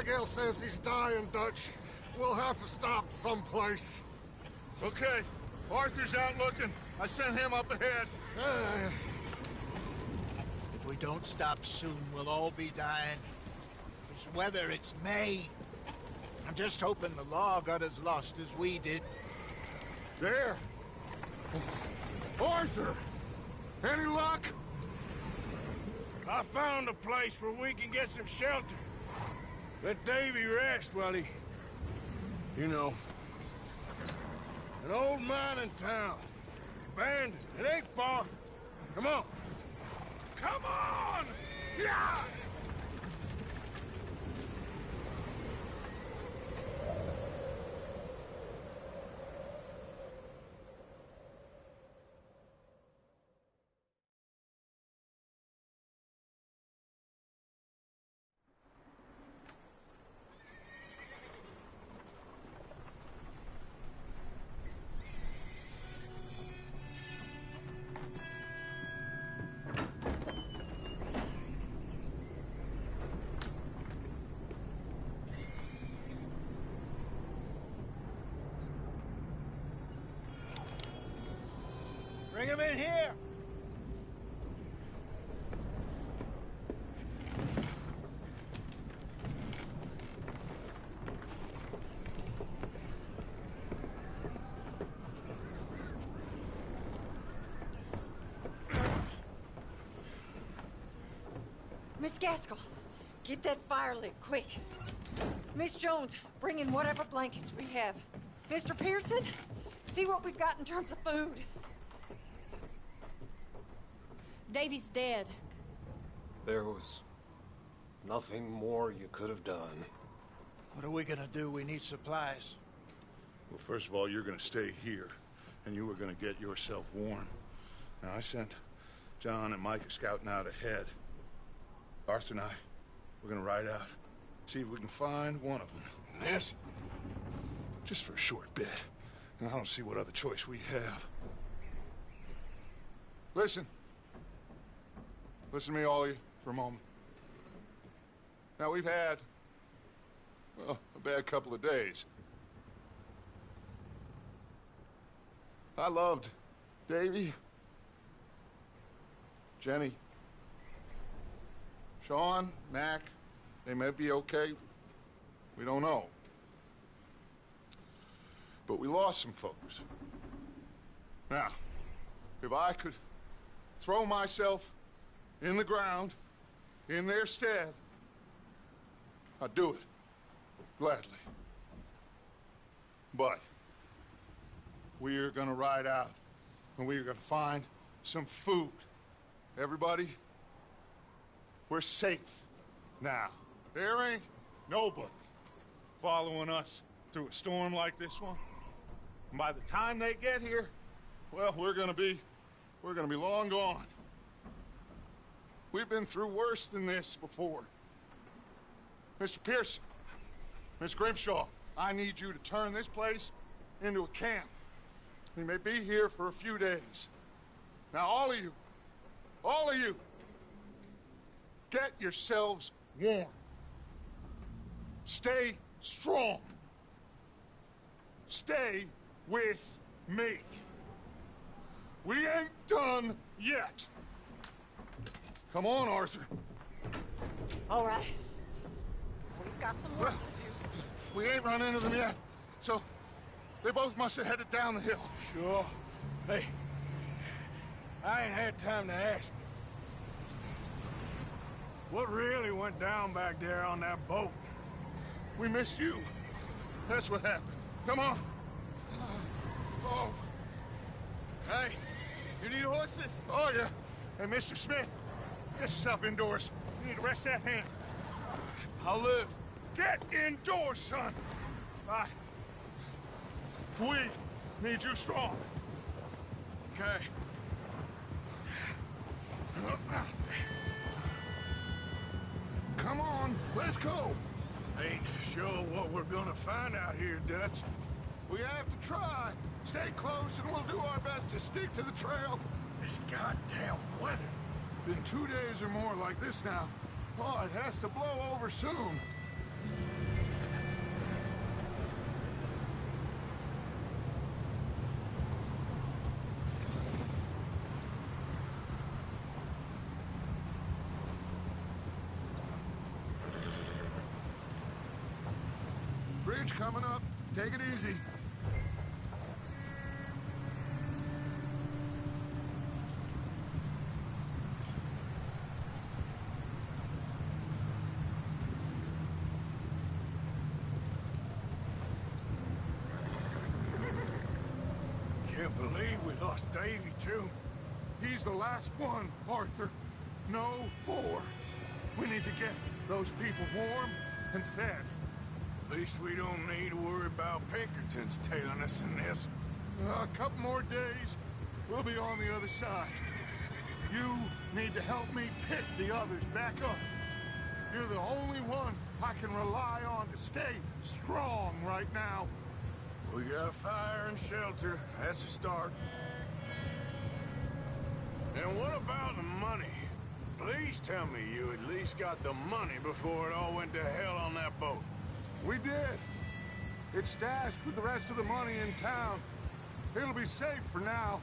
Abigail says he's dying, Dutch. We'll have to stop someplace. Okay, Arthur's out looking. I sent him up ahead. If we don't stop soon, we'll all be dying. This weather, it's May. I'm just hoping the law got as lost as we did. There! Arthur! Any luck? I found a place where we can get some shelter. Let Davy rest while he... You know. An old mining town. Abandoned. It ain't far. Come on. Come on! Yeah! Bring him in here! Miss Gaskell, get that fire lit, quick. Miss Jones, bring in whatever blankets we have. Mr. Pearson, see what we've got in terms of food. Davy's dead. There was nothing more you could have done. What are we gonna do? We need supplies. Well, first of all, you're gonna stay here, and you were gonna get yourself warm. Now, I sent John and Micah scouting out ahead. Arthur and I, we're gonna ride out, see if we can find one of them. And this, just for a short bit. And I don't see what other choice we have. Listen. Listen to me, all of you, for a moment. Now, we've had, well, a bad couple of days. I loved Davy, Jenny, Sean, Mac. They may be okay. We don't know. But we lost some folks. Now, if I could throw myself in the ground, in their stead, I'd do it, gladly. But we are gonna ride out, and we are gonna find some food. Everybody, we're safe now. There ain't nobody following us through a storm like this one. And by the time they get here, well, we're gonna be long gone. We've been through worse than this before. Mr. Pearson, Miss Grimshaw, I need you to turn this place into a camp. We may be here for a few days. Now, all of you, get yourselves warm. Stay strong. Stay with me. We ain't done yet. Come on, Arthur. All right. We've got some work to do. We ain't run into them yet, so they both must have headed down the hill. Sure. Hey, I ain't had time to ask. What really went down back there on that boat? We missed you. That's what happened. Come on. Oh. Hey, you need horses? Oh, yeah. Hey, Mr. Smith, get yourself indoors. You need to rest that hand. I'll live. Get indoors, son. We need you strong. Okay. Come on, let's go. Ain't sure what we're gonna find out here, Dutch. We have to try. Stay close and we'll do our best to stick to the trail. This goddamn weather. Been 2 days or more like this now. Oh, it has to blow over soon. Bridge coming up. Take it easy. Can't believe we lost Davy, too. He's the last one, Arthur. No more. We need to get those people warm and fed. At least we don't need to worry about Pinkertons tailing us in this. A couple more days, we'll be on the other side. You need to help me pick the others back up. You're the only one I can rely on to stay strong right now. We got fire and shelter. That's a start. And what about the money? Please tell me you at least got the money before it all went to hell on that boat. We did. It's stashed with the rest of the money in town. It'll be safe for now.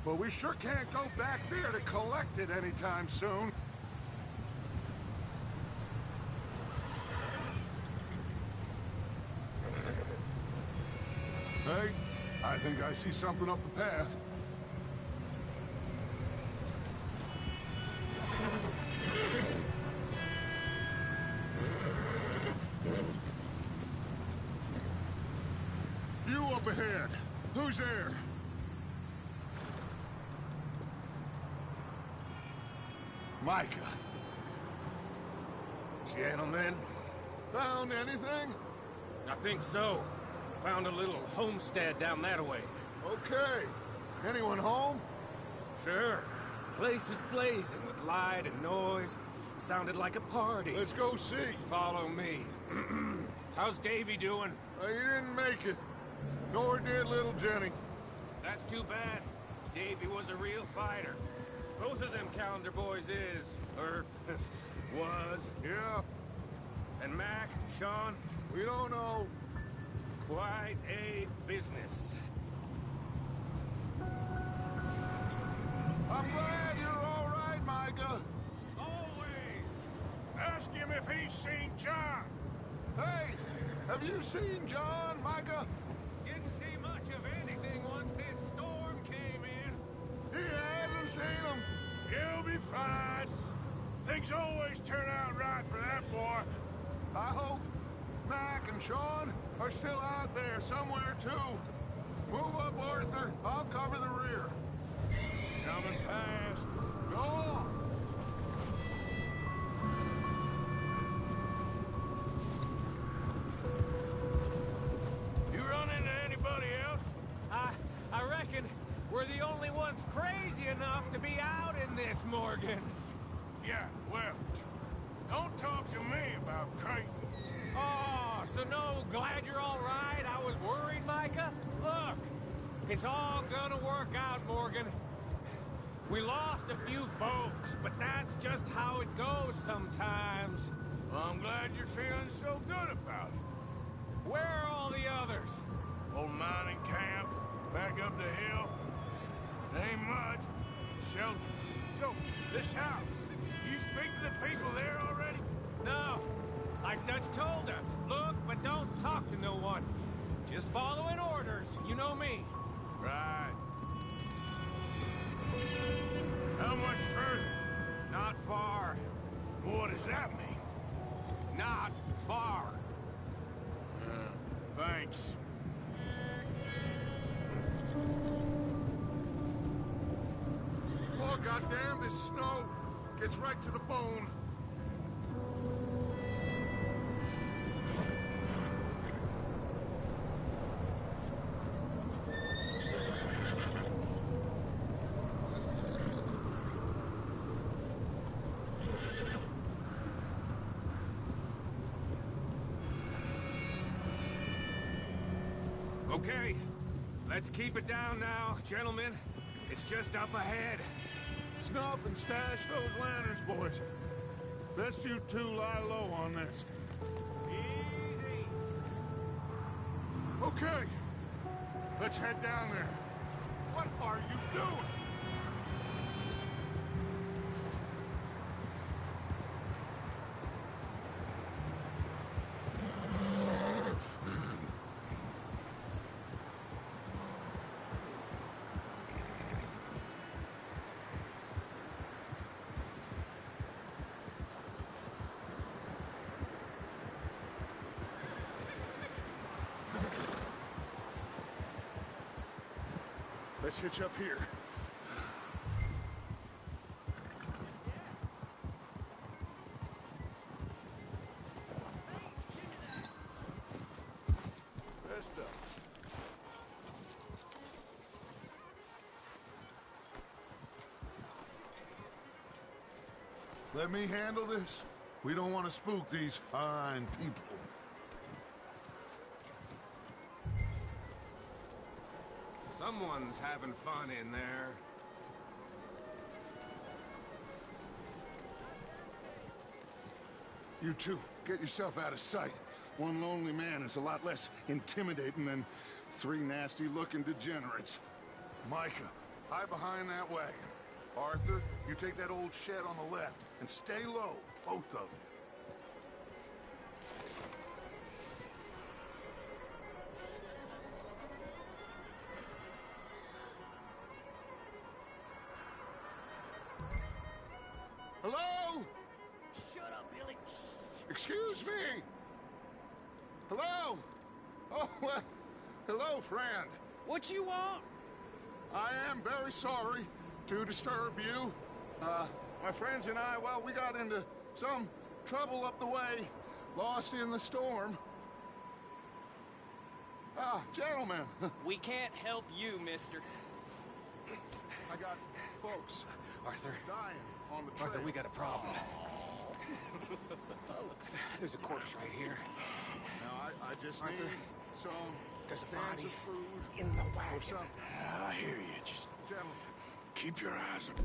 But we sure can't go back there to collect it anytime soon. Hey, I think I see something up the path. You up ahead. Who's there? Micah. Gentlemen, Found anything? I think so. Found a little homestead down that way. Okay. Anyone home? Sure. Place is blazing with light and noise. Sounded like a party. Let's go see. Follow me. How's Davy doing? He didn't make it. Nor did little Jenny. That's too bad. Davy was a real fighter. Both of them calendar boys is, or was. Yeah, And Mac, Sean, we don't know. quite a business. I'm glad you're all right, Micah. Always. Ask him if he's seen John. Hey, have you seen John, Micah? Didn't see much of anything once this storm came in. He hasn't seen him. He'll be fine. Things always turn out right for that boy. I hope Mac and Sean are still out there somewhere, too. Move up, Arthur. I'll cover the rear. Coming past. Go on. You run into anybody else? I reckon we're the only ones crazy enough to be out in this, Morgan. Yeah, well, don't talk to me about Creighton. Oh, so no, glad you're all right. I was worried, Micah. Look, it's all gonna work out, Morgan. We lost a few folks, but that's just how it goes sometimes. Well, I'm glad you're feeling so good about it. Where are all the others? Old mining camp, back up the hill. Ain't much. Shelter. So, this house, you speak to the people there already? No. Like Dutch told us, look, but don't talk to no one. Just following orders, you know me. Right. How much further? Not far. What does that mean? Not far. Thanks. Oh, goddamn, this snow gets right to the bone. Okay, let's keep it down now, gentlemen. It's just up ahead. Snuff and stash those lanterns, boys. Best you two lie low on this. Easy. Okay, let's head down there. What are you doing? let's hitch up here. Rest up. Let me handle this. We don't want to spook these fine people. Someone's having fun in there. You two, get yourself out of sight. One lonely man is a lot less intimidating than three nasty-looking degenerates. Micah, hide behind that wagon. Arthur, you take that old shed on the left, and stay low, both of you. Hello? Shut up, Billy. Excuse me? Hello? Oh, well, hello, friend. What you want? I am very sorry to disturb you. My friends and I, well, we got into some trouble up the way, lost in the storm. Gentlemen, We can't help you, mister. I got folks Arthur. dying on the trail. Arthur, we got a problem. Folks, there's a corpse right here. Now, I just Arthur, need some there's a cans body of food in the or wagon. something. I hear you. Just Gentlemen, keep your eyes on.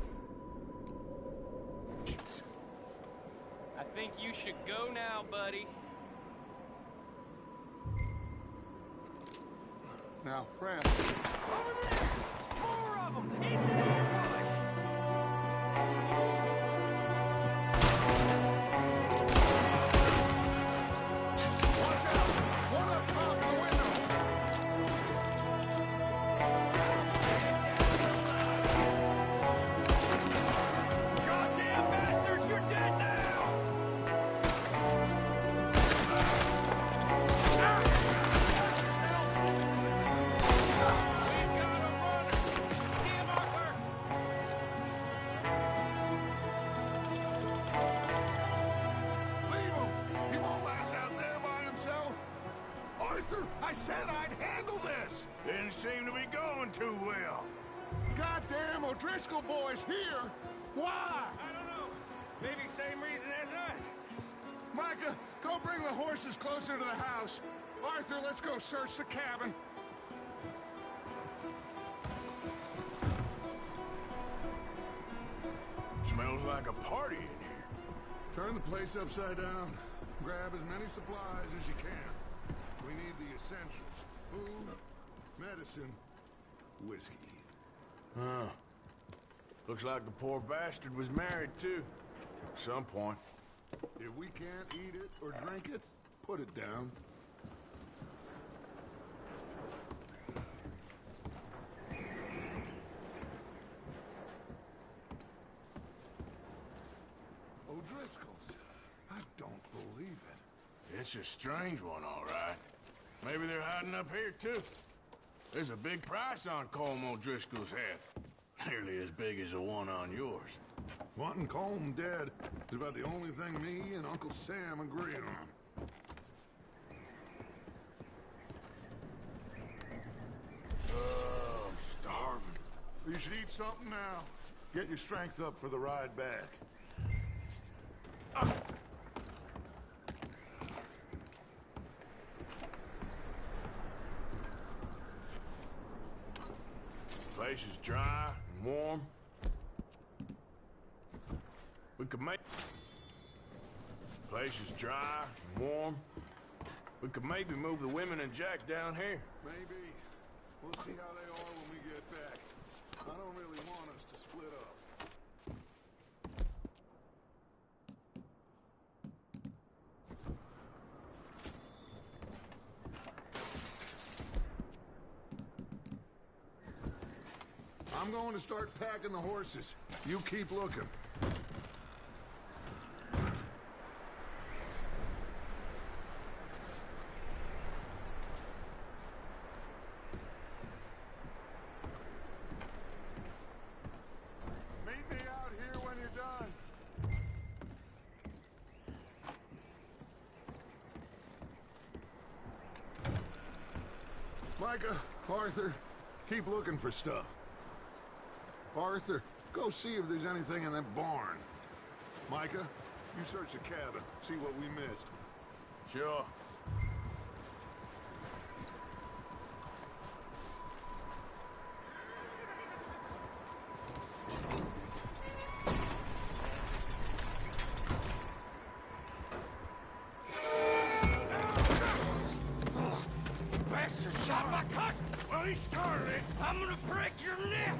I think you should go now, buddy. now, friend. Over there! More of them! It's an ambush! Watch out! One up top in the window! Goddamn bastards, you're dead now! We've got a runner! See him, Arthur! Leave him! He won't last out there by himself! Arthur, I said I'd handle this! Didn't seem to be going too well. Goddamn O'Driscoll boys here! Why? I don't know. Maybe same reason as us. Micah, go bring the horses closer to the house. Arthur, let's go search the cabin. Smells like a party in here. Turn the place upside down. Grab as many supplies as you can. We need the essentials. Food, medicine, whiskey. Huh. Looks like the poor bastard was married, too. At some point. If we can't eat it or drink it, put it down. O'Driscoll's. I don't believe it. It's a strange one, all right. Maybe they're hiding up here, too. There's a big price on Colm O'Driscoll's head. Nearly as big as the one on yours. Wanting Colm dead is about the only thing me and Uncle Sam agree on. I'm starving. You should eat something now. Get your strength up for the ride back. Place is dry and warm. We could make... Place is dry and warm. We could maybe move the women and Jack down here. Maybe. We'll see how they are when we get back. I don't really want us to split up. I'm going to start packing the horses. You keep looking. Micah, Arthur, keep looking for stuff. Arthur, go see if there's anything in that barn. Micah, you search the cabin, see what we missed. Sure. Bastard shot my cousin! Well, he started it. I'm gonna break your neck!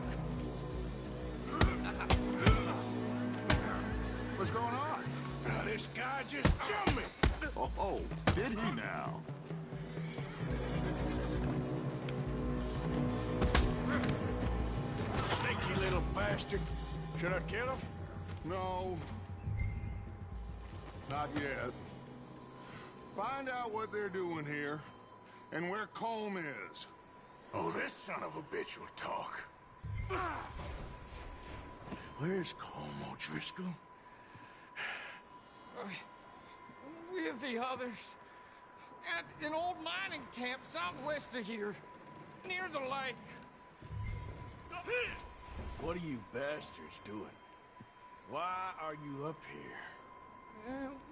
What's going on? Now, this guy just jumped me. Oh, did he now? Sneaky little bastard. Should I kill him? No. Not yet. Find out what they're doing here, and where Colm is. Oh, this son of a bitch will talk. Where's Colm O'Driscoll? With the others. At an old mining camp southwest of here. Near the lake. What are you bastards doing? Why are you up here?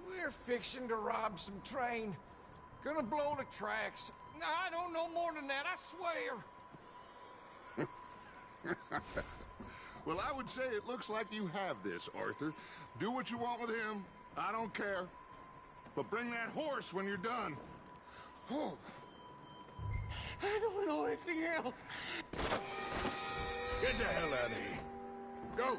We're fixing to rob some train. Gonna blow the tracks. I don't know more than that, I swear. Well, I would say it looks like you have this, Arthur. Do what you want with him. I don't care. But bring that horse when you're done. Oh. I don't know anything else. Get the hell out of here. Go.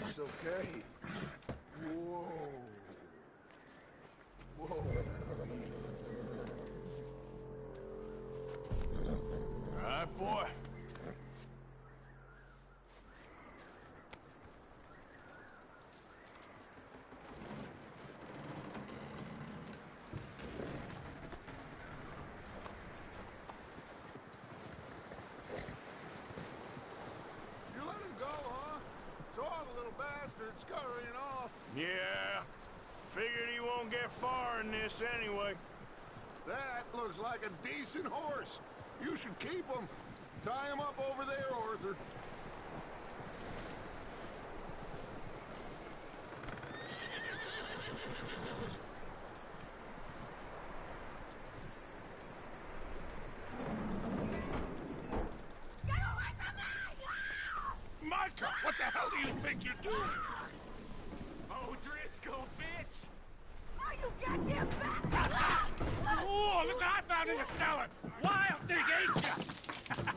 It's okay. Whoa. Whoa. All right, boy. You let him go, huh? Saw the little bastard scurrying off. Yeah. Figured he won't get far in this anyway. That looks like a decent horse. You should keep him. Tie him up over there, Arthur. Get away from me! Micah, what the hell do you think you're doing? O'Driscoll, bitch! Oh, you goddamn bastard! Oh, look what I found in the cellar! Wild thing, ain't ya?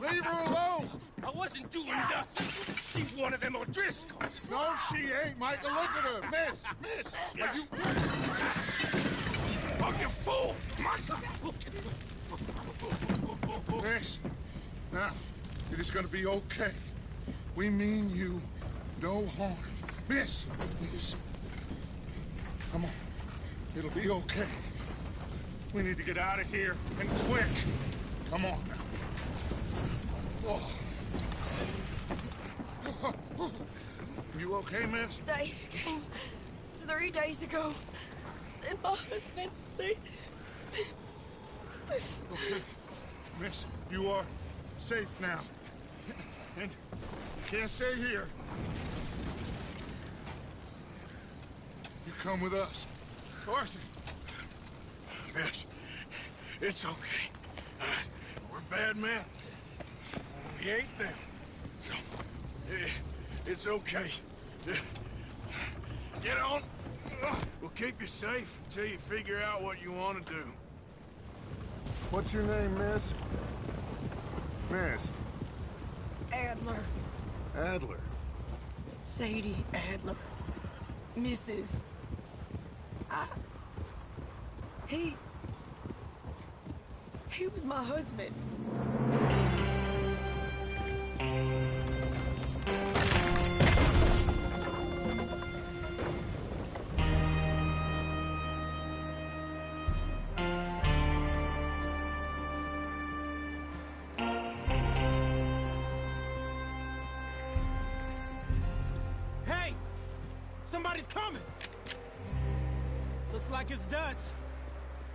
Leave her alone! I wasn't doing nothing. She's one of them O'Driscolls. No, she ain't, Michael. Look at her. Miss! Are you... Oh, you fool! Micah! Miss, now, it is gonna be okay. We mean you no harm. Miss! Come on. It'll be okay. We need to get out of here, and quick. Come on now. Oh. You okay, miss? They came 3 days ago. And my husband, they... Okay. Miss, you are safe now. And you can't stay here. You come with us. Arthur. Miss, it's okay. We're bad men. We ain't them. It's okay. Get on. We'll keep you safe until you figure out what you want to do. What's your name, miss? Miss. Adler. Adler. Sadie Adler. Mrs. He was my husband. Somebody's coming! Looks like it's Dutch.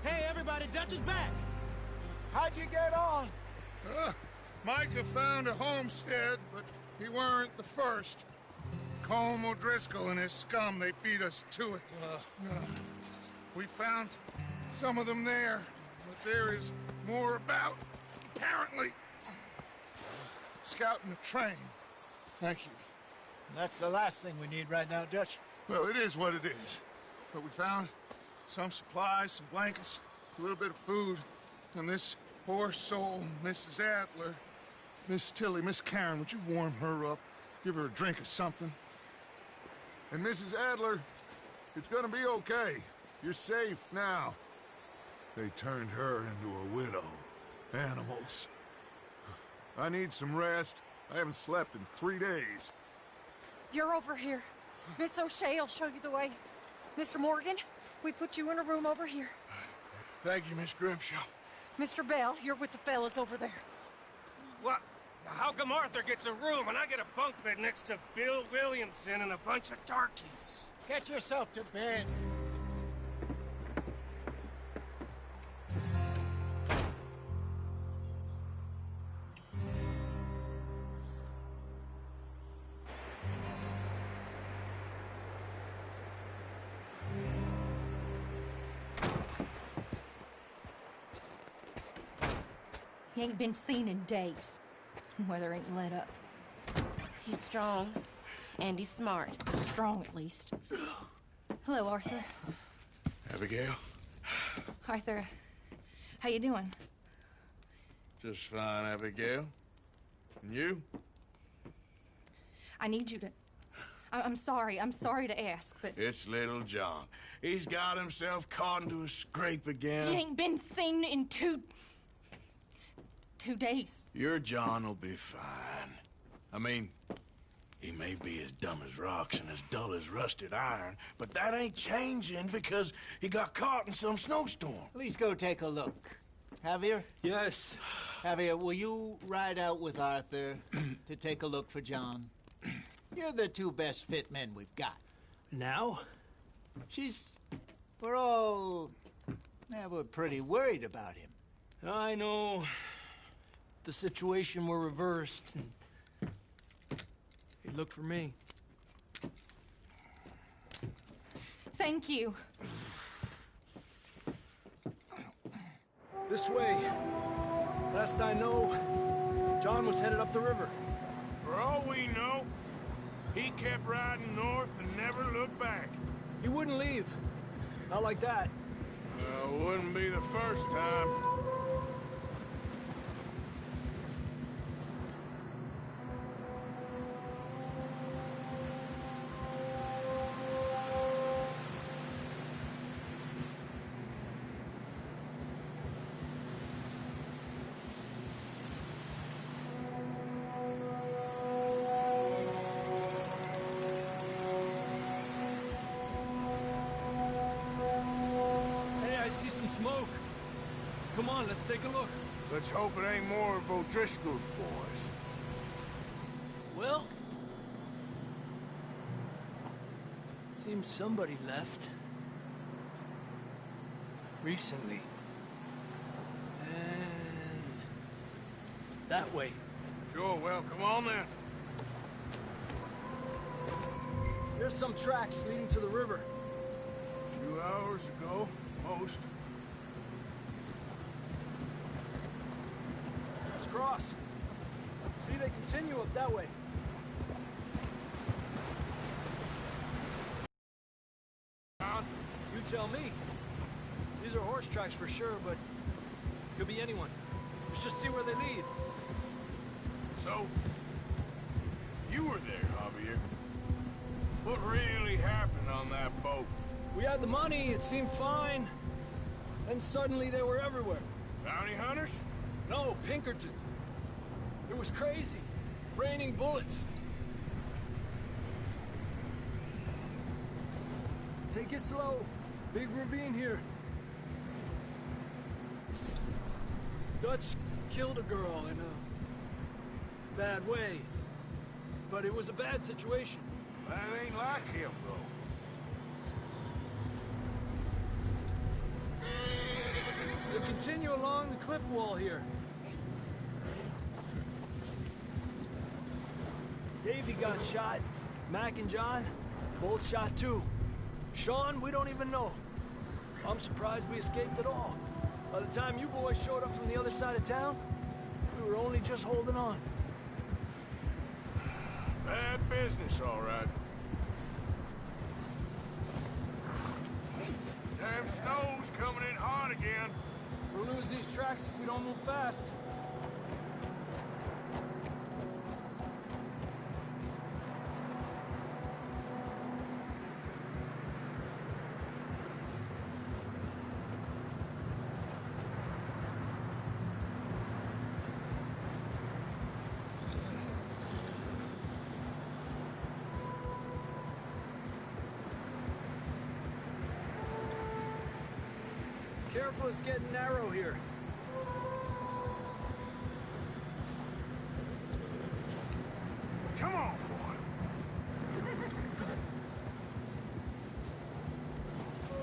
Hey, everybody, Dutch is back! How'd you get on? Micah found a homestead, but he weren't the first. Colm O'Driscoll and his scum, they beat us to it. We found some of them there, but there is more about, apparently. Scouting the train. Thank you. That's the last thing we need right now, Dutch. Well, it is what it is. But we found some supplies, some blankets, a little bit of food, and this poor soul, Mrs. Adler, Miss Tilly, Miss Karen, would you warm her up? Give her a drink or something? And Mrs. Adler, it's gonna be okay. You're safe now. They turned her into a widow. Animals. I need some rest. I haven't slept in 3 days. You're over here. Miss O'Shea will show you the way. Mr. Morgan, we put you in a room over here. Thank you, Miss Grimshaw. Mr. Bell, you're with the fellas over there. What? How come Arthur gets a room and I get a bunk bed next to Bill Williamson and a bunch of darkies? Get yourself to bed. He ain't been seen in days. Weather ain't let up. He's strong, and he's smart. Strong, at least. Hello, Arthur. Abigail? Arthur, how you doing? Just fine, Abigail. And you? I need you to... I'm sorry to ask, but... It's little John. He's got himself caught into a scrape again. He ain't been seen in 2 days. Your John will be fine. I mean, he may be as dumb as rocks and as dull as rusted iron, but that ain't changing because he got caught in some snowstorm. Please go take a look. Javier? Yes. Javier, will you ride out with Arthur to take a look for John? You're the 2 best fit men we've got. Now? We're all... we're pretty worried about him. I know. The situation were reversed, and he looked for me. Thank you. This way. Last I know, John was headed up the river. For all we know, he kept riding north and never looked back. He wouldn't leave. Not like that. Wouldn't be the first time. Smoke. Come on, let's take a look. Let's hope it ain't more of O'Driscoll's boys. Well, seems somebody left. Recently. And that way. Sure, well, come on then. There's some tracks leading to the river. A few hours ago, most. Cross. See, they continue up that way. You tell me. These are horse tracks for sure, but could be anyone. Let's just see where they lead. So, you were there, Javier. What really happened on that boat? We had the money, it seemed fine. Then suddenly they were everywhere. Bounty hunters? No, Pinkertons. It was crazy. Raining bullets. Take it slow. Big ravine here. Dutch killed a girl in a bad way. But it was a bad situation. That ain't like him, though. We'll continue along the cliff wall here. Davey got shot. Mac and John, both shot too. Sean, we don't even know. I'm surprised we escaped at all. By the time you boys showed up from the other side of town, we were only just holding on. Bad business, all right. Damn snow's coming in hard again. We'll lose these tracks if we don't move fast. Careful, it's getting narrow here. Come on, boy.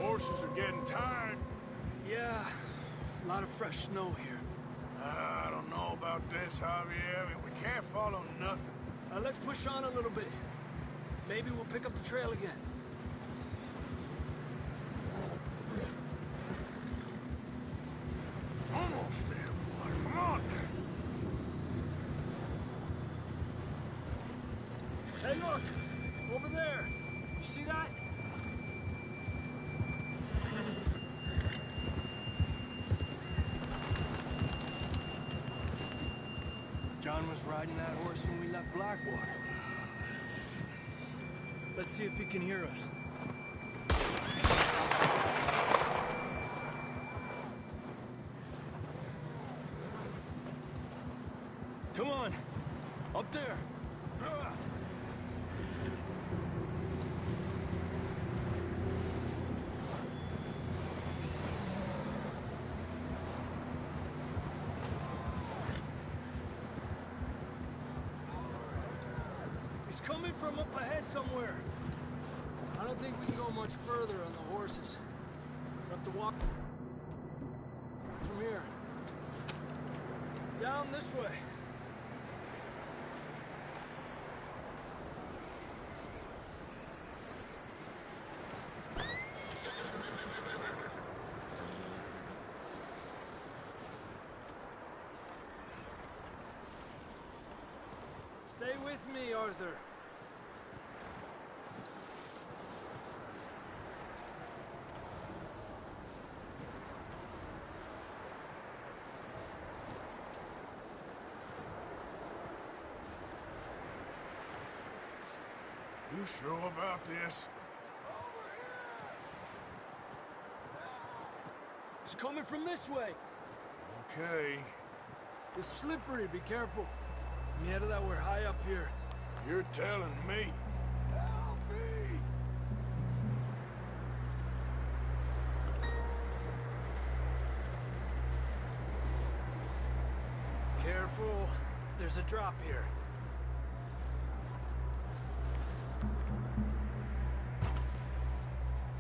Horses are getting tired. Yeah, a lot of fresh snow here. I don't know about this, Javier. We can't follow nothing. Let's push on a little bit. Maybe we'll pick up the trail again. Almost there, boy. Come on. Hey, look! Over there! You see that? John was riding that horse when we left Blackwater. Let's see if he can hear us. Come on! Up there! He's coming from up ahead somewhere. I don't think we can go much further on the horses. We'll have to walk from here. Down this way. Stay with me, Arthur. You sure about this? He's coming from this way. Okay. It's slippery, be careful. Yeah, that we're high up here. You're telling me. Help me! Careful. There's a drop here.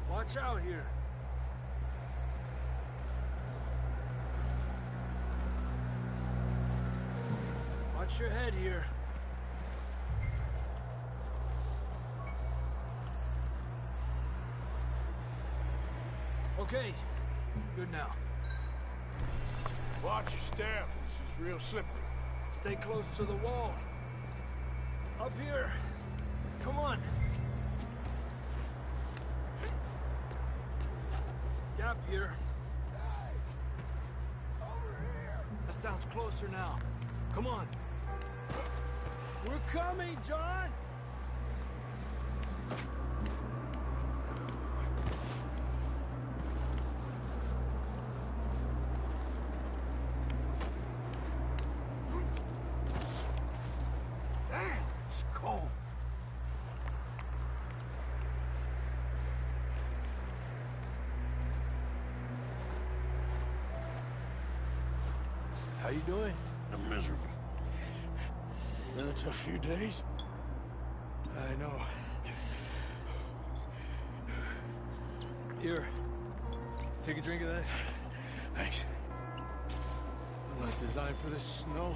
Watch out here. Watch your head here. Okay, good now. Watch your step. This is real slippery. Stay close to the wall. Up here. Come on. Gap here. That sounds closer now. Come on. We're coming, John! Damn, it's cold. How you doing? I'm miserable. Been a tough few days. I know. Here, take a drink of this. Thanks. Not designed for this snow.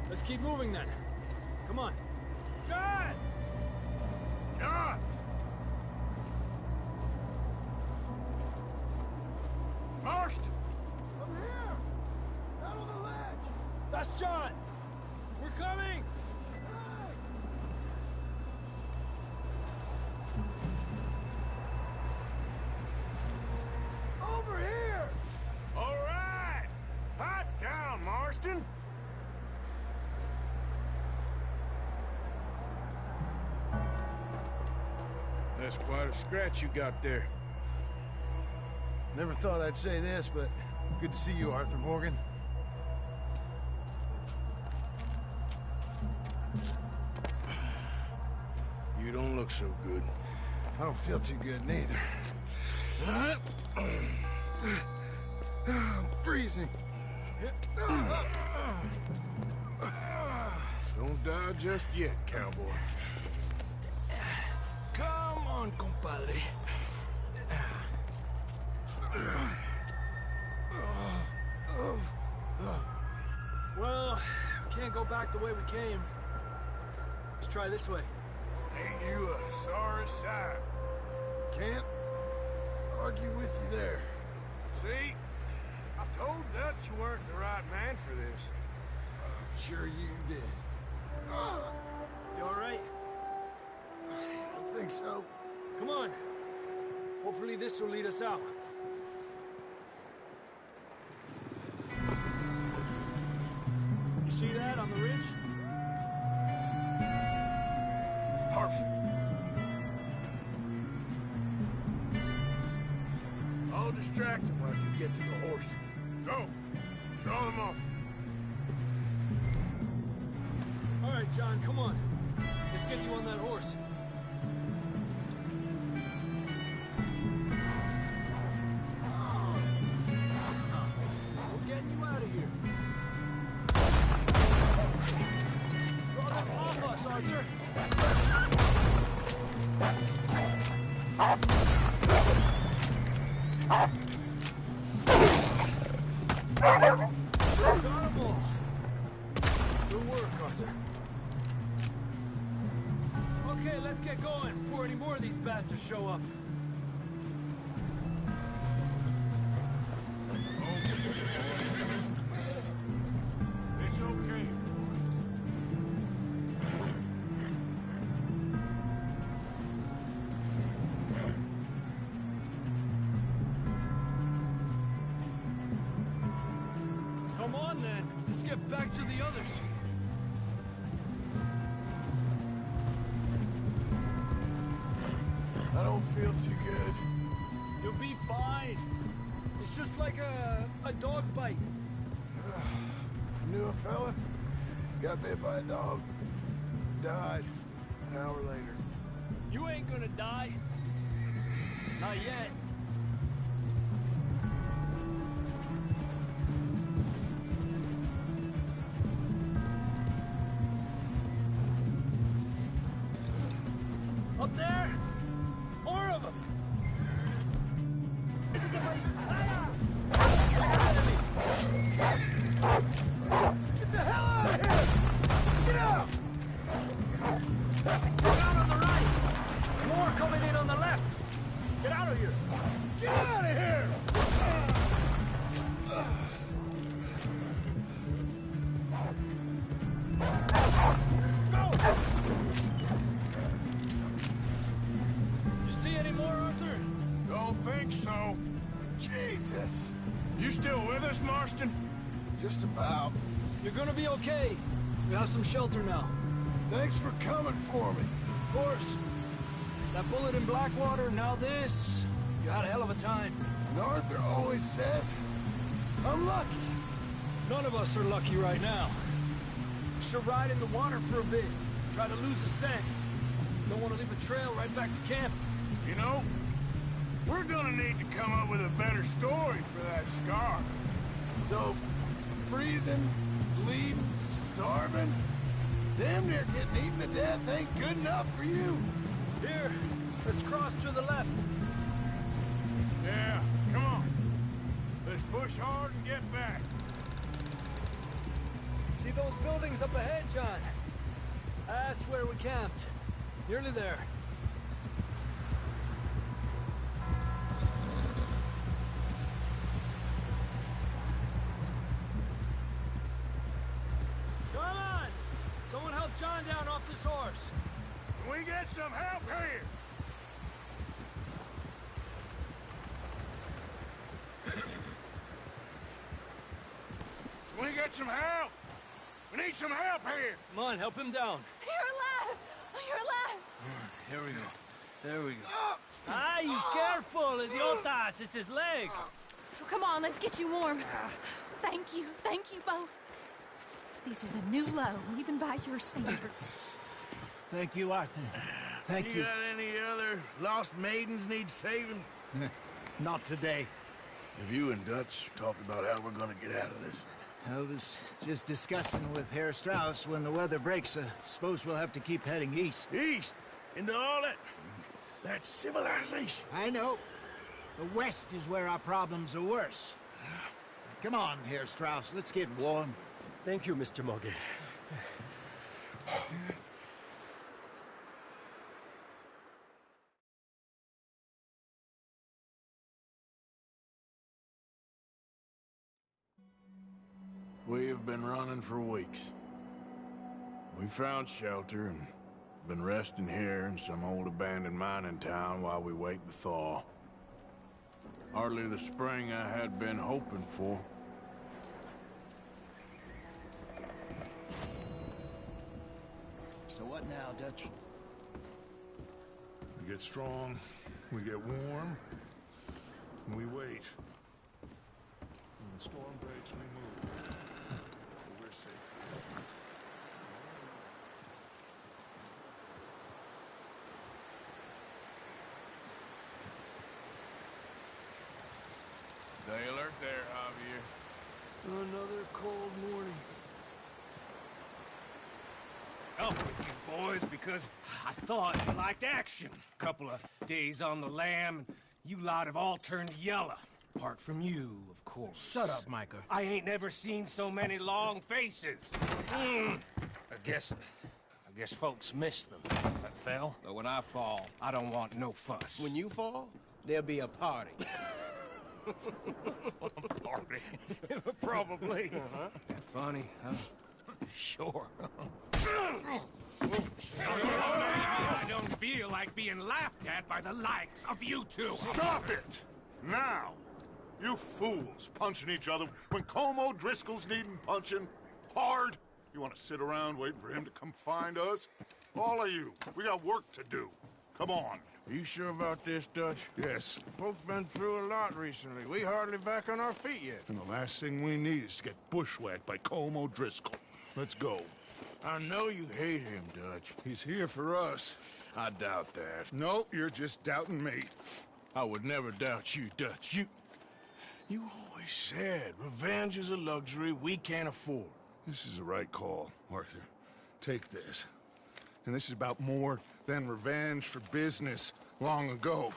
Let's keep moving then. Come on. John! John! Marston! I'm here! Out on the ledge! That's John! We're coming! Over here! All right! Hot down, Marston! That's quite a scratch you got there. Never thought I'd say this, but it's good to see you, Arthur Morgan. You don't look so good. I don't feel too good, neither. I'm freezing. Don't die just yet, cowboy. Come on, compadre. Well, we can't go back the way we came. Let's try this way. Ain't you a sorry sight? Can't argue with you there. See? I told Dutch you weren't the right man for this. I'm sure you did. You all right? I don't think so. Come on. Hopefully this will lead us out. You see that on the ridge? Perfect. I'll distract him when you get to the horses. Go. Draw them off. All right, John, come on. Let's get you on that horse. We're getting you out of here. Draw them off us, Arthur. Got them all. Good work, Arthur. Okay, let's get going before any more of these bastards show up. It's okay. Come on, then. Let's get back to the others. I don't feel too good. You'll be fine. It's just like a dog bite. Knew a fella, got bit by a dog, died an hour later. You ain't gonna die. Not yet. Up there? More of them! Get the hell out of here! Get out! Get out on the right! More coming in on the left! Get out of here! Get out of here! Go! You see any more, Arthur? Don't think so. Jesus! You still with us, Marston? Just about. You're gonna be okay. We have some shelter now. Thanks for coming for me. Of course. That bullet in Blackwater, now this. You had a hell of a time. And Arthur always says, I'm lucky. None of us are lucky right now. Should ride in the water for a bit. Try to lose the scent. Don't want to leave a trail right back to camp. You know, we're gonna need to come up with a better story for that scar. So, freezing, bleeding, starving, damn near getting eaten to death ain't good enough for you. Here, let's cross to the left. Yeah, come on. Push hard and get back. See those buildings up ahead, John? That's where we camped. Nearly there. Come on! Someone help John down off this horse. Can we get some help here? Can we get some help? We need some help here. Come on, help him down. You're alive! You're alive! Here we go. There we go. Ay, careful, idiotas! It's his leg. Come on, let's get you warm. Thank you both. This is a new low, even by your standards. Thank you, Arthur. Thank you. Got any other lost maidens need saving? Not today. Have you and Dutch talked about how we're gonna get out of this? I was just discussing with Herr Strauss when the weather breaks. Suppose we'll have to keep heading east. East? Into all that civilization? I know. The west is where our problems are worse. Come on, Herr Strauss, let's get warm. Thank you, Mr. Morgan. We have been running for weeks. We found shelter and been resting here in some old abandoned mining town while we wait the thaw. Hardly the spring I had been hoping for. So what now, Dutch? We get strong, we get warm, and we wait. When the storm breaks, we move. We're safe. Stay alert there, Javier. Another cold morning. Up with you boys because I thought you liked action. Couple of days on the lam, and you lot have all turned yellow. Apart from you, of course. Shut up, Micah. I ain't never seen so many long faces. I guess folks miss them. That fell. But when I fall, I don't want no fuss. When you fall, there'll be a party. Party? Probably. That funny, huh? Sure. I don't feel like being laughed at by the likes of you two. Stop it! Now! You fools punching each other when Colm O'Driscoll's needing punching hard. You want to sit around waiting for him to come find us? All of you, we got work to do. Come on. You sure about this, Dutch? Yes. Folks been through a lot recently. We hardly back on our feet yet. And the last thing we need is to get bushwhacked by Colm O'Driscoll. Let's go. I know you hate him, Dutch. He's here for us. I doubt that. No, you're just doubting me. I would never doubt you, Dutch. You always said revenge is a luxury we can't afford. This is the right call, Arthur. Take this. And this is about more than revenge for business long ago.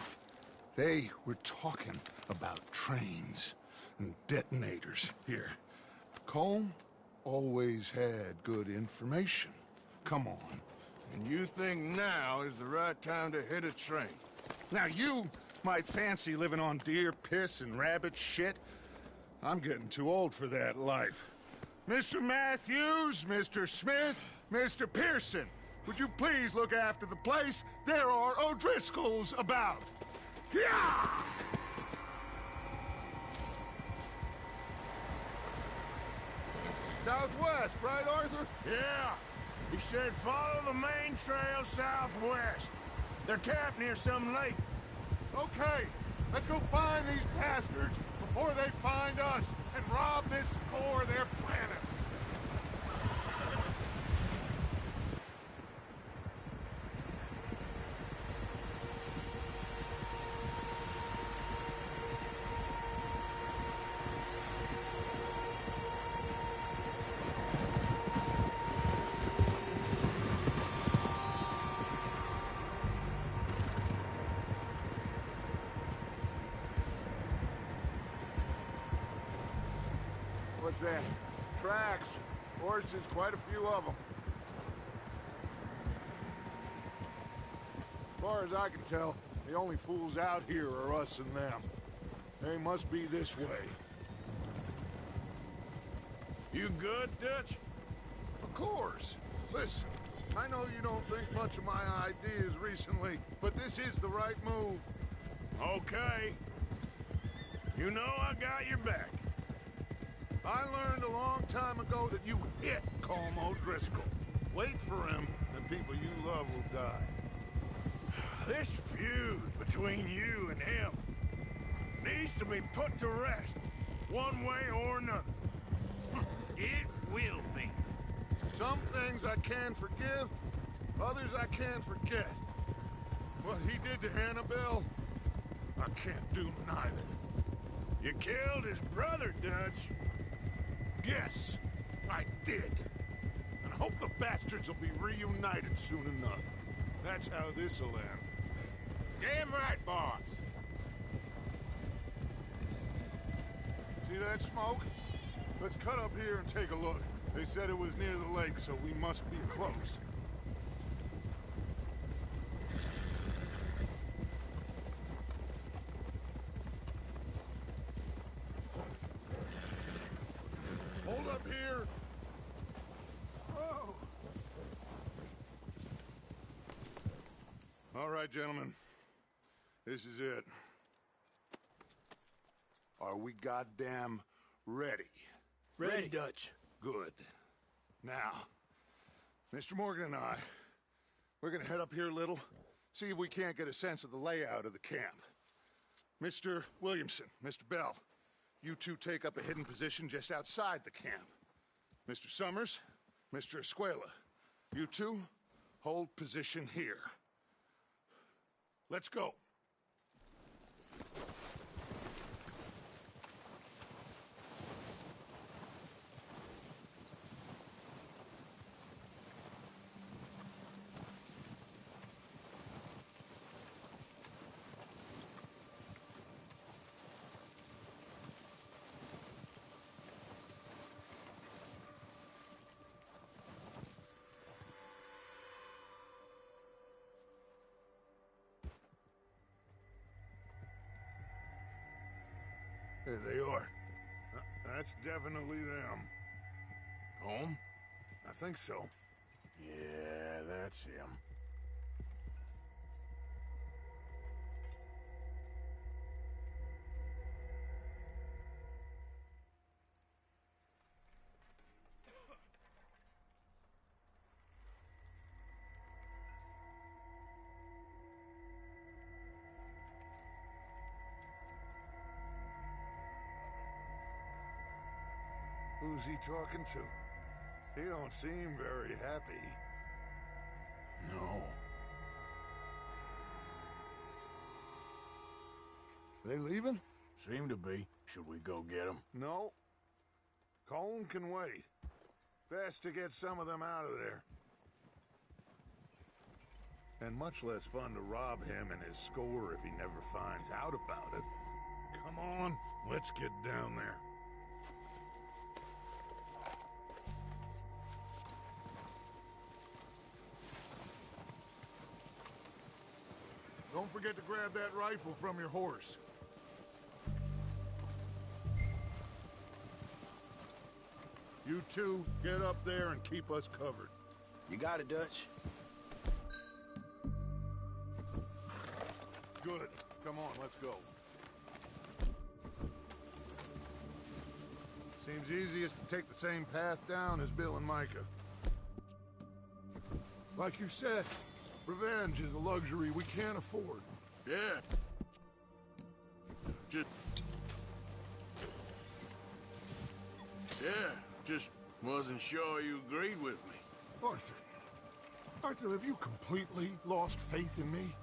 They were talking about trains and detonators here. Colm always had good information. Come on. And you think now is the right time to hit a train? Now you might fancy living on deer piss and rabbit shit. I'm getting too old for that life. Mr. Matthews, Mr. Smith, Mr. Pearson, would you please look after the place? There are O'Driscolls about. Yeah! Southwest, right, Arthur? Yeah. He said follow the main trail southwest. They're camped near some lake. Okay, let's go find these bastards before they find us and rob this core of their planet. What's that? Tracks. Horses, quite a few of them. As far as I can tell, the only fools out here are us and them. They must be this way. You good, Dutch? Of course. Listen, I know you don't think much of my ideas recently, but this is the right move. Okay. You know I got your back. I learned a long time ago that you hit Colm O'Driscoll. Wait for him, and people you love will die. This feud between you and him needs to be put to rest, one way or another. It will be. Some things I can forgive, others I can't forget. What he did to Annabelle, I can't do neither. You killed his brother, Dutch. Yes, I did. And I hope the bastards will be reunited soon enough. That's how this'll end. Damn right, boss. See that smoke? Let's cut up here and take a look. They said it was near the lake, so we must be close. Hold up here. Oh. All right, gentlemen. This is it. Are we goddamn ready? Ready, Dutch. Good. Now, Mr. Morgan and I, we're gonna head up here a little, see if we can't get a sense of the layout of the camp. Mr. Williamson, Mr. Bell, you two take up a hidden position just outside the camp. Mr. Summers, Mr. Escuela, you two hold position here. Let's go. There they are. That's definitely them. Home? I think so. Yeah, that's him. Who's he talking to? He don't seem very happy. No. They leaving? Seem to be. Should we go get them? No. Colm can wait. Best to get some of them out of there. And much less fun to rob him and his score if he never finds out about it. Come on, let's get down there. Don't forget to grab that rifle from your horse. You two, get up there and keep us covered. You got it, Dutch. Good. Come on, let's go. Seems easiest to take the same path down as Bill and Micah. Like you said, revenge is a luxury we can't afford. Yeah. Just wasn't sure you agreed with me. Arthur. Arthur, have you completely lost faith in me?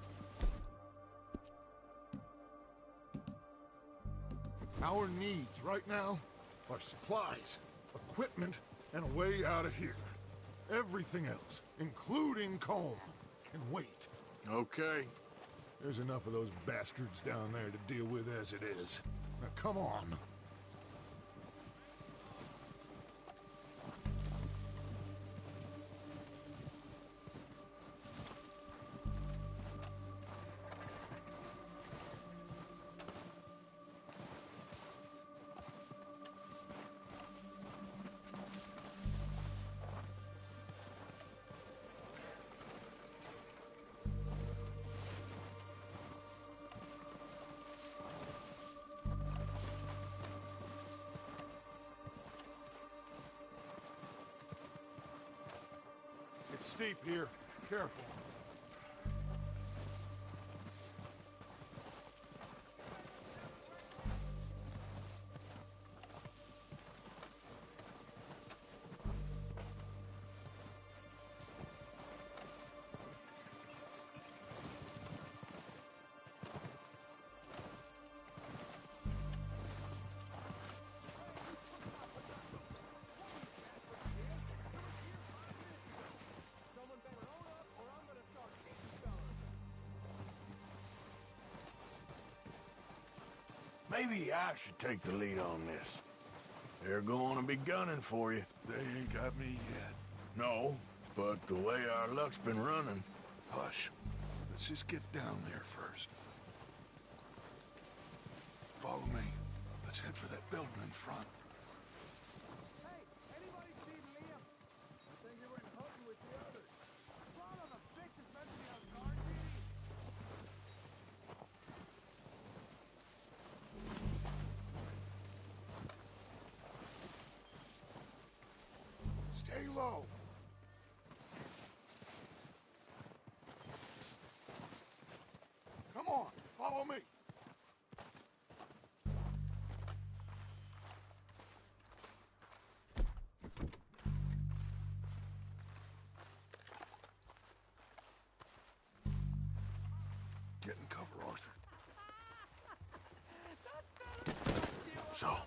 Our needs right now are supplies, equipment, and a way out of here. Everything else, including Colm, can wait. Okay. There's enough of those bastards down there to deal with as it is. Now, come on. steep here. Careful. Maybe I should take the lead on this. They're going to be gunning for you. They ain't got me yet. No, but the way our luck's been running... Hush. Let's just get down there first. Follow me. Let's head for that building in front. Hey, anybody see Liam? I think he went hunting with the others. Son of a bitch is meant to be on guard duty. Stay low. Come on, follow me. Get in cover, Arthur. So,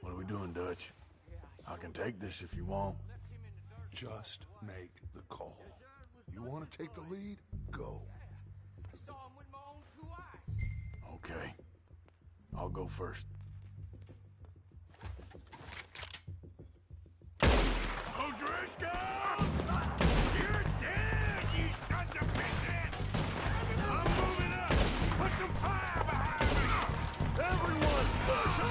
what are we doing, Dutch? I can take this if you want. Just make the call. You want to take the lead? Go. I saw him with my own 2 eyes. Okay. I'll go first. O'Driscolls! You're dead, you sons of bitches! I'm moving up! Put some fire behind me! Everyone, push up!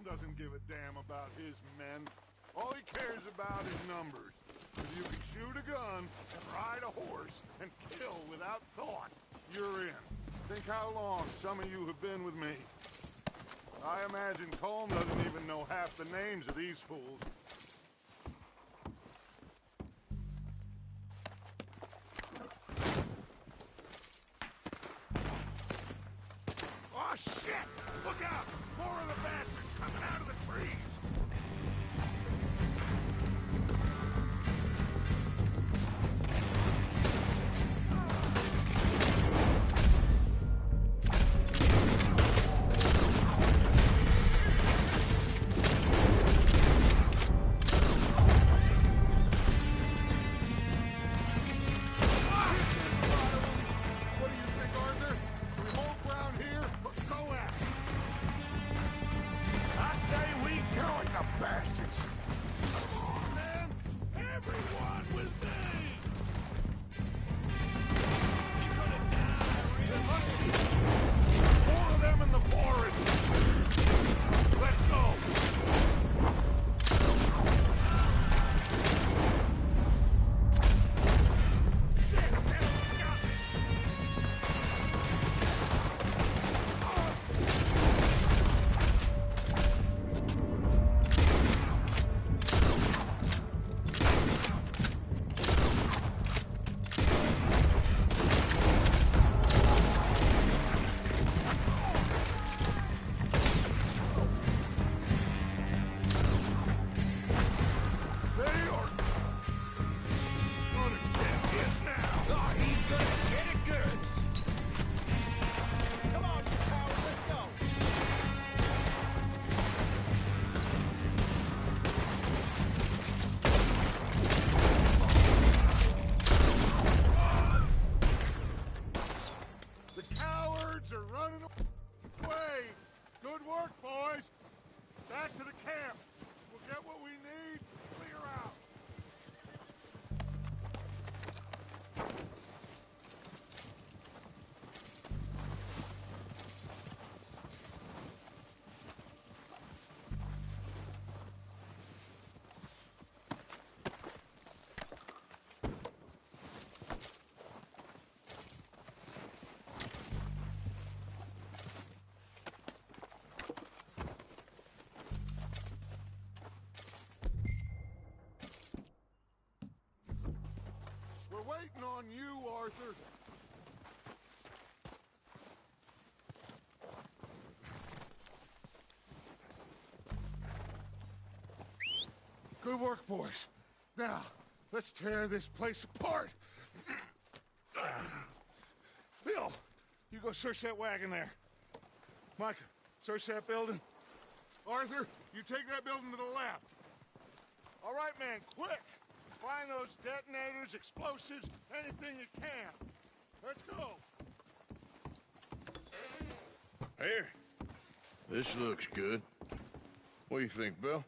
Doesn't give a damn about his men. All he cares about is numbers. If you can shoot a gun and ride a horse and kill without thought, you're in. Think how long some of you have been with me. I imagine Colm doesn't even know half the names of these fools. Oh, shit! Look out! More of the bastards coming out of the trees! What do you think, Arthur? We hold ground here, or go at it? waiting on you, Arthur. Good work, boys. Now, let's tear this place apart. Bill, you go search that wagon there. Mike, search that building. Arthur, you take that building to the left. All right, man, quick. Find those detonators, explosives, anything you can. Let's go. Here. This looks good. What do you think, Bill?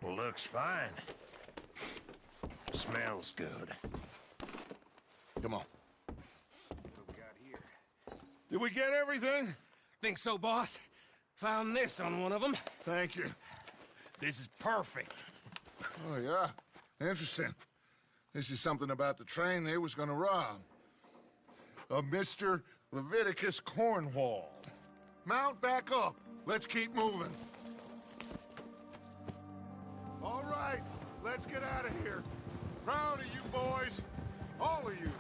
Well, looks fine. Smells good. Come on. What we got here? Did we get everything? Think so, boss. Found this on one of them. Thank you. This is perfect. Oh, yeah? Interesting. This is something about the train they was gonna rob. A Mr. Leviticus Cornwall. Mount back up. Let's keep moving. All right, let's get out of here. Proud of you boys. All of you.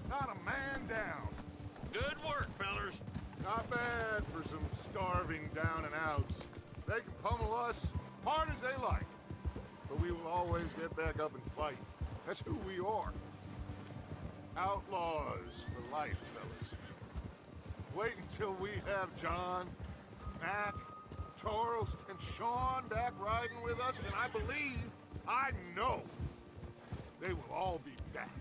Not a man down. Good work, fellers. Not bad for some starving down and outs. They can pummel us hard as they like. But we will always get back up and fight. That's who we are. Outlaws for life, fellas. Wait until we have John, Mac, Charles, and Sean back riding with us, and I know, they will all be back.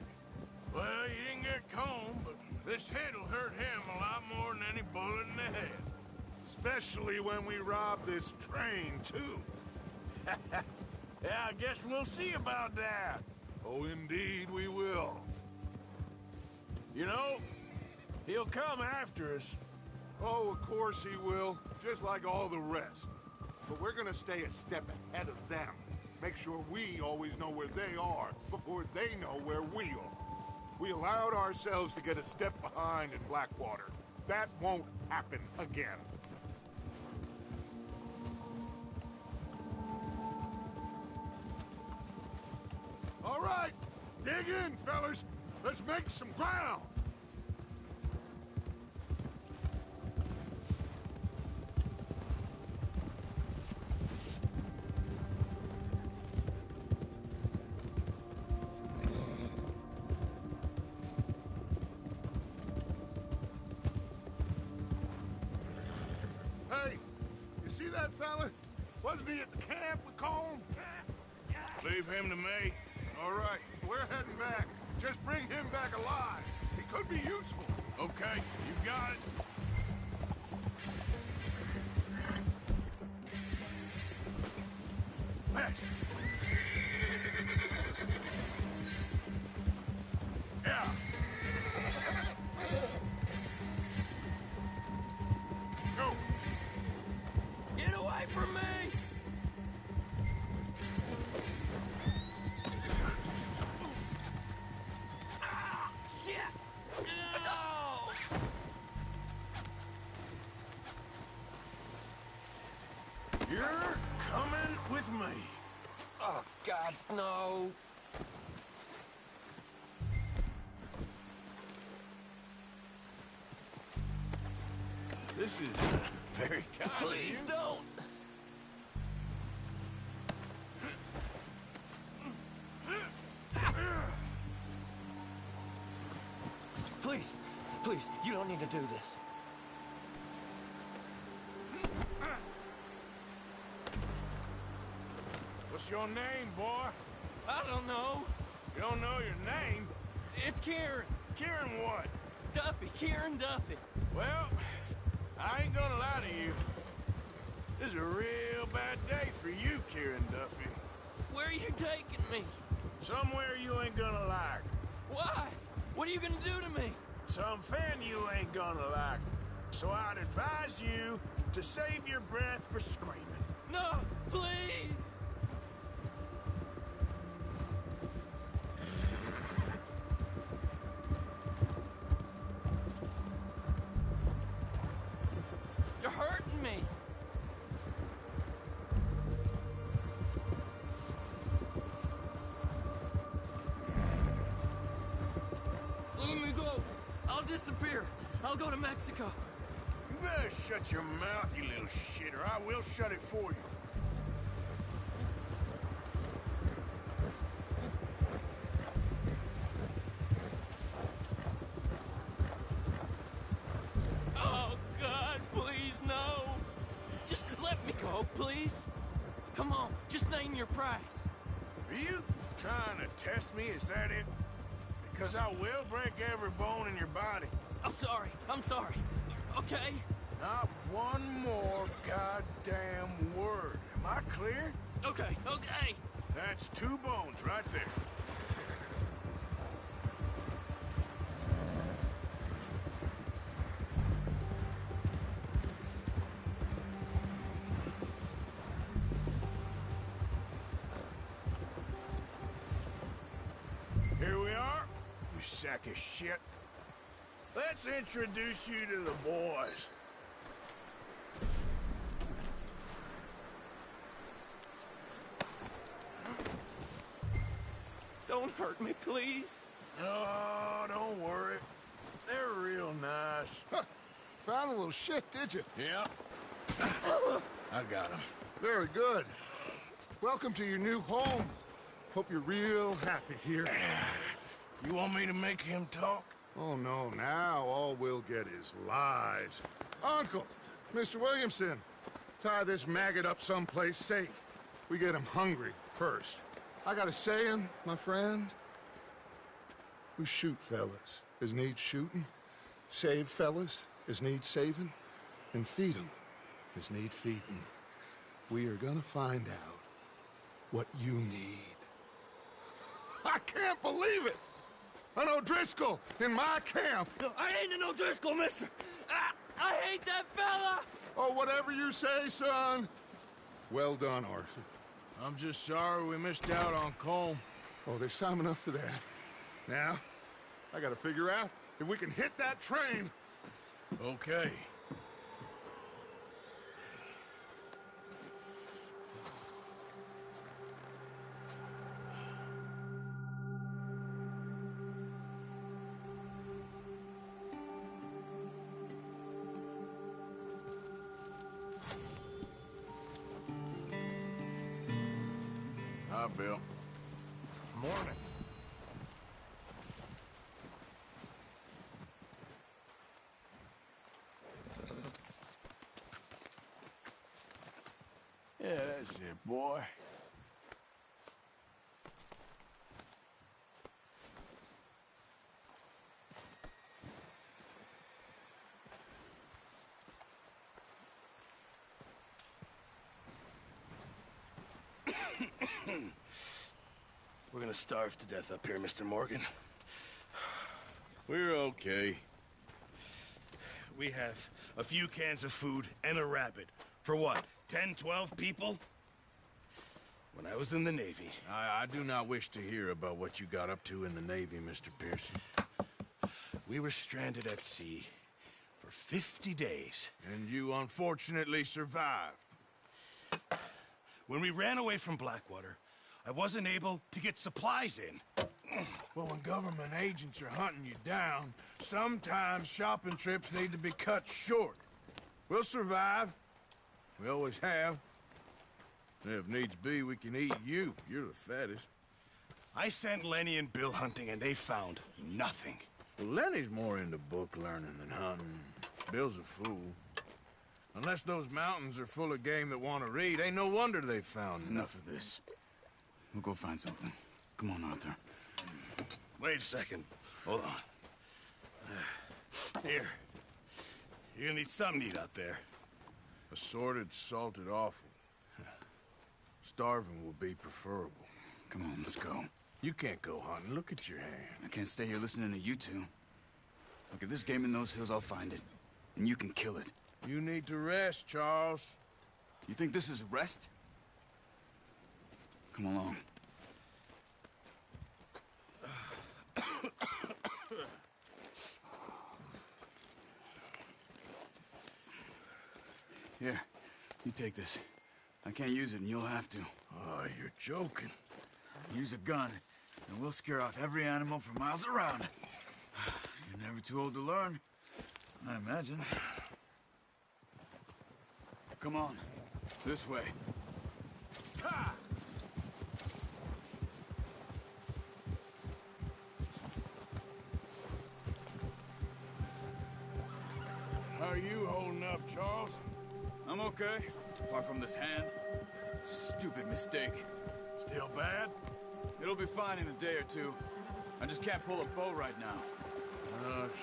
Well, you didn't get Combe, but this hit'll hurt him a lot more than any bullet in the head. Especially when we rob this train, too. Yeah, I guess we'll see about that. Oh, indeed we will. You know, he'll come after us. Oh, of course he will, just like all the rest. But we're gonna stay a step ahead of them. Make sure we always know where they are before they know where we are. We allowed ourselves to get a step behind in Blackwater. That won't happen again. All right, dig in, fellas. Let's make some ground. Hey, you see that fella? Wasn't he at the camp with Combe? Leave him to me. All right, we're heading back. Just bring him back alive. He could be useful. Okay, you got it. Bastard. Yeah. Go. Get away from me! You're coming with me. Oh, God, no. This is very kind of Please you. don't! Please, you don't need to do this. What's your name, boy? I don't know. You don't know your name? It's Kieran. Kieran what? Duffy. Kieran Duffy. Well, I ain't gonna lie to you. This is a real bad day for you, Kieran Duffy. Where are you taking me? Somewhere you ain't gonna like. Why? What are you gonna do to me? Some fan you ain't gonna like. So I'd advise you to save your breath for screaming. No, please. You're hurting me. go, I'll disappear. I'll go to Mexico. You better shut your mouth, you little shit, or I will shut it for you. Oh, God, please, no. Just let me go, please. Come on, just name your price. Are you trying to test me? Is that it? Because I will break every bone in your body. I'm sorry, okay? Not one more goddamn word. Am I clear? Okay. That's 2 bones right there. Here we are, you sack of shit. Let's introduce you to the boys. Don't hurt me, please. Oh, don't worry. They're real nice. Found a little shit, did you? Yep. I got him. Very good. Welcome to your new home. Hope you're real happy here. You want me to make him talk? Oh, no, now all we'll get is lies. Uncle, Mr. Williamson, tie this maggot up someplace safe. We get him hungry first. I got a saying, my friend. We shoot fellas as need shooting, save fellas as need saving, and feed 'em as need feeding. We are gonna find out what you need. I can't believe it! An O'Driscoll in my camp! I ain't an O'Driscoll, mister! I hate that fella! Oh, whatever you say, son. Well done, Arthur. I'm just sorry we missed out on Colm. Oh, there's time enough for that. Now, I gotta figure out if we can hit that train. Okay. Hi, Bill. Morning. Yeah, that's it, boy. We're gonna starve to death up here, Mr. Morgan. We're okay. We have a few cans of food and a rabbit. For what, 10, 12 people? When I was in the Navy... I do not wish to hear about what you got up to in the Navy, Mr. Pearson. We were stranded at sea for 50 days. And you unfortunately survived. When we ran away from Blackwater, I wasn't able to get supplies in. Well, when government agents are hunting you down, sometimes shopping trips need to be cut short. We'll survive. We always have. And if needs be, we can eat you. You're the fattest. I sent Lenny and Bill hunting, and they found nothing. Well, Lenny's more into book learning than hunting. Bill's a fool. Unless those mountains are full of game that want to read, ain't no wonder they found Enough of this. We'll go find something. Come on, Arthur. Wait a second. Hold on. Here. You're gonna need something to eat out there. Assorted, salted offal. Starving will be preferable. Come on, let's go. You can't go hunting. Look at your hand. I can't stay here listening to you two. Look, if there's game in those hills, I'll find it. And you can kill it. You need to rest, Charles. You think this is rest? Come along. Here, you take this. I can't use it, and you'll have to. Oh, you're joking. Use a gun, and we'll scare off every animal for miles around. Never too old to learn, I imagine. Come on, this way. Ha! How are you holding up, Charles? I'm okay, far from this hand. Stupid mistake. Still bad? It'll be fine in a day or two. I just can't pull a bow right now.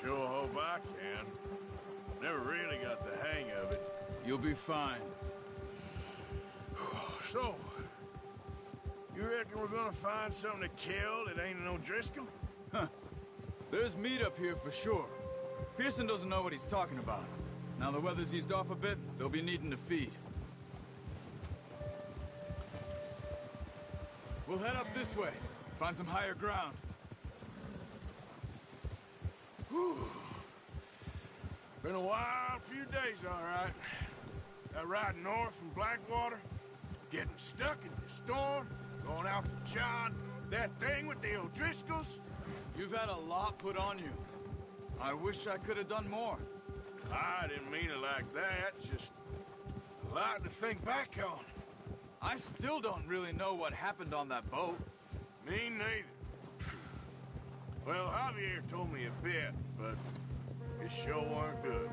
Sure hope I can. Never really got the hang of it. You'll be fine. So, you reckon we're gonna find something to kill that ain't no Driscoll? Huh. There's meat up here for sure. Pearson doesn't know what he's talking about. Now the weather's eased off a bit, they'll be needing to feed. We'll head up this way, find some higher ground. Whew. Been a wild few days, all right. That ride north from Blackwater, getting stuck in the storm, going out from John, that thing with the O'Driscolls. You've had a lot put on you. I wish I could have done more. I didn't mean it like that, just a lot to think back on. I still don't really know what happened on that boat. Me neither. Well, Javier told me a bit, but it sure weren't good.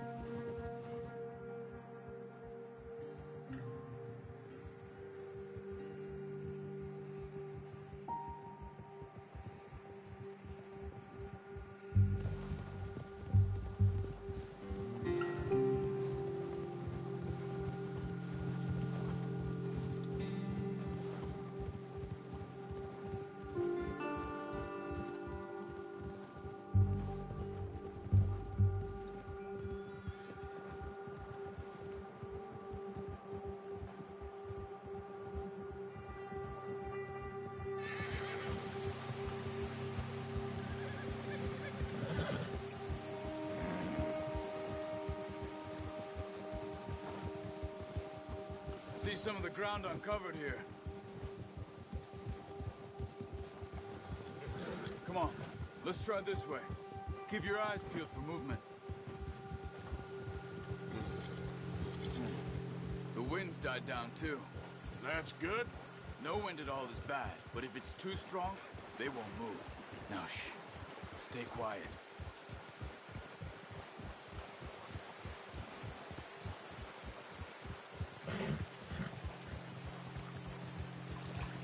See some of the ground uncovered here. Come on, let's try this way. Keep your eyes peeled for movement. The wind's died down too. That's good. No wind at all is bad, but if it's too strong, they won't move. Now shh, stay quiet.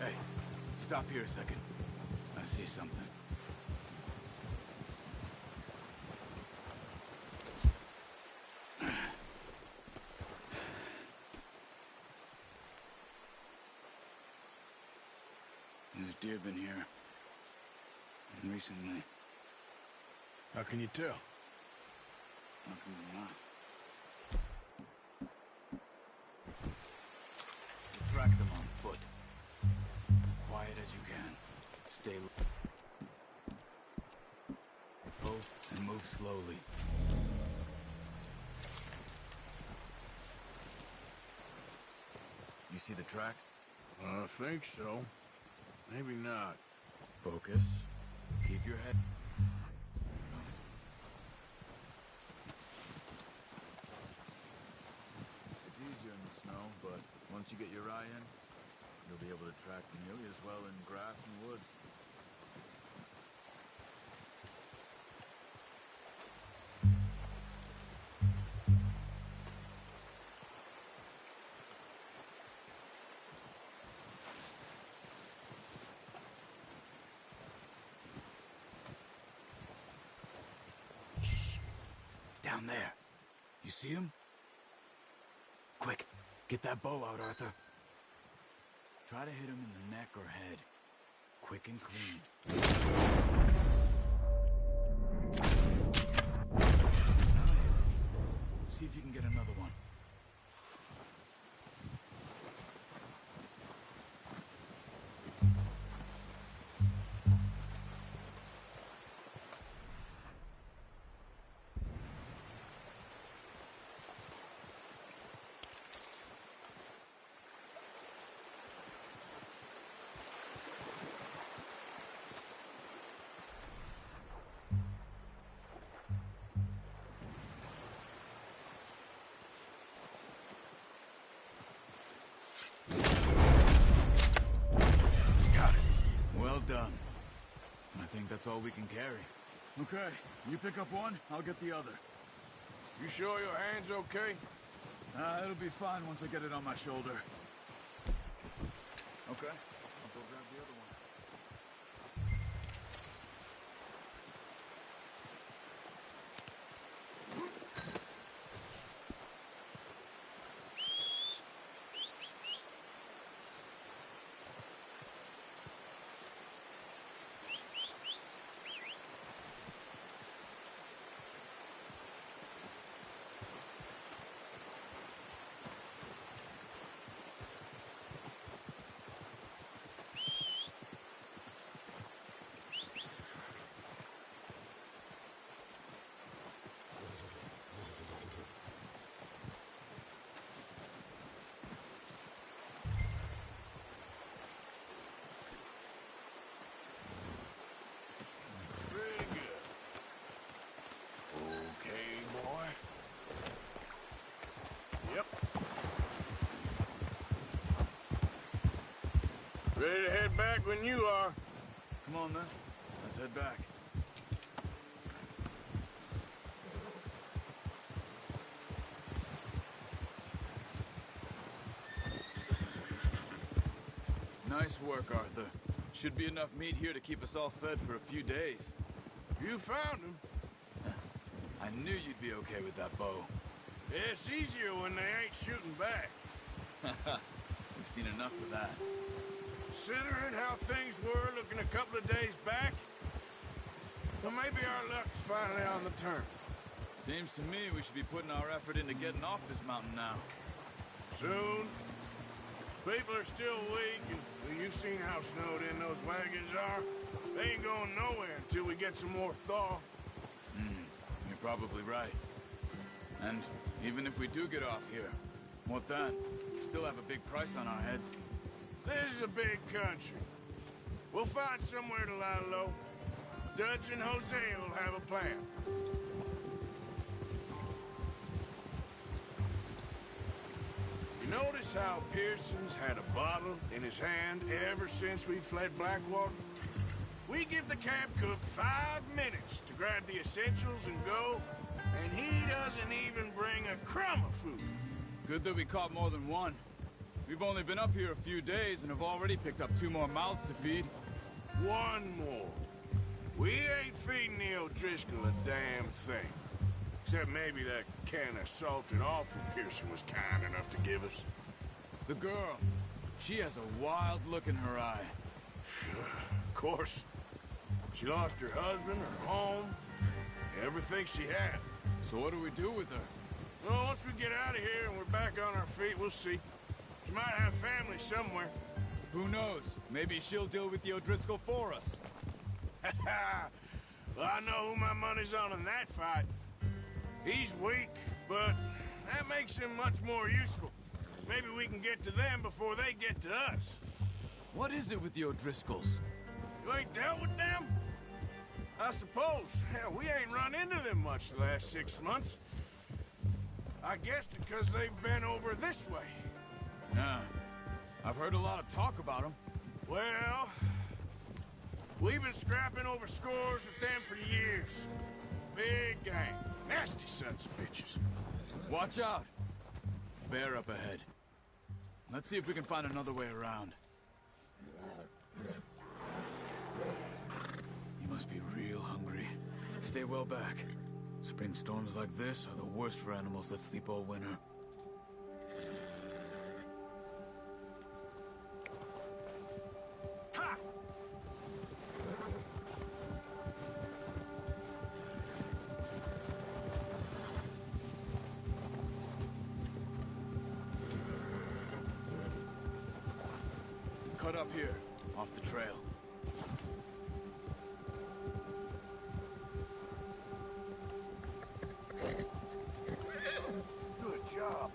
Hey, stop here a second. I see something. There's deer been here recently. How can you tell? How can you not? Track them on foot. Quiet as you can. Stay low and move slowly. You see the tracks? I think so. Maybe not. Focus. Keep your head. It's easier in the snow, but once you get your eye in, you'll be able to track nearly as well in grass and woods. Down there. You see him? Quick, get that bow out, Arthur. Try to hit him in the neck or head. Quick and clean. Nice. See if you can get another one. done. I think that's all we can carry. Okay, you pick up one, I'll get the other. You sure your hand's okay? It'll be fine once I get it on my shoulder. Okay, I'll go grab the other one. Ready to head back when you are. Come on, then. Let's head back. Nice work, Arthur. Should be enough meat here to keep us all fed for a few days. You found him. I knew you'd be okay with that bow. Yeah, it's easier when they ain't shooting back. We've seen enough of that. Considering how things were looking a couple of days back, well, maybe our luck's finally on the turn. Seems to me we should be putting our effort into getting off this mountain now. Soon. People are still weak, and well, you've seen how snowed in those wagons are. They ain't going nowhere until we get some more thaw. You're probably right. And even if we do get off here, what then? We still have a big price on our heads. This is a big country. We'll find somewhere to lie low. Dutch and Hosea will have a plan. You notice how Pearson's had a bottle in his hand ever since we fled Blackwater? We give the camp cook 5 minutes to grab the essentials and go, and he doesn't even bring a crumb of food. Good that we caught more than one. We've only been up here a few days and have already picked up 2 more mouths to feed. 1 more. We ain't feeding the O'Driscoll a damn thing. Except maybe that can of salted offal Pearson was kind enough to give us. The girl. She has a wild look in her eye. Of course. She lost her husband, her home, everything she had. So what do we do with her? Well, once we get out of here and we're back on our feet, we'll see. She might have family somewhere. Who knows? Maybe she'll deal with the O'Driscoll for us. Well, I know who my money's on in that fight. He's weak, but that makes him much more useful. Maybe we can get to them before they get to us. What is it with the O'Driscolls? You ain't dealt with them? I suppose. Hell, we ain't run into them much the last 6 months. I guess because they've been over this way. Yeah. I've heard a lot of talk about them. Well, we've been scrapping over scores with them for years. Big gang. Nasty sons of bitches. Watch out. Bear up ahead. Let's see if we can find another way around. You must be real hungry. Stay well back. Spring storms like this are the worst for animals that sleep all winter. Ha! Cut up here, off the trail. Good job.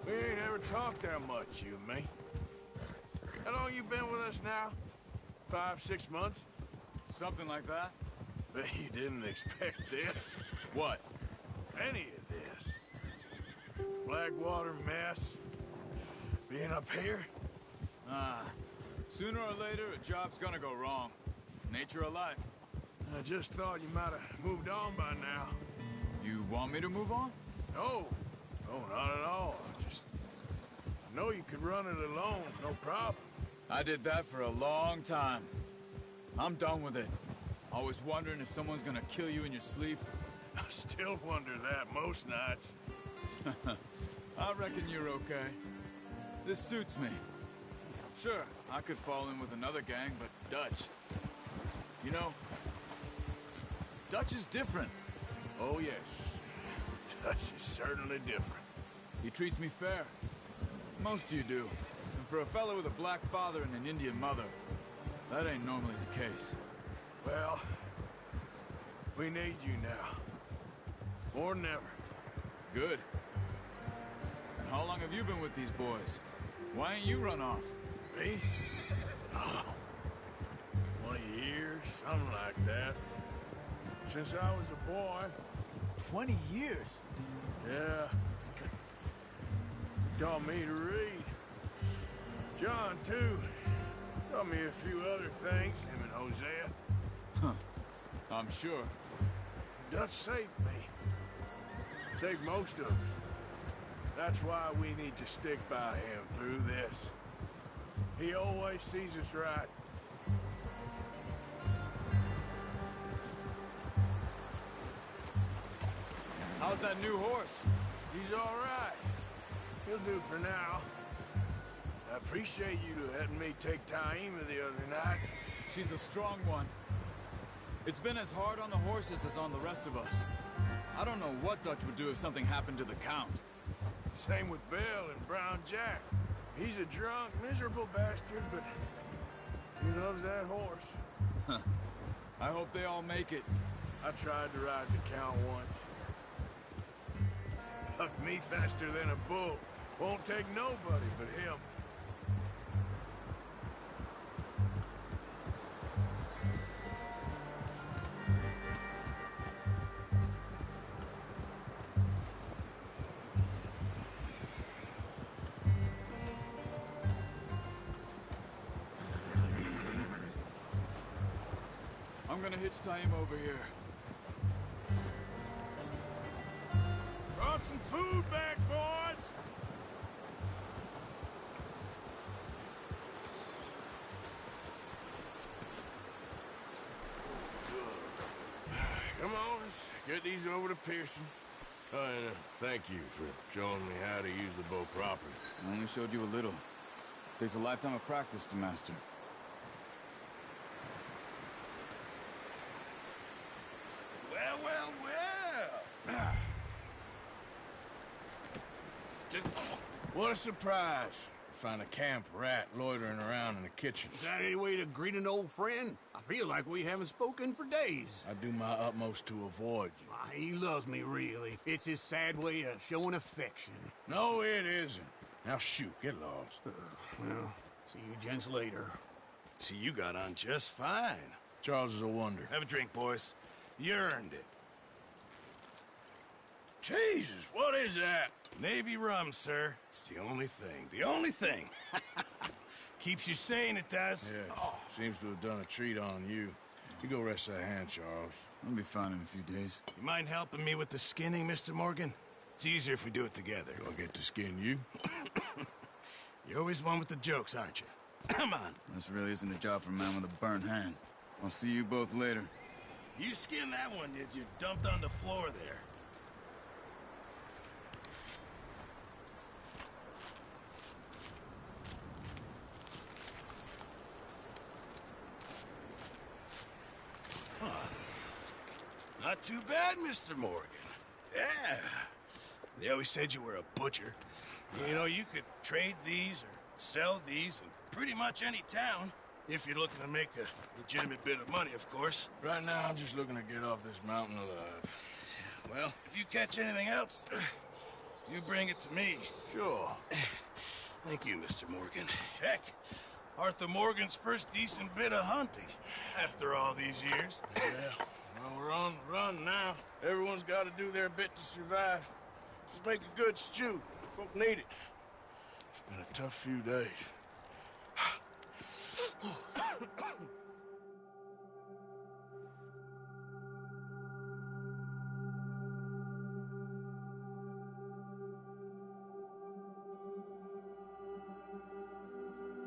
We ain't ever talked that much, you and me. How long you been with us now? 5, 6 months? Something like that. Bet you didn't expect this. What? Any of this. Blackwater mess. Being up here. Sooner or later, a job's gonna go wrong. Nature of life. I just thought you might have moved on by now. You want me to move on? No. No, not at all. I know you could run it alone, no problem. I did that for a long time. I'm done with it. Always wondering if someone's gonna kill you in your sleep. I still wonder that most nights. I reckon you're okay. This suits me. Sure, I could fall in with another gang, but Dutch... You know, Dutch is different. Oh, yes. Dutch is certainly different. He treats me fair. Most of you do. And for a fellow with a black father and an Indian mother, that ain't normally the case. Well, we need you now. More than ever. Good. And how long have you been with these boys? Why ain't you run off? Me? Oh, 20 years, something like that. Since I was a boy. 20 years? Yeah. He taught me to read. John, too. Taught me a few other things, him and Hosea. Huh. I'm sure. Dutch saved me. Saved most of us. That's why we need to stick by him through this. He always sees us right. How's that new horse? He's all right. He'll do for now. I appreciate you letting me take Taima the other night. She's a strong one. It's been as hard on the horses as on the rest of us. I don't know what Dutch would do if something happened to the Count. Same with Bill and Brown Jack. He's a drunk, miserable bastard, but he loves that horse. Huh. I hope they all make it. I tried to ride the Count once. Bucked me faster than a bull. Won't take nobody but him. I'm gonna hitch Taima over here. Brought some food back, boys! Come on, let's get these over to Pearson. Oh, and thank you for showing me how to use the bow properly. I only showed you a little. Takes a lifetime of practice to master. Well, well, well! Just, what a surprise. Find a camp rat loitering around in the kitchen. Is that any way to greet an old friend? I feel like we haven't spoken for days. I do my utmost to avoid you. He loves me, really. It's his sad way of showing affection. No, it isn't. Now shoot, get lost. Well, see you gents later. See, you got on just fine. Charles is a wonder. Have a drink, boys. You earned it. Jesus, what is that? Navy rum, sir. It's the only thing. The only thing. Keeps you sane, it does. Yeah, seems to have done a treat on you. You go rest that hand, Charles. I'll be fine in a few days. You mind helping me with the skinning, Mr. Morgan? It's easier if we do it together. Do I get to skin you? You're always one with the jokes, aren't you? Come on. This really isn't a job for a man with a burnt hand. I'll see you both later. You skinned that one, did you? Dumped on the floor there. Not too bad, Mr. Morgan. Yeah. They always said you were a butcher. You know, you could trade these or sell these in pretty much any town. If you're looking to make a legitimate bit of money, of course. Right now, I'm just looking to get off this mountain alive. Well, if you catch anything else, you bring it to me. Sure. Thank you, Mr. Morgan. Heck, Arthur Morgan's first decent bit of hunting after all these years. Yeah. Well, we're on the run now. Everyone's got to do their bit to survive. Just make a good stew. Folk need it. It's been a tough few days.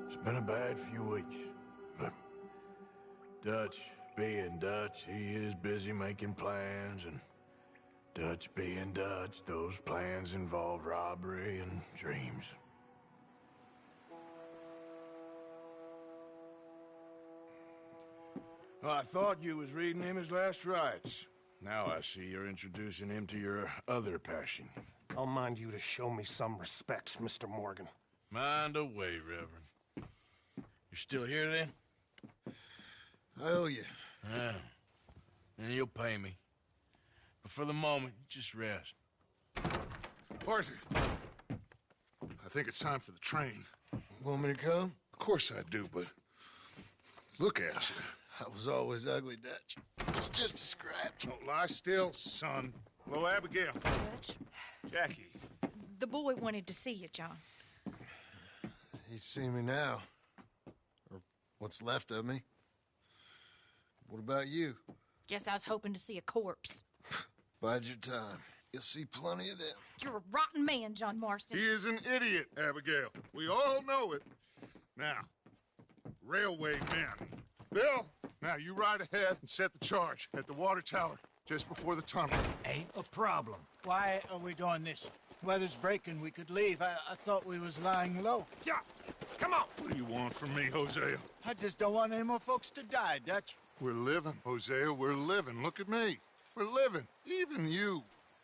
It's been a bad few weeks, but Dutch being Dutch, he is busy making plans, and Dutch being Dutch, those plans involve robbery and dreams. Well, I thought you was reading him his last rites. Now I see you're introducing him to your other passion. I'll mind you to show me some respect, Mr. Morgan. Mind away, Reverend. You're still here, then? I owe you. Yeah. And you'll pay me. But for the moment, just rest. Arthur, I think it's time for the train. Want me to come? Of course I do, but look at you. I was always ugly, Dutch. It's just a scratch. Don't lie still, son. Hello, Abigail. Dutch, Jackie. the boy wanted to see you, John. He's seen me now. Or what's left of me. What about you? Guess I was hoping to see a corpse. Bide your time. You'll see plenty of them. You're a rotten man, John Marston. He is an idiot, Abigail. We all know it. Now, railway men. Bill, now you ride ahead and set the charge at the water tower just before the tunnel. Ain't a problem. Why are we doing this? Weather's breaking. We could leave. I thought we was lying low. Yeah, come on. What do you want from me, Hosea? I just don't want any more folks to die, Dutch. We're living, Hosea. We're living. Look at me. We're living. Even you.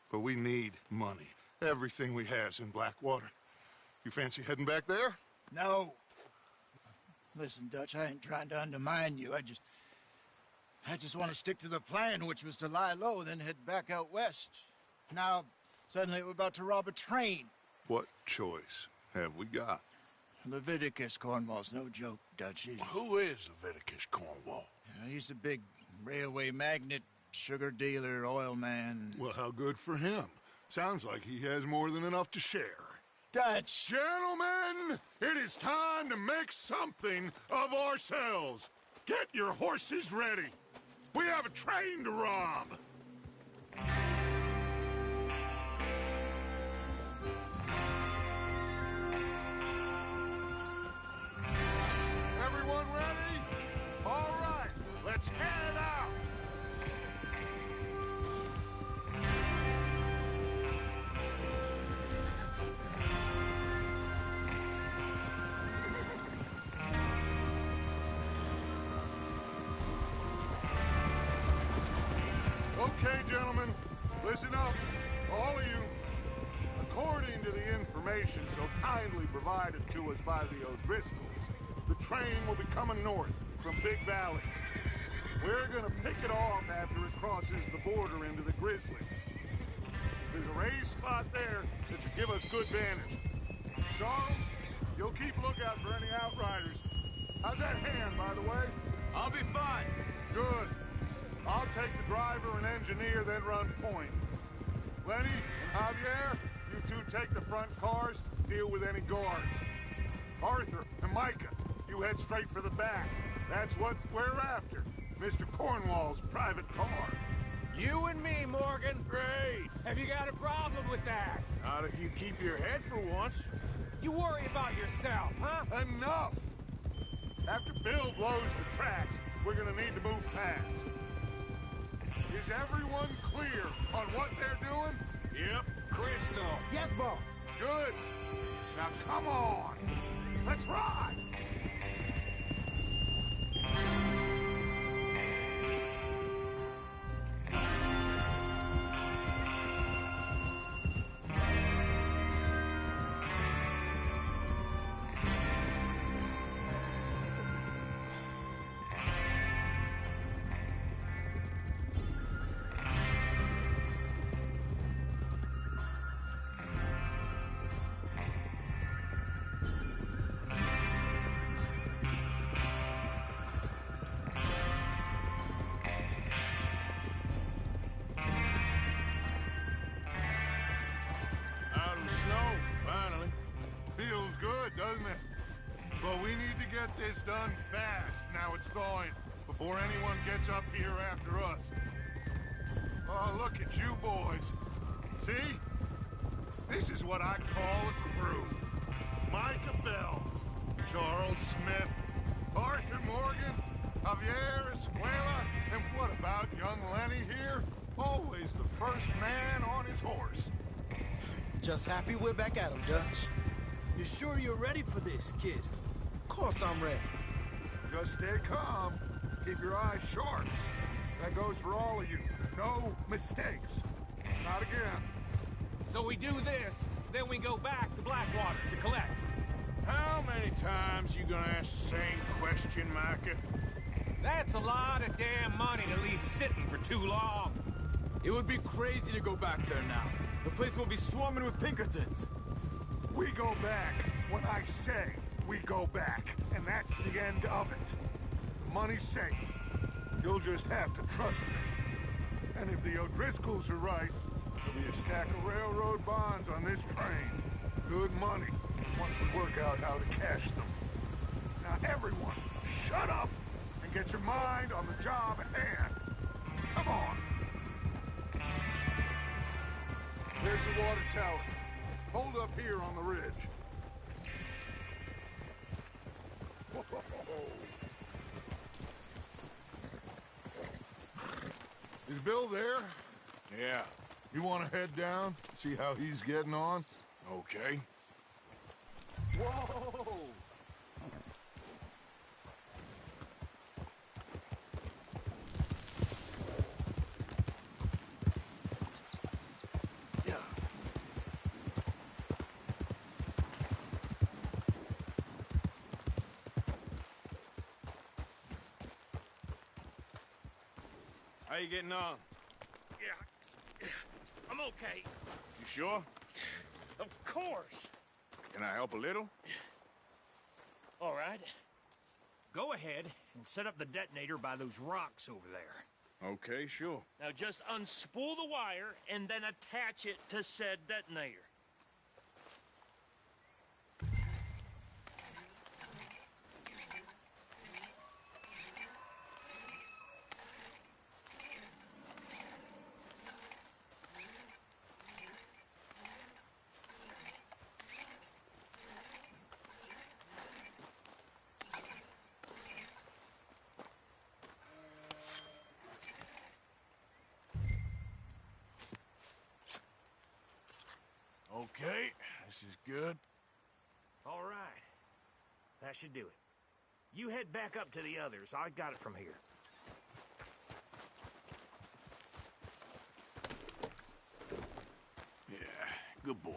But we need money. Everything we have's in Blackwater. You fancy heading back there? No. Listen, Dutch, I ain't trying to undermine you. I just want to stick to the plan, which was to lie low, then head back out west. Now, suddenly we're about to rob a train. What choice have we got? Leviticus Cornwall's no joke, Dutch. Who is Leviticus Cornwall? He's a big railway magnate, sugar dealer, oil man. Well, how good for him. Sounds like he has more than enough to share. Dutch! Gentlemen, it is time to make something of ourselves. Get your horses ready. We have a train to rob. Everyone ready? All right, let's head out. Okay, gentlemen, listen up, all of you. According to the information so kindly provided to us by the O'Driscolls, the train will be coming north from Big Valley. We're gonna pick it off after it crosses the border into the Grizzlies. There's a raised spot there that should give us good vantage. Charles, you'll keep lookout for any outriders. How's that hand, by the way? I'll be fine. Good. I'll take the driver and engineer, then run point. Lenny and Javier, you two take the front cars, deal with any guards. Arthur and Micah, you head straight for the back. That's what we're after. Mr. Cornwall's private car. You and me, Morgan. Great. Have you got a problem with that? Not if you keep your head for once. You worry about yourself, huh? Enough! After Bill blows the tracks, we're gonna need to move fast. Is everyone clear on what they're doing? Yep, crystal. Yes, boss. Good. Now come on. Let's ride. finally. Feels good, doesn't it? But we need to get this done fast now it's thawing, before anyone gets up here after us. Oh, look at you boys. See? This is what I call a crew. Micah Bell, Charles Smith, Arthur Morgan, Javier Escuela, and what about young Lenny here? Always the first man on his horse. Just happy we're back at him, Dutch. You sure you're ready for this, kid? Of course I'm ready. Just stay calm. Keep your eyes sharp. That goes for all of you. No mistakes. Not again. So we do this, then we go back to Blackwater to collect. How many times you gonna ask the same question, Micah? That's a lot of damn money to leave sitting for too long. It would be crazy to go back there now. The place will be swarming with Pinkertons. We go back when I say we go back, and that's the end of it. The money's safe. You'll just have to trust me. And if the O'Driscolls are right, there'll be a stack of railroad bonds on this train. Good money, once we work out how to cash them. Now everyone, shut up and get your mind on the job at hand. Come on. There's the water tower. Hold up here on the ridge. Whoa. Is Bill there? Yeah. You want to head down, see how he's getting on? Okay. Whoa! How you getting on? Yeah, I'm okay. You sure? Of course. Can I help a little? All right. Go ahead and set up the detonator by those rocks over there. Okay, sure. Now just unspool the wire and then attach it to said detonator. Okay, this is good. All right. That should do it. You head back up to the others. I got it from here. Yeah, good boy.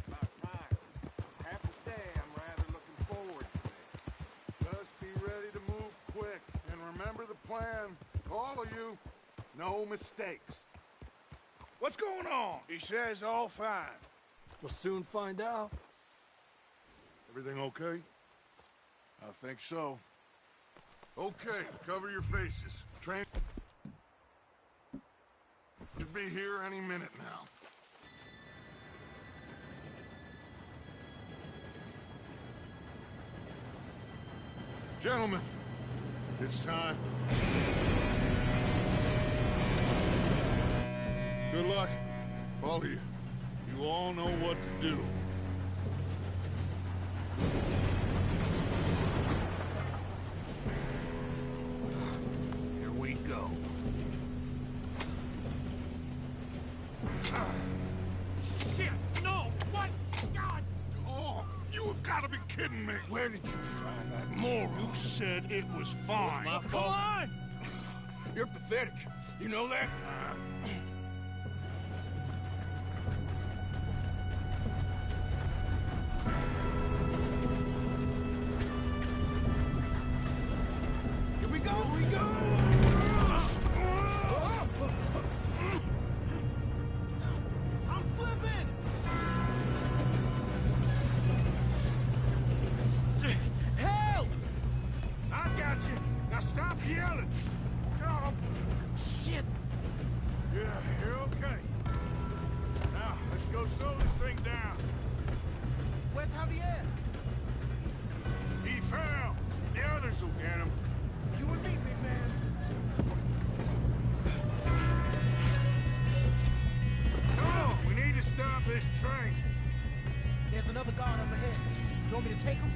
About time. I have to say, I'm rather looking forward to it. Just be ready to move quick, and remember the plan. All of you, no mistakes. What's going on? He says all fine. We'll soon find out. Everything okay? I think so. Okay, cover your faces. Train should be here any minute now. Gentlemen, it's time. Good luck, all of you. You all know what to do. Here we go. Shit! No! What? God! Oh, you have got to be kidding me. Where did you find that moron? You said it was fine. My fault. Come on! You're pathetic. You know that? Stop yelling! Oh, shit! Yeah, go slow this thing down. Where's Javier? He fell. The others will get him. You and me, big man. Come on, we need to stop this train. There's another guard up ahead. You want me to take him?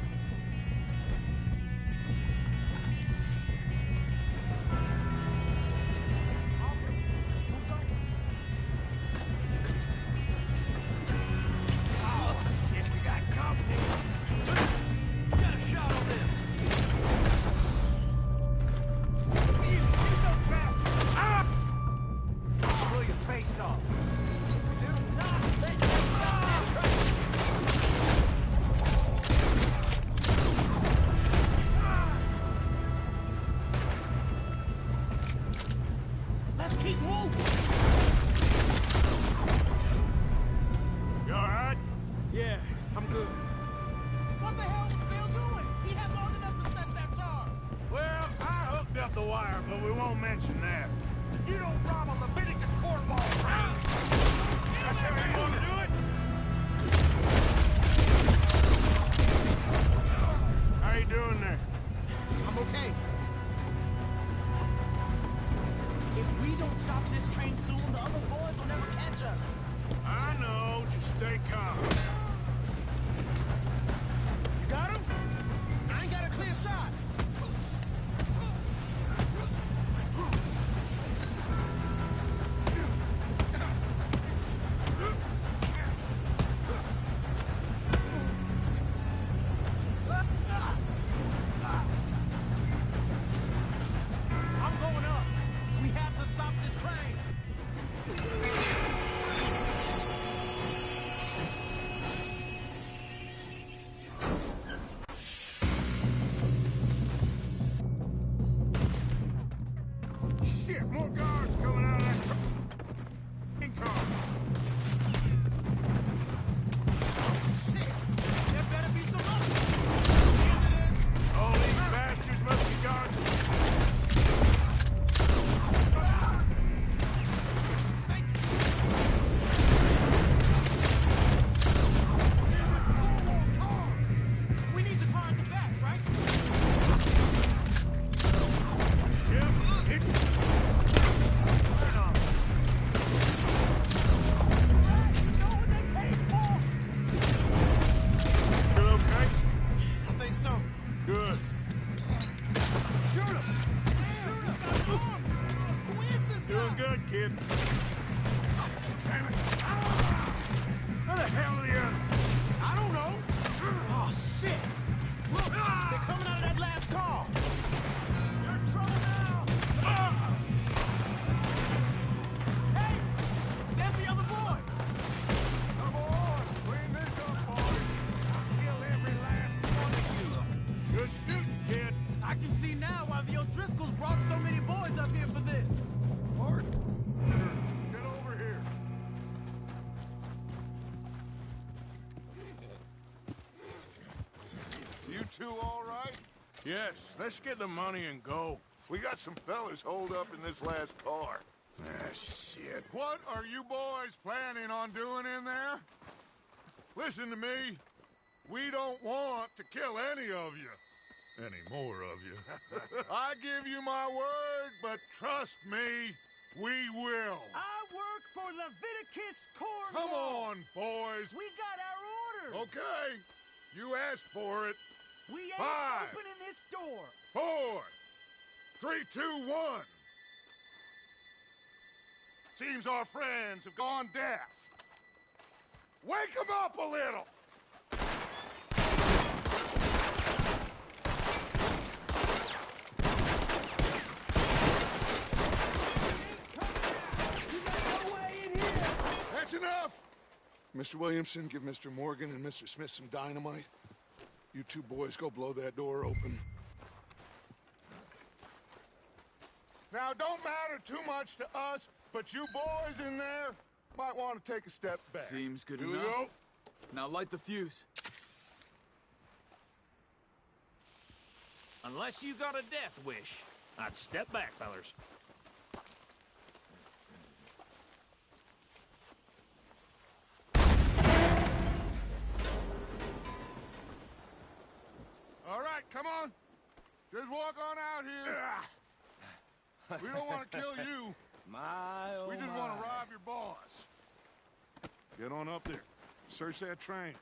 Shit, more guards coming out of that car. Shit! There better be some other. All these bastards must be guards. We need the car in the back, right? Two all right? Yes, let's get the money and go. We got some fellas holed up in this last car. Ah, shit. What are you boys planning on doing in there? Listen to me. We don't want to kill any of you. Any more of you. I give you my word, but trust me, we will. I work for Leviticus Cornwall. Come on, boys. We got our orders. Okay. You asked for it. We ain't 5, opening this door. 4, 3, 2, 1. Seems our friends have gone deaf. Wake them up a little. That's enough. Mr. Williamson, give Mr. Morgan and Mr. Smith some dynamite. You two boys go blow that door open. Now, don't matter too much to us, but you boys in there might want to take a step back. Seems good Here we enough. go. Now light the fuse. Unless you got a death wish, I'd step back, fellers. Just walk on out here. We don't want to kill you. We just want to rob your boss. Get on up there. Search that train.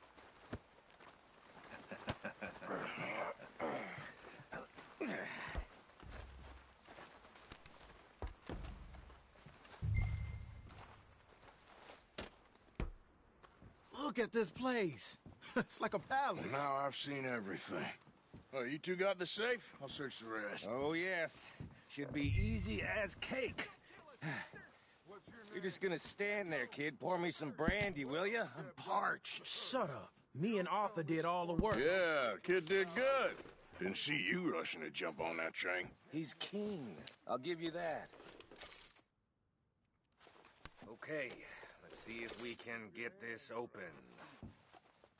Look at this place. It's like a palace. Now I've seen everything. Oh, you two got the safe? I'll search the rest. Oh, yes. Should be easy as cake. You're just gonna stand there, kid. Pour me some brandy, will you? I'm parched. Shut up. Me and Arthur did all the work. Yeah, kid did good. Didn't see you rushing to jump on that train. He's keen. I'll give you that. Okay, let's see if we can get this open.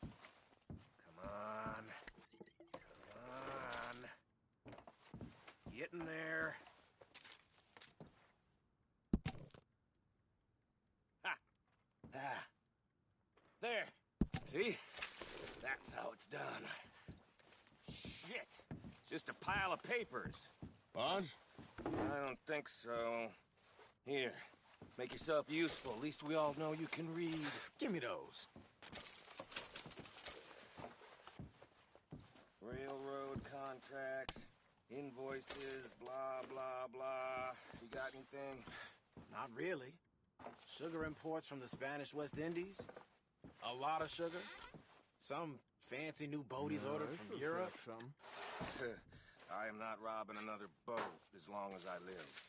Come on. Come on. Get in there. Ha! Ah. There. See? That's how it's done. Shit. Just a pile of papers. Bonds? I don't think so. Here. Make yourself useful. At least we all know you can read. Give me those. Railroad contracts, invoices, blah, blah, blah. You got anything? Not really. Sugar imports from the Spanish West Indies. A lot of sugar. Some fancy new boat he's ordered from Europe. I am not robbing another boat as long as I live.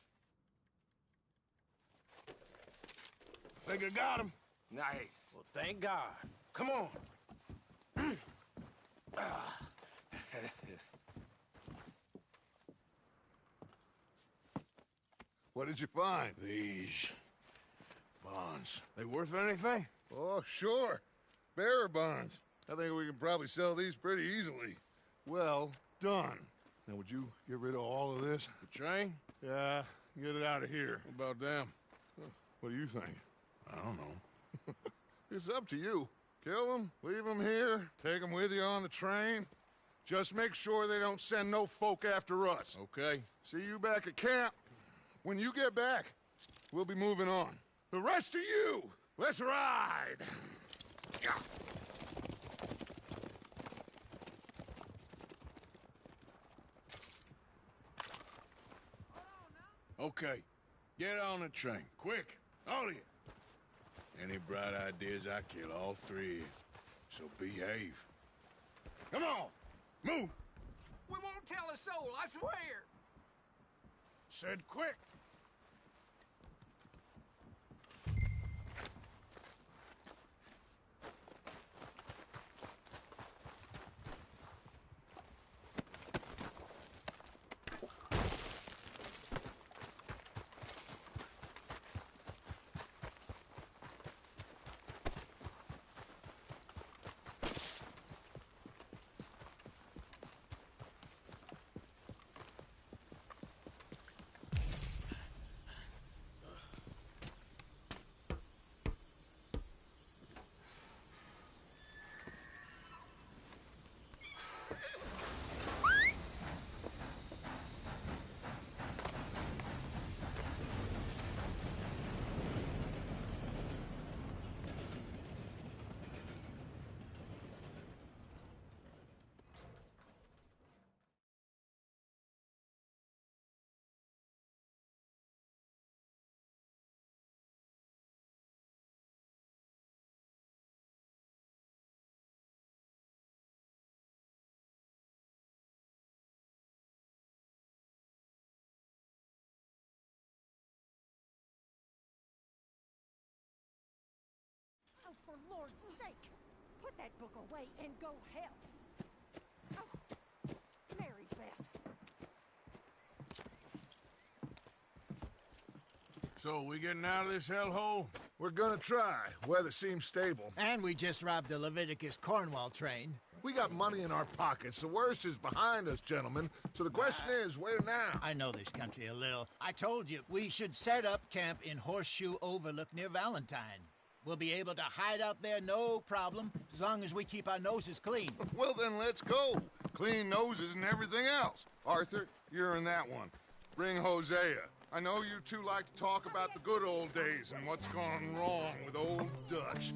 Think I got him. Nice. Well, thank God. Come on. What did you find? These bonds. They worth anything? Oh, sure. Bearer bonds. I think we can probably sell these pretty easily. Well done. Now, would you get rid of all of this? The train? Yeah, get it out of here. What about them? What do you think? I don't know. It's up to you. Kill them, leave them here, take them with you on the train. Just make sure they don't send no folk after us. Okay. See you back at camp. When you get back, we'll be moving on. The rest of you, let's ride! Okay. Get on the train. Quick. All of you. Any bright ideas, I kill all three. So behave. Come on! Move! We won't tell a soul, I swear! Said quick! Oh, for Lord's sake, put that book away and go help. Oh, Mary Beth. So, we getting out of this hellhole? We're gonna try. Weather seems stable. And we just robbed the Leviticus Cornwall train. We got money in our pockets. The worst is behind us, gentlemen. So the question is, where now? I know this country a little. I told you, we should set up camp in Horseshoe Overlook near Valentine. We'll be able to hide out there no problem, as long as we keep our noses clean. Well, then let's go. Clean noses and everything else. Arthur, you're in that one. Bring Hosea. I know you two like to talk about the good old days and what's gone wrong with old Dutch.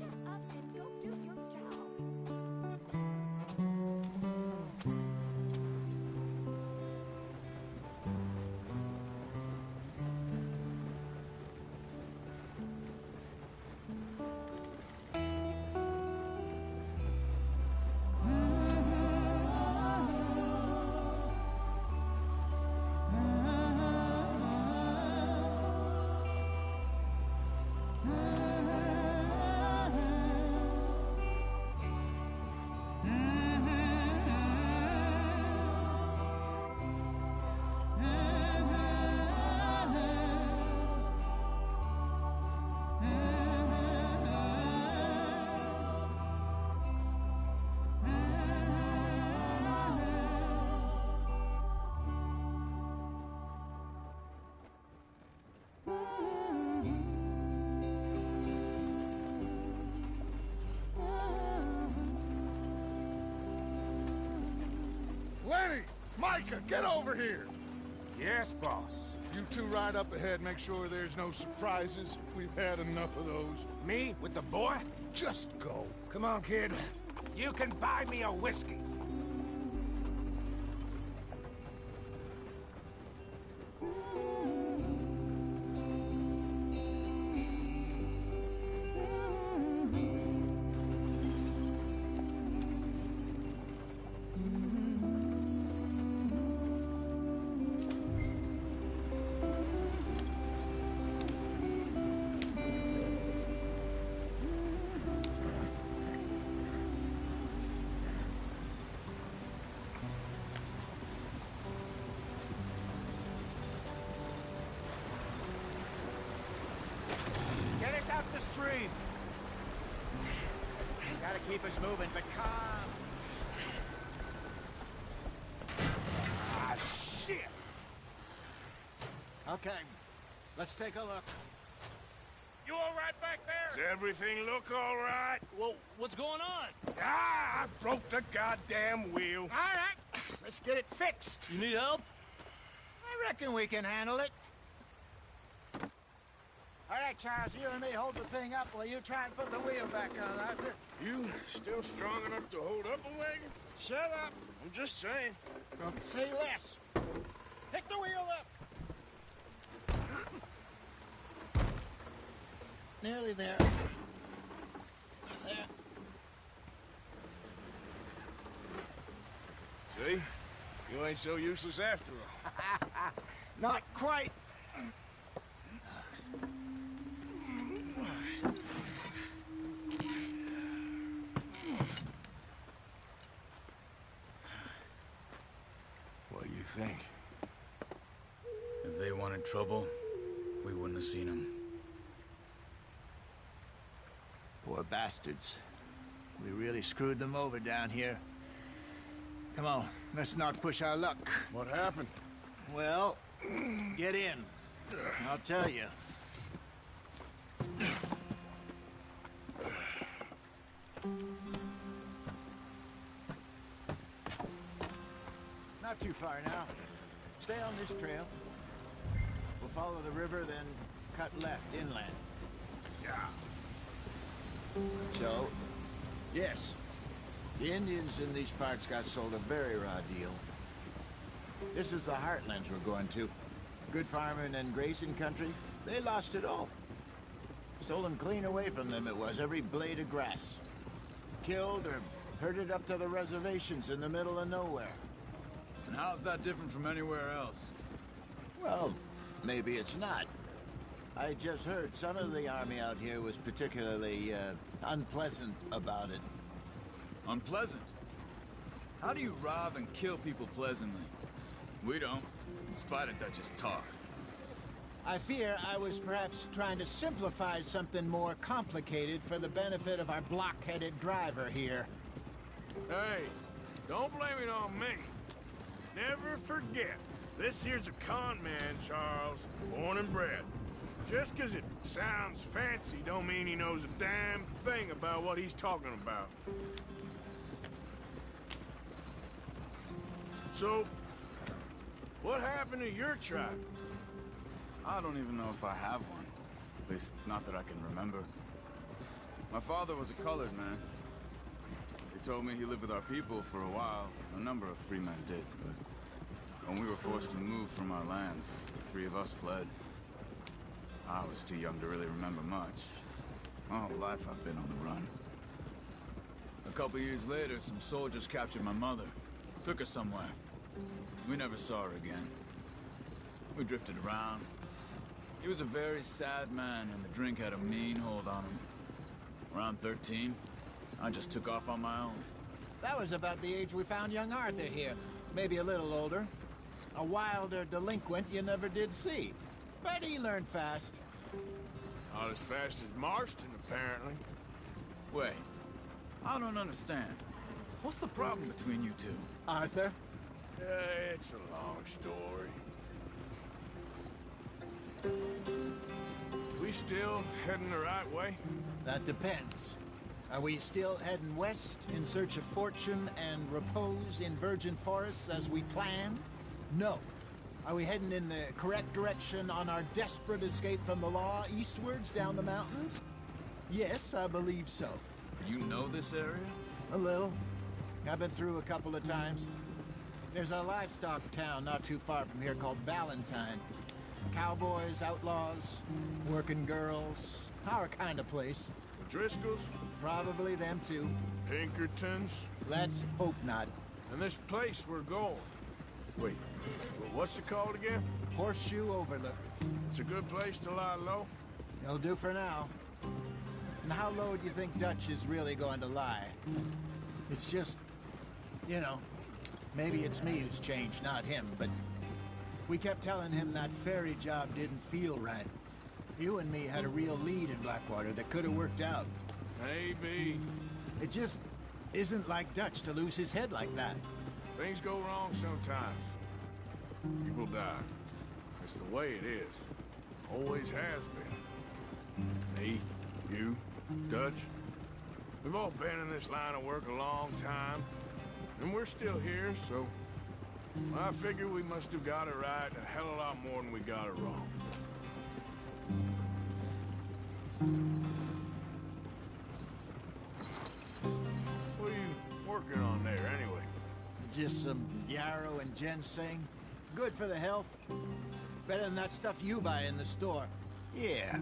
Lenny! Micah, get over here! Yes, boss. You two ride up ahead, make sure there's no surprises. We've had enough of those. Me with the boy? Just go. Come on, kid. You can buy me a whiskey. Get us out the stream. Gotta keep us moving, but calm. Ah, shit! Okay, let's take a look. You all right back there? Does everything look all right? Well, what's going on? Ah, I broke the goddamn wheel. All right, let's get it fixed. You need help? I reckon we can handle it. All right, Charles, you and me hold the thing up while you try and put the wheel back on, Arthur. You still strong enough to hold up a wagon? Shut up. I'm just saying. Don't say less. Pick the wheel up. Nearly there. There. See? You ain't so useless after all. Not quite. What do you think? If they wanted trouble, we wouldn't have seen them. Poor bastards. We really screwed them over down here. Come on, let's not push our luck. What happened? Well, get in. I'll tell you. Not too far now. Stay on this trail. We'll follow the river, then cut left inland. Yeah. So, yes, the Indians in these parts got sold a very raw deal. This is the heartlands we're going to. Good farming and grazing country, they lost it all. Stolen clean away from them it was, every blade of grass. Killed or herded up to the reservations in the middle of nowhere. And how's that different from anywhere else? Well, maybe it's not. I just heard some of the army out here was particularly, unpleasant about it. Unpleasant? How do you rob and kill people pleasantly? We don't, in spite of Dutch's talk. I fear I was perhaps trying to simplify something more complicated for the benefit of our block-headed driver here. Hey, don't blame it on me. Never forget, this here's a con man, Charles, born and bred. Just 'cause it sounds fancy don't mean he knows a damn thing about what he's talking about. So, what happened to your tribe? I don't even know if I have one. At least, not that I can remember. My father was a colored man. He told me he lived with our people for a while. A number of free men did, but when we were forced to move from our lands, the three of us fled. I was too young to really remember much. My whole life I've been on the run. A couple years later, some soldiers captured my mother. Took her somewhere. We never saw her again. We drifted around. He was a very sad man, and the drink had a mean hold on him. Around 13, I just took off on my own. That was about the age we found young Arthur here. Maybe a little older. A wilder delinquent you never did see. But he learned fast. Not as fast as Marston, apparently. Wait, I don't understand. What's the problem between you two? Arthur? It's a long story. We still heading the right way? That depends. Are we still heading west in search of fortune and repose in virgin forests as we planned? No. Are we heading in the correct direction on our desperate escape from the law eastwards down the mountains? Yes, I believe so. You know this area? A little. I've been through a couple of times. There's a livestock town not too far from here called Valentine. Cowboys, outlaws, working girls, our kind of place. The Driscolls? Probably them too. Pinkertons? Let's hope not. And this place we're going. Wait, what's it called again? Horseshoe Overlook. It's a good place to lie low? It'll do for now. And how low do you think Dutch is really going to lie? It's just, you know, maybe it's me who's changed, not him, but we kept telling him that ferry job didn't feel right. You and me had a real lead in Blackwater that could have worked out. Maybe. It just isn't like Dutch to lose his head like that. Things go wrong sometimes. People die. It's the way it is. Always has been. Me, you, Dutch. We've all been in this line of work a long time. And we're still here, so I figure we must have got it right a hell of a lot more than we got it wrong. What are you working on there, anyway? Just some yarrow and ginseng. Good for the health. Better than that stuff you buy in the store. Yeah,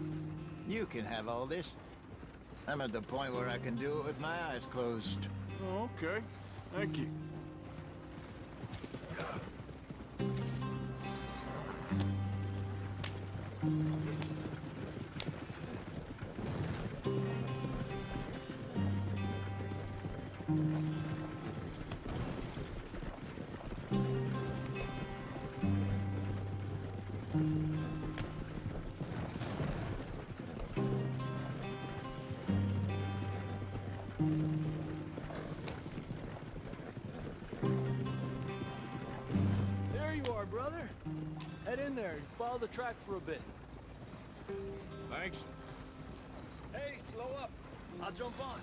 you can have all this. I'm at the point where I can do it with my eyes closed. Oh, okay. Thank you. There you are, brother. Head in there and follow the track for a bit. Thanks. Hey, slow up. I'll jump on.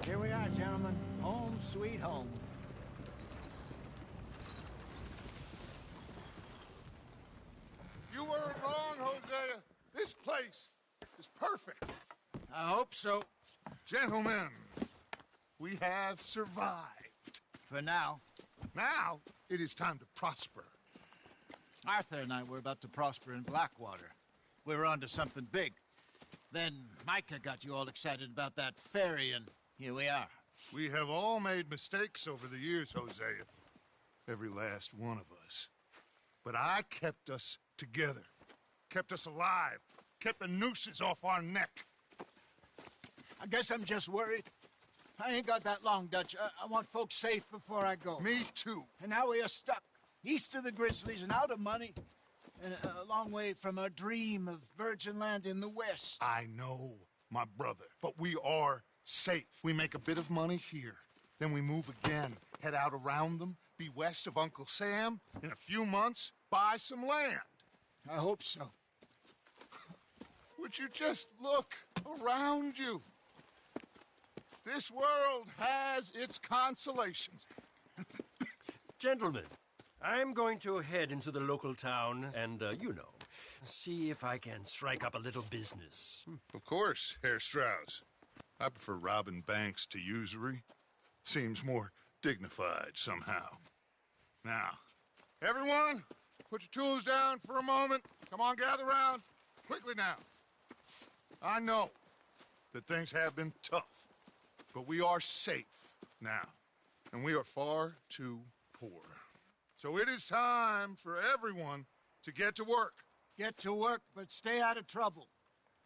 Here we are, gentlemen. Home sweet home. You weren't wrong, Hosea. This place is perfect. I hope so. Gentlemen, we have survived. For now. Now, it is time to prosper. Arthur and I were about to prosper in Blackwater. We were onto something big. Then Micah got you all excited about that ferry, and here we are. We have all made mistakes over the years, Hosea. Every last one of us. But I kept us together. Kept us alive. Kept the nooses off our neck. I guess I'm just worried. I ain't got that long, Dutch. I want folks safe before I go. Me too. And now we are stuck, east of the Grizzlies and out of money, and a long way from our dream of virgin land in the west. I know, my brother, but we are safe. We make a bit of money here, then we move again, head out around them, be west of Uncle Sam, in a few months, buy some land. I hope so. Would you just look around you? This world has its consolations. Gentlemen, I'm going to head into the local town and, see if I can strike up a little business. Of course, Herr Strauss. I prefer robbing banks to usury. Seems more dignified somehow. Now, everyone, put your tools down for a moment. Come on, gather round. Quickly now. I know that things have been tough, but we are safe now, and we are far too poor. So it is time for everyone to get to work. Get to work, but stay out of trouble.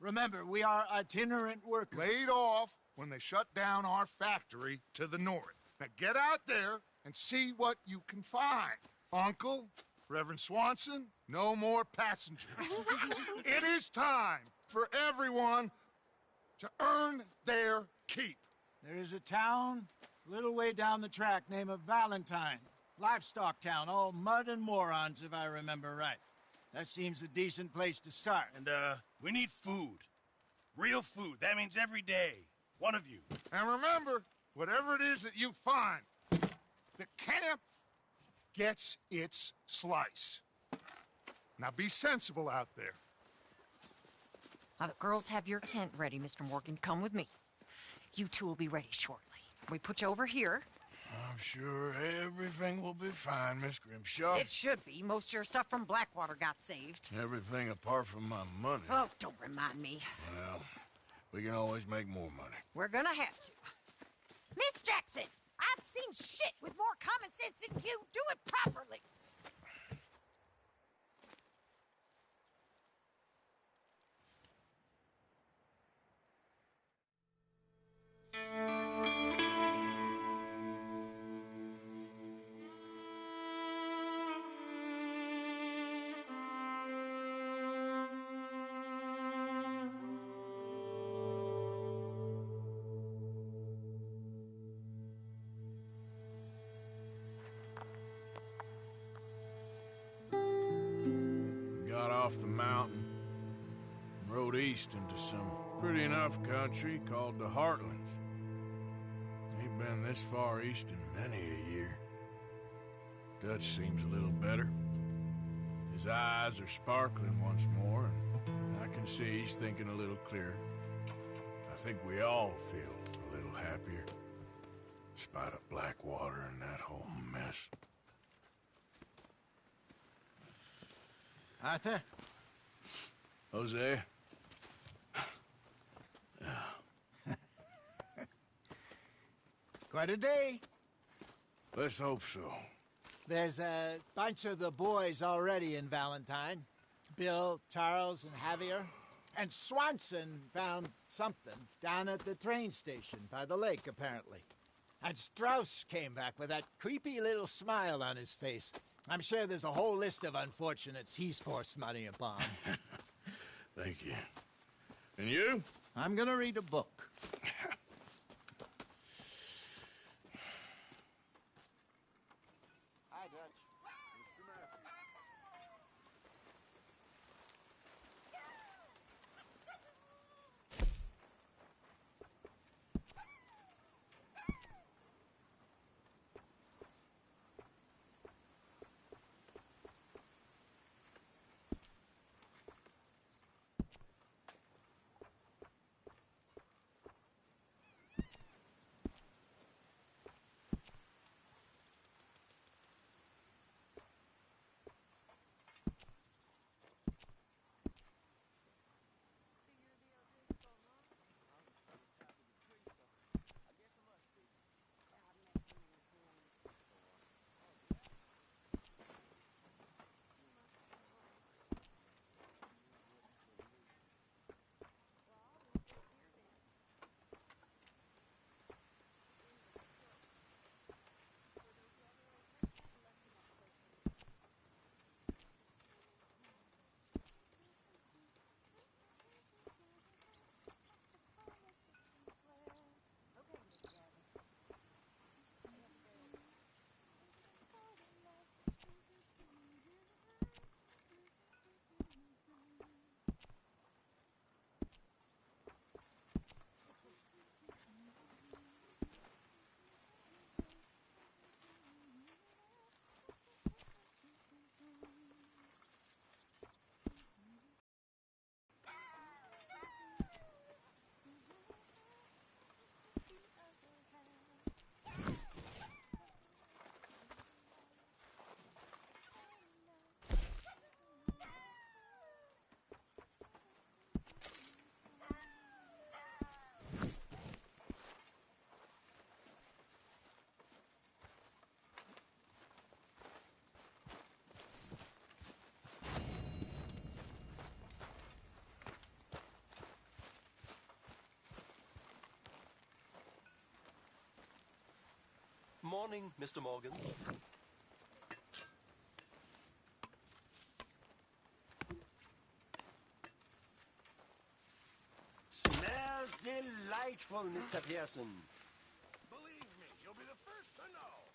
Remember, we are itinerant workers. Laid off when they shut down our factory to the north. Now get out there and see what you can find. Uncle, Reverend Swanson, no more passengers. It is time for everyone to earn their keep. There is a town a little way down the track named Valentine. Livestock town, all mud and morons, if I remember right. That seems a decent place to start. And, we need food. Real food. That means every day. One of you. And remember, whatever it is that you find, the camp gets its slice. Now be sensible out there. Now, the girls have your tent ready, Mr. Morgan. Come with me. You two will be ready shortly. We put you over here. I'm sure everything will be fine, Miss Grimshaw. It should be. Most of your stuff from Blackwater got saved. Everything apart from my money. Oh, don't remind me. Well, we can always make more money. We're gonna have to. Miss Jackson, I've seen shit with more common sense than you. Do it properly. Off the mountain, rode east into some pretty enough country called the Heartlands. Ain't been this far east in many a year. Dutch seems a little better. His eyes are sparkling once more, and I can see he's thinking a little clearer. I think we all feel a little happier, in spite of Blackwater and that whole mess. Arthur? Jose? Quite a day. Let's hope so. There's a bunch of the boys already in Valentine. Bill, Charles, and Javier. And Swanson found something down at the train station by the lake, apparently. And Strauss came back with that creepy little smile on his face. I'm sure there's a whole list of unfortunates he's forced money upon. Thank you. And you? I'm gonna read a book. Hi, Dutch. Mr. Matthews. Morning, Mr. Morgan. Smells delightful, Mr. Pearson. Believe me, you'll be the first to know.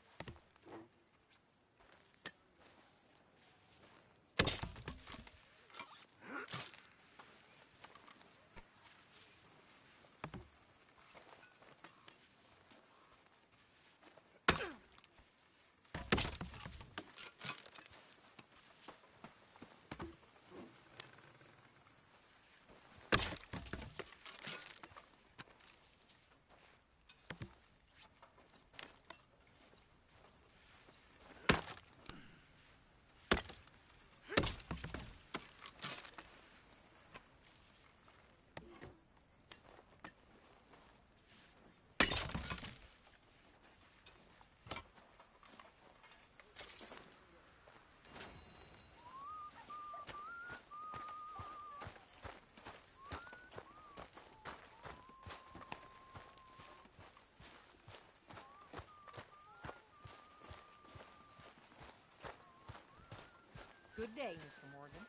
Good day, Mr. Morgan.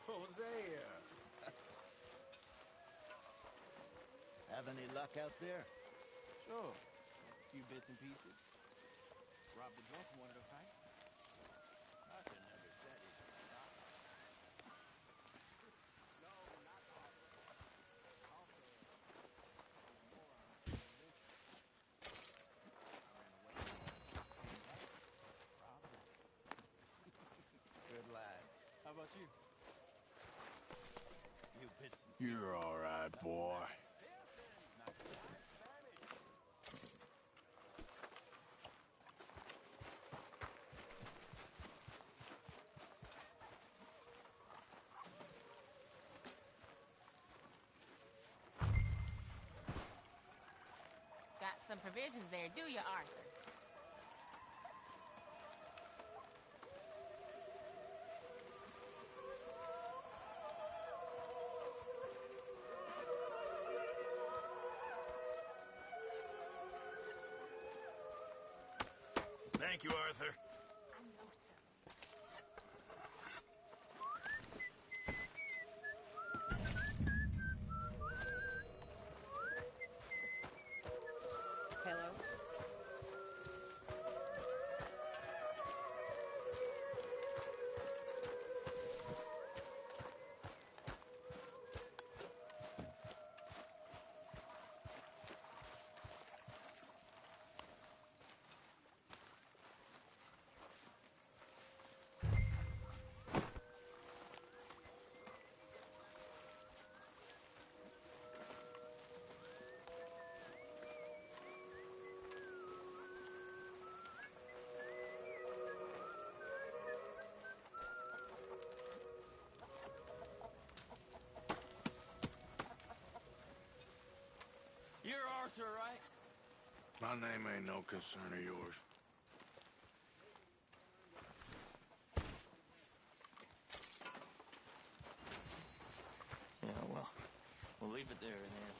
Hosea. Have any luck out there? Sure. A few bits and pieces. Robbed the joint and wanted to fight. Nothing ever said it. Good lad. How about you? You bits and You're all right, boy. Got some provisions there, do you, Arthur? Thank you, Arthur. Hello? You're Arthur, right? My name ain't no concern of yours. Yeah, well, we'll leave it there then.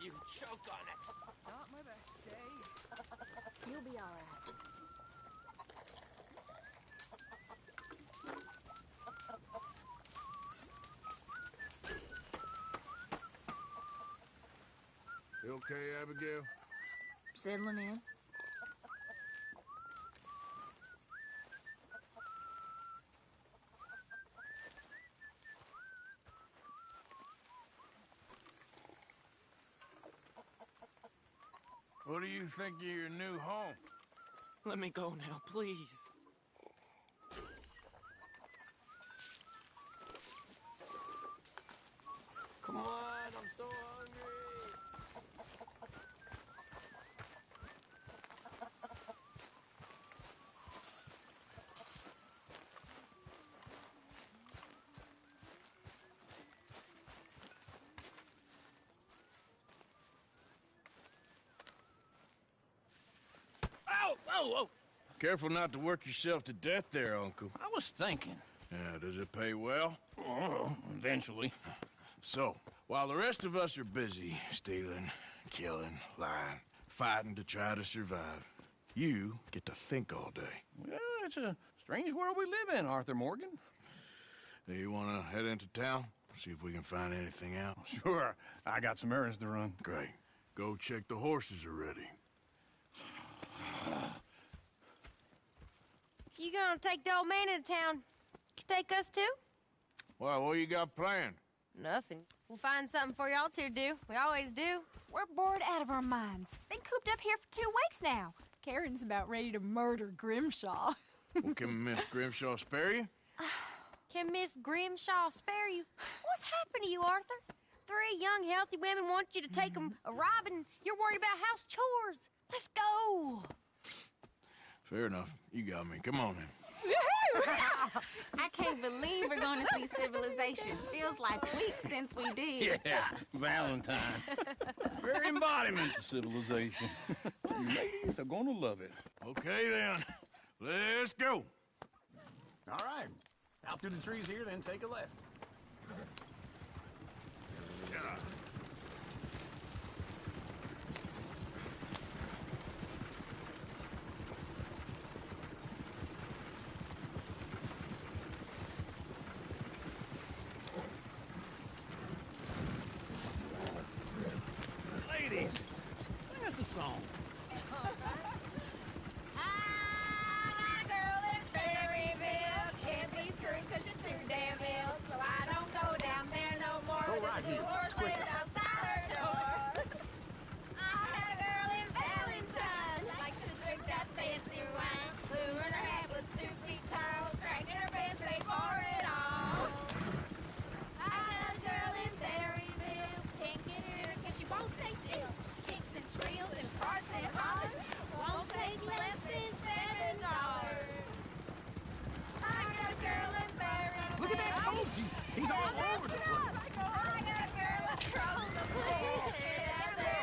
you choke on it. Not my best day. You'll be all right. You okay, Abigail? Settling in. What do you think of your new home? Let me go now, please. Come on, I'm so hungry. Ow! Oh, oh! Careful not to work yourself to death there, Uncle. I was thinking. Yeah, does it pay well? Oh, eventually. So, while the rest of us are busy stealing, killing, lying, fighting to try to survive, you get to think all day. Well, it's a strange world we live in, Arthur Morgan. Do you want to head into town? See if we can find anything out? Sure. I got some errands to run. Great. Go check the horses are ready. You gonna take the old man into town? You take us too? Well, what you got planned? Nothing. We'll find something for y'all to do. We always do. We're bored out of our minds. Been cooped up here for 2 weeks now. Karen's about ready to murder Grimshaw. Well, can Miss Grimshaw spare you? Can Miss Grimshaw spare you? What's happened to you, Arthur? 3 young, healthy women want you to take them a robbing. You're worried about house chores. Let's go. Fair enough. You got me. Come on then. I can't believe we're going to see civilization. Feels like weeks since we did. Yeah, Valentine. Very embodiment of civilization. You ladies are gonna love it. Okay then. Let's go. All right. Out through the trees here, then take a left. Ladies, sing us a song. Go right here. It's quicker. Outside her door. I had a girl in Valentine. Likes to drink that fancy wine. Blue in her hat was 2 feet tall. Cracking her pants, paid for it all. I had a girl in Berryville. Can't get her because she won't stay still. She kicks and squeals and farts and hollers. Won't take less than $7. I got a girl in Berryville. Look at that Ogie. He's all over the place. I got a girl across the place.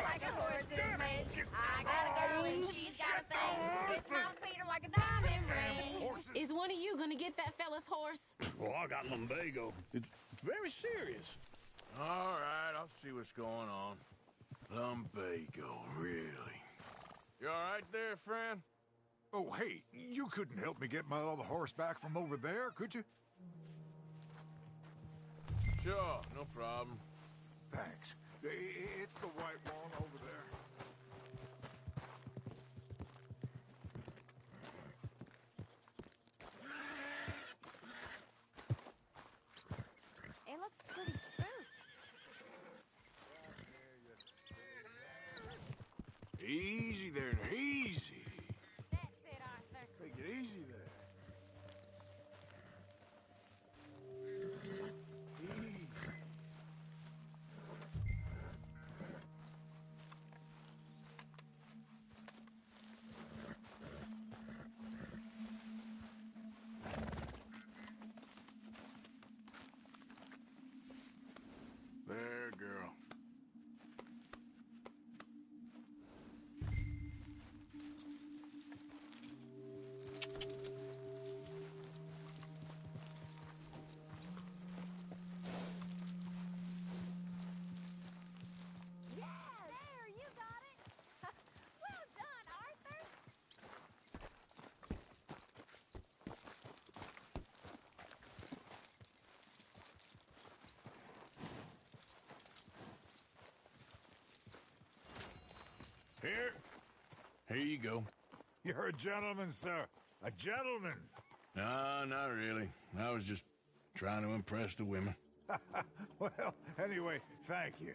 Like a horse is made. I got a girl and she's got a thing. It's not Peter like a diamond ring. Is one of you going to get that fella's horse? Well, I got lumbago. It's very serious. All right, I'll see what's going on. Lumbago, really? You all right there, friend? Oh, hey, you couldn't help me get my other horse back from over there, could you? Sure, no problem. Thanks. It's the white one over there. It looks pretty smooth. Easy there, easy. That's it, Arthur. Take it easy there. There, girl. Here you go. You're a gentleman, sir. A gentleman. No, not really. I was just trying to impress the women. Well, anyway, thank you.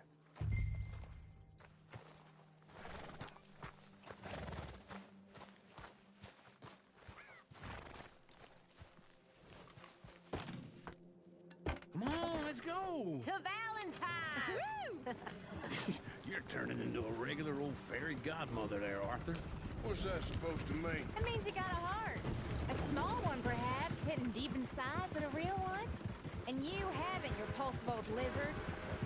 Come on, let's go. To Valentine! You're turning into a regular old fairy godmother there, Arthur. What's that supposed to mean? It means you got a heart. A small one, perhaps, hidden deep inside, but a real one. And you haven't, you repulsive old lizard.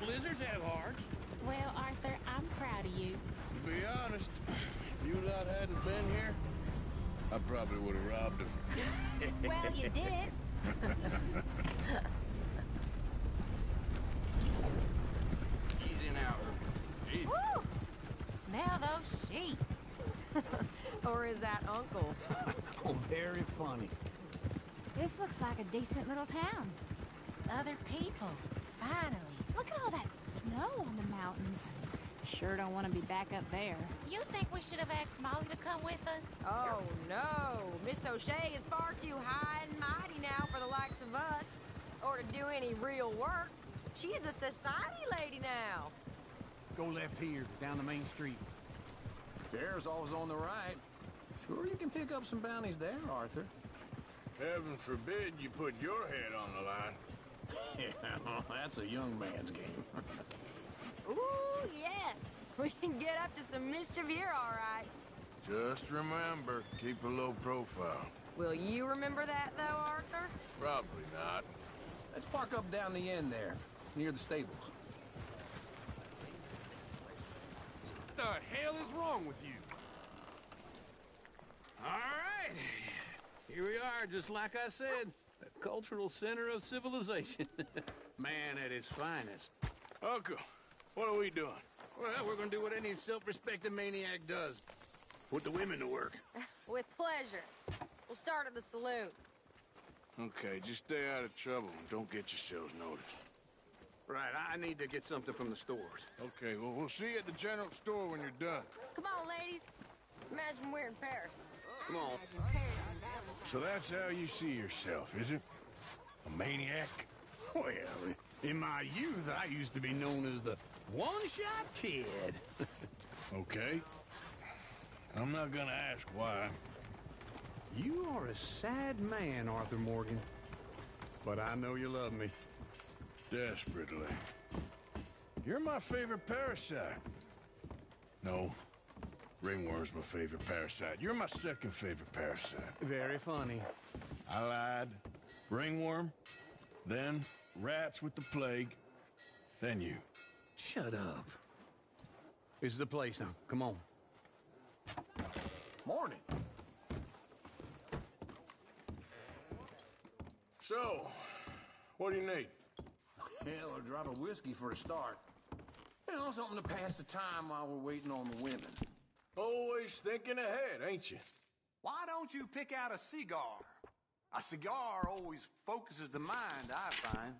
Lizards have hearts. Well, Arthur, I'm proud of you. To be honest, if you lot hadn't been here, I probably would have robbed him. Well, you did. Easy now. Easy. Woo! Smell those sheep. Or is that Uncle? Oh, very funny. This looks like a decent little town. Other people. Finally. Look at all that snow on the mountains. Sure don't want to be back up there. You think we should have asked Molly to come with us? Oh, no. Miss O'Shea is far too high and mighty now for the likes of us. Or to do any real work. She's a society lady now. Go left here, down the main street. Bear's always on the right. Sure you can pick up some bounties there, Arthur. Heaven forbid you put your head on the line. Yeah, that's a young man's game. Ooh, yes. We can get up to some mischief here, all right. Just remember, keep a low profile. Will you remember that, though, Arthur? Probably not. Let's park up down the end there, near the stables. What the hell is wrong with you? All right. Here we are, just like I said. The cultural center of civilization. Man at his finest. Uncle, what are we doing? Well, we're gonna do what any self-respecting maniac does. Put the women to work. With pleasure. We'll start at the saloon. Okay, just stay out of trouble and don't get yourselves noticed. Right, I need to get something from the stores. Okay, well, we'll see you at the general store when you're done. Come on, ladies. Imagine we're in Paris. Come on. So that's how you see yourself, is it? A maniac? Well, in my youth, I used to be known as the one-shot kid. Okay. I'm not gonna ask why. You are a sad man, Arthur Morgan. But I know you love me. Desperately. You're my favorite parasite. No. Ringworm's my favorite parasite. You're my second favorite parasite. Very funny. I lied. Ringworm, then rats with the plague, then you. Shut up. This is the place now. Come on. Morning. So, what do you need? Hell, a drop of whiskey for a start. You know, something to pass the time while we're waiting on the women. Always thinking ahead, ain't you? Why don't you pick out a cigar? A cigar always focuses the mind, I find.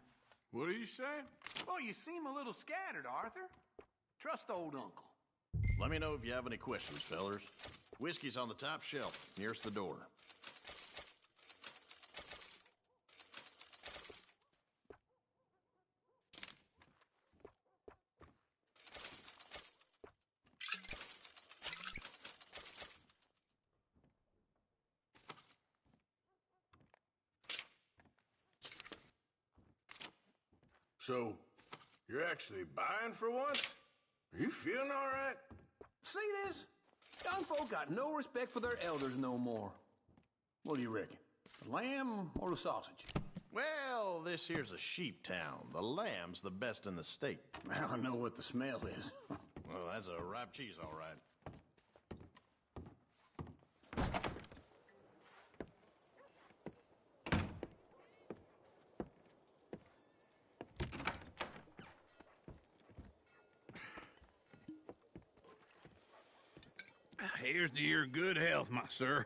What are you saying? Well, you seem a little scattered, Arthur. Trust old Uncle. Let me know if you have any questions, fellers. Whiskey's on the top shelf, nearest the door. So, you're actually buying for once? Are you feeling all right? See this? Young folk got no respect for their elders no more. What do you reckon? The lamb or the sausage? Well, this here's a sheep town. The lamb's the best in the state. Now I know what the smell is. Well, that's a ripe cheese, all right. Here's to your good health, my sir.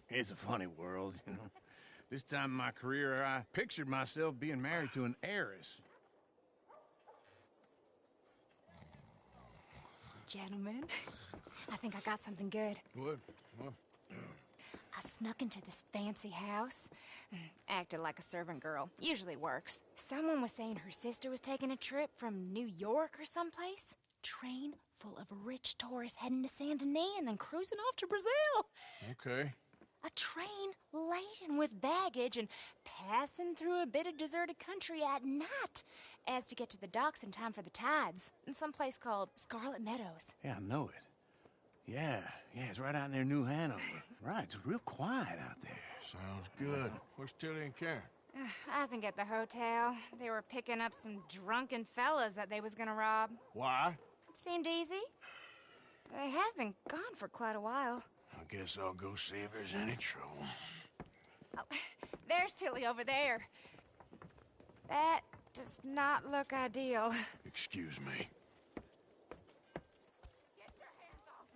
It's a funny world, you know. This time in my career, I pictured myself being married to an heiress. gentlemen. I think I got something good. What? I snuck into this fancy house. Acted like a servant girl. Usually works. Someone was saying her sister was taking a trip from New York or someplace. Train full of rich tourists heading to Saint Denis and then cruising off to Brazil. Okay. A train laden with baggage and passing through a bit of deserted country at night as to get to the docks in time for the tides in some place called Scarlet Meadows. Yeah, I know it. Yeah, it's right out near New Hanover. Right, it's real quiet out there. Sounds good. Where's Tilly and Karen? I think at the hotel. They were picking up some drunken fellas that they was gonna rob. Why? It seemed easy. They have been gone for quite a while. I guess I'll go see if there's any trouble. Oh, there's Tilly over there. That does not look ideal. Excuse me.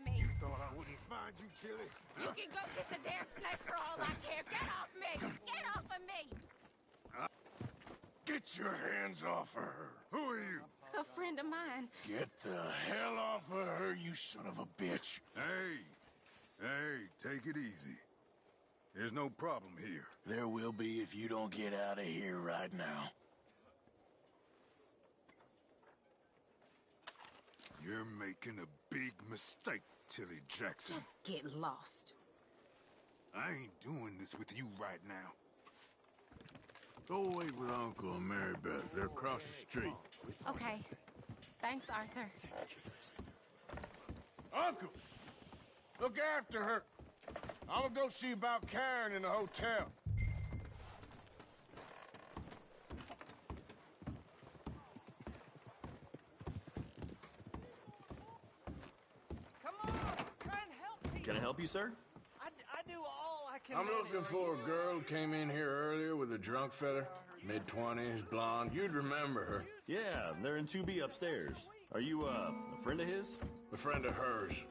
Me. You thought I wouldn't find you, Tilly? You can go kiss a damn snake for all I care. Get off me! Get off of me! Get your hands off of her. Who are you? A friend of mine. Get the hell off of her, you son of a bitch. Hey, take it easy. There's no problem here. There will be if you don't get out of here right now. You're making a big mistake, Tilly Jackson. Just get lost. I ain't doing this with you right now. Go wait with Uncle and Mary Beth. They're across the street. Okay. Thanks, Arthur. Uncle! Look after her. I'm gonna go see about Karen in the hotel. Come on, try and help me. Can I help you, sir? I do all I can. I'm looking for a girl who came in here earlier with a drunk fella. Mid-20s, blonde. You'd remember her. Yeah, they're in 2B upstairs. Are you, a friend of his? A friend of hers.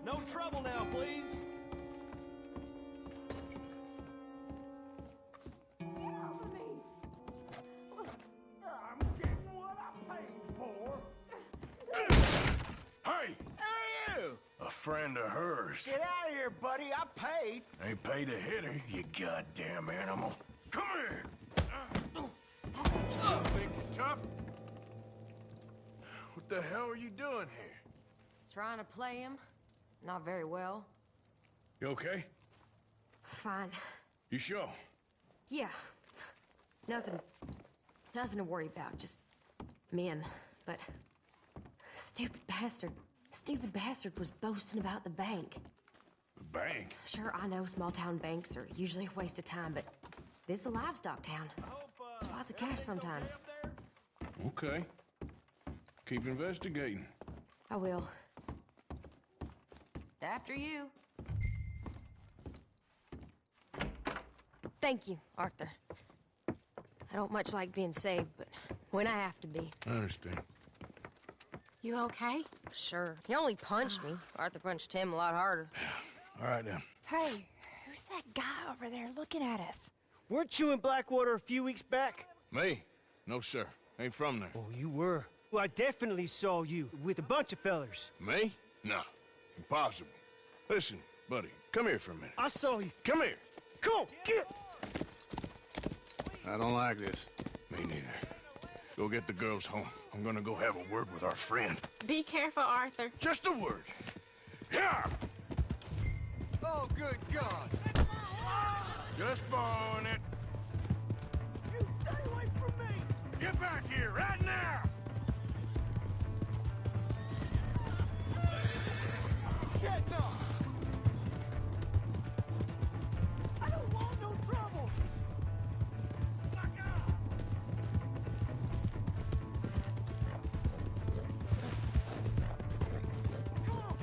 No trouble now, please. I'm getting what I paid for. Hey! Who are you? A friend of hers. Get out of here, buddy. I paid. Ain't paid to hit her, you goddamn animal. Come here! Think you're tough? What the hell are you doing here? Trying to play him. Not very well. You okay? Fine. You sure? Yeah. Nothing to worry about. Just men. But stupid bastard was boasting about the bank. The bank? Sure, I know small town banks are usually a waste of time, but this is a livestock town. There's lots of cash sometimes. Okay. Keep investigating. I will. After you. Thank you, Arthur. I don't much like being saved, but when I have to be. I understand. You okay? Sure. He only punched me. Arthur punched him a lot harder. All right, then. Hey, who's that guy over there looking at us? Weren't you in Blackwater a few weeks back? Me? No, sir. Ain't from there. Oh, you were. Well, I definitely saw you with a bunch of fellers. Me? No. Impossible. Listen, buddy, come here for a minute. I saw you. Come here. Come on, get! I don't like this. Me neither. Go get the girls home. I'm gonna go have a word with our friend. Be careful, Arthur. Just a word. Yeah! Oh, good God. Just borrowing it. You stay away from me! Get back here right now! Shit, no. I don't want no trouble! Come on!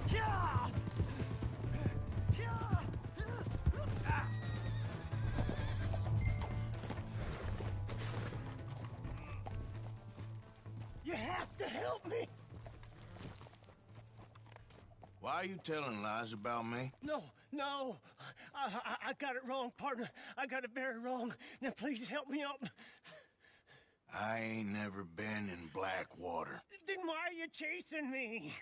Yeah! You have to help me! Why are you telling lies about me? No. I got it wrong, partner. I got it very wrong. Now, please help me up. I ain't never been in Blackwater. Then why are you chasing me?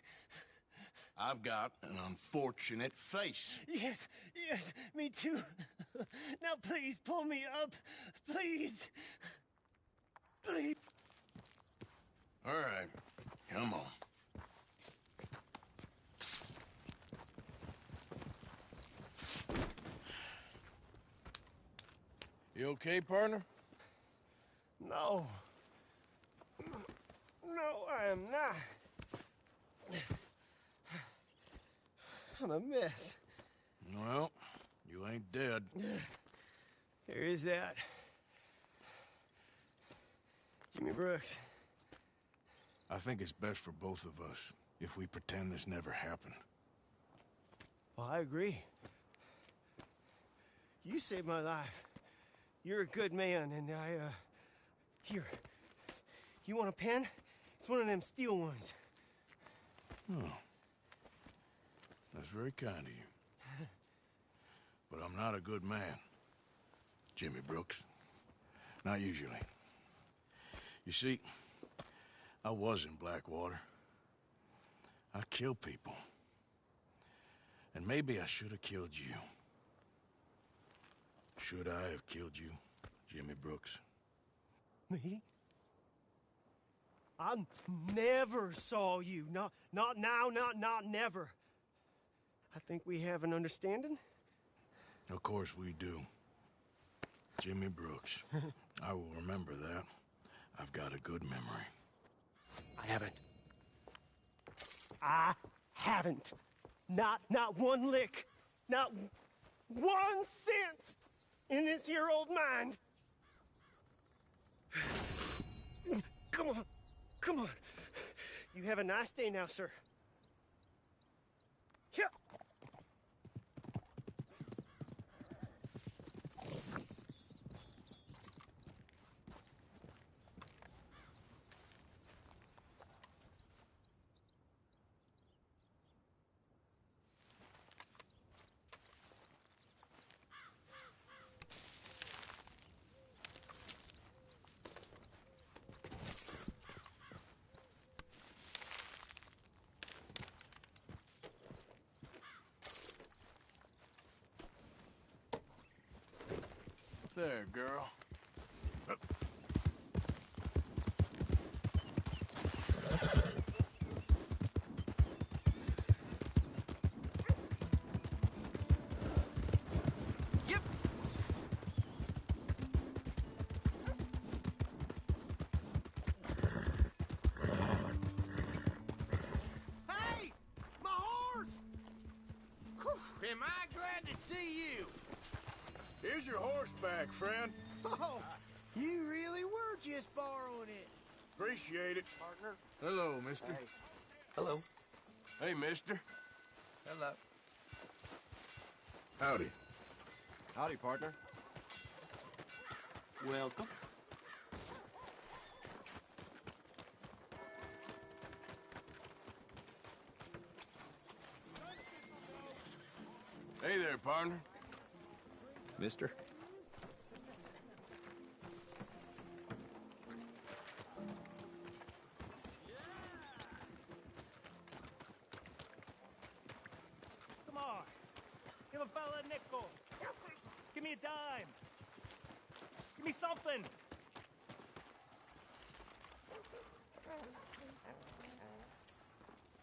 I've got an unfortunate face. Yes, yes, me too. Now please pull me up. Please. Please. All right, come on. You okay, partner? No. No, I am not. I'm a mess. Well, you ain't dead. There is that. Jimmy Brooks. I think it's best for both of us if we pretend this never happened. Well, I agree. You saved my life. You're a good man, and here. You want a pen? It's one of them steel ones. Oh. That's very kind of you. But I'm not a good man, Jimmy Brooks. Not usually. You see, I was in Blackwater. I killed people. And maybe I should have killed you. Should I have killed you, Jimmy Brooks? Me? I never saw you. Not now, not never. I think we have an understanding. Of course we do. Jimmy Brooks. I will remember that. I've got a good memory. I haven't. Not one lick. Not 1 cent in this here old mind. Come on. You have a nice day now, sir. Yeah. There, girl. Yep. Hey! My horse! Am I glad to see you? Here's your horse back, friend. Oh, you really were just borrowing it. Appreciate it. Partner. Hello, mister. Hey. Hello. Hey, mister. Hello. Howdy. Howdy, partner. Welcome. Hey there, partner. Mister. Come on. Give a fella a nickel. Give me a dime. Give me something.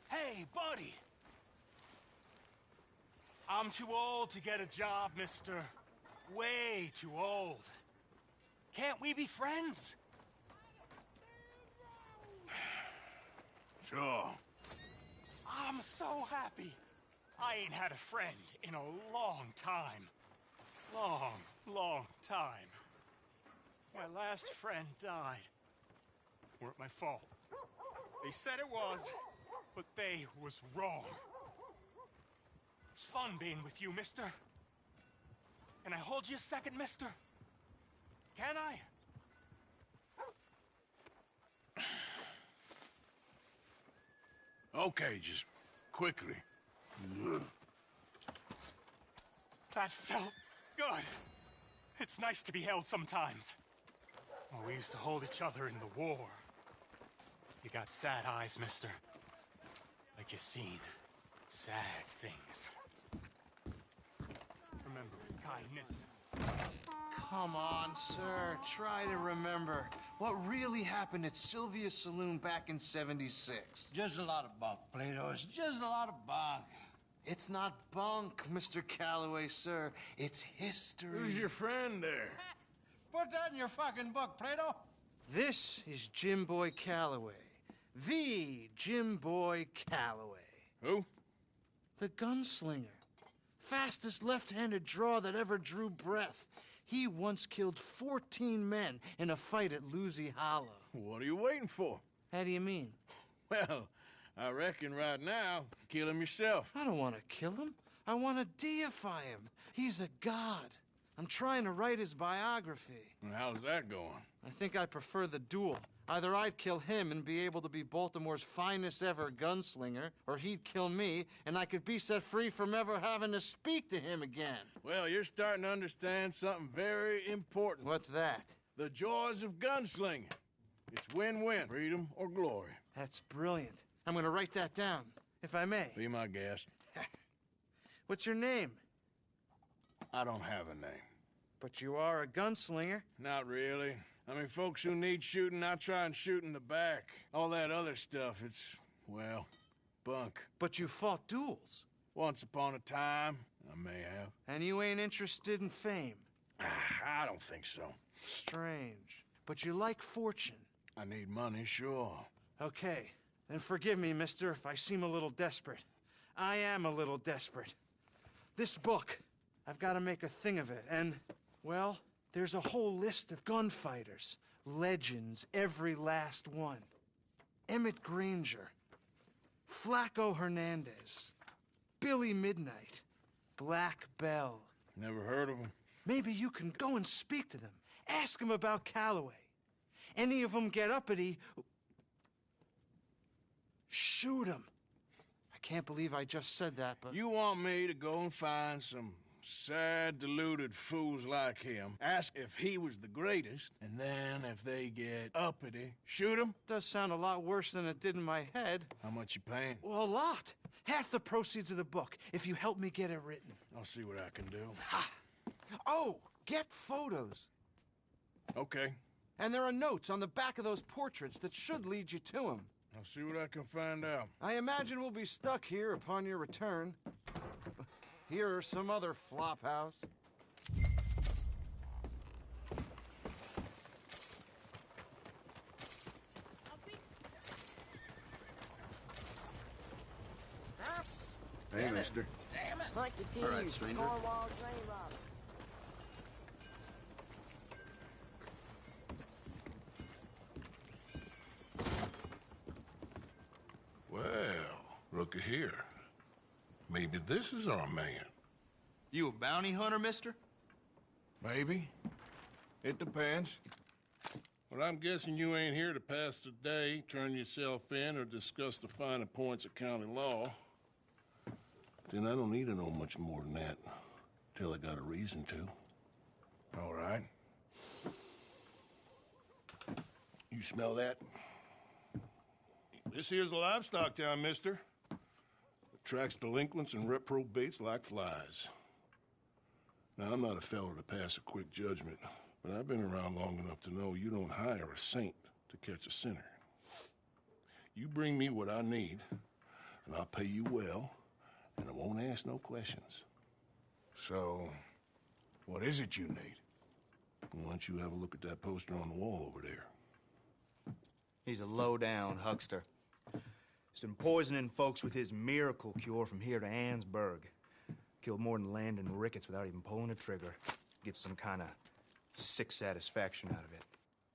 Hey, buddy. I'm too old to get a job, mister. Way too old. Can't we be friends? Sure. I'm so happy. I ain't had a friend in a long time. Long time. My last friend died. Weren't my fault. They said it was, but they was wrong. It's fun being with you, mister. Can I hold you a second, mister? Can I? Okay, just quickly. That felt good. It's nice to be held sometimes. Oh, we used to hold each other in the war. You got sad eyes, mister. Like you've seen sad things. Remember, kindness. Come on, sir. Try to remember. What really happened at Sylvia's Saloon back in '76? Just a lot of bunk, Plato. It's just a lot of bunk. It's not bunk, Mr. Calloway, sir. It's history. Who's your friend there? Put that in your fucking book, Plato. This is Jim Boy Calloway. The Jim Boy Calloway. Who? The gunslinger. Fastest left-handed draw that ever drew breath. He once killed 14 men in a fight at Lucy Hollow. What are you waiting for? How do you mean? Well, I reckon right now, kill him yourself. I don't want to kill him. I want to deify him. He's a god. I'm trying to write his biography. And how's that going? I think I prefer the duel. Either I'd kill him and be able to be Baltimore's finest ever gunslinger, or he'd kill me and I could be set free from ever having to speak to him again. Well, you're starting to understand something very important. What's that? The joys of gunslinging. It's win-win, freedom or glory. That's brilliant. I'm going to write that down, if I may. Be my guest. What's your name? I don't have a name. But you are a gunslinger. Not really. I mean, folks who need shooting, I try and shoot in the back. All that other stuff, it's, well, bunk. But you fought duels. Once upon a time, I may have. And you ain't interested in fame? I don't think so. Strange. But you like fortune. I need money, sure. Okay. Then forgive me, mister, if I seem a little desperate. I am a little desperate. This book, I've got to make a thing of it, and, well, there's a whole list of gunfighters. Legends, every last one. Emmett Granger. Flaco Hernandez. Billy Midnight. Black Bell. Never heard of them. Maybe you can go and speak to them. Ask them about Calloway. Any of them get uppity, shoot them. I can't believe I just said that, but... You want me to go and find some sad, deluded fools like him, ask if he was the greatest, and then if they get uppity, shoot him? Does sound a lot worse than it did in my head. How much you paying? Well, a lot. Half the proceeds of the book, if you help me get it written. I'll see what I can do. Ha! Oh, get photos. Okay. And there are notes on the back of those portraits that should lead you to him. I'll see what I can find out. I imagine we'll be stuck here upon your return. Here or some other flop house. Hey, mister. Damn it. Like the team. All right, stranger. Cornwall train robber. Well, looky here. Maybe this is our man. You a bounty hunter, mister? Maybe. It depends. Well, I'm guessing you ain't here to pass the day, turn yourself in, or discuss the finer points of county law. Then I don't need to know much more than that, till I got a reason to. All right. You smell that? This here's a livestock town, mister. Attracts delinquents and reprobates like flies. Now, I'm not a fellow to pass a quick judgment, but I've been around long enough to know you don't hire a saint to catch a sinner. You bring me what I need, and I'll pay you well, and I won't ask no questions. So, what is it you need? Why don't you have a look at that poster on the wall over there? He's a low-down huckster. He's been poisoning folks with his miracle cure from here to Annesburg. Killed more than Landon Ricketts without even pulling a trigger. Gets some kind of sick satisfaction out of it.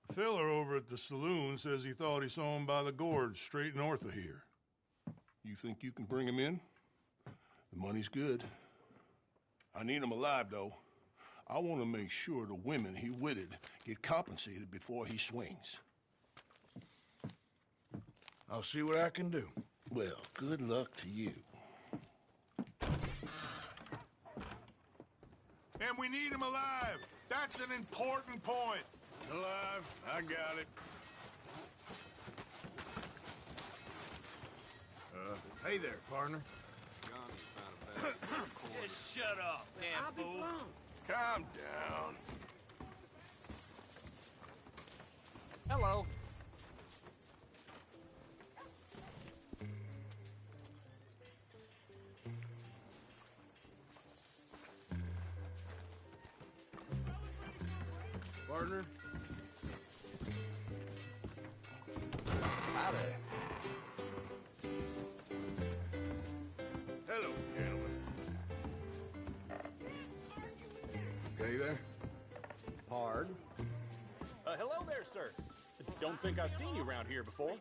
The feller over at the saloon says he thought he saw him by the gorge straight north of here. You think you can bring him in? The money's good. I need him alive, though. I want to make sure the women he witted get compensated before he swings. I'll see what I can do. Well, good luck to you. And we need him alive. That's an important point. Alive, I got it. Hey there, partner. Just shut up, damn fool. Calm down. Hello. Partner. Hi there. Hello, gentlemen. Okay there? Pardon? Hello there, sir. Don't think I've seen you around here before.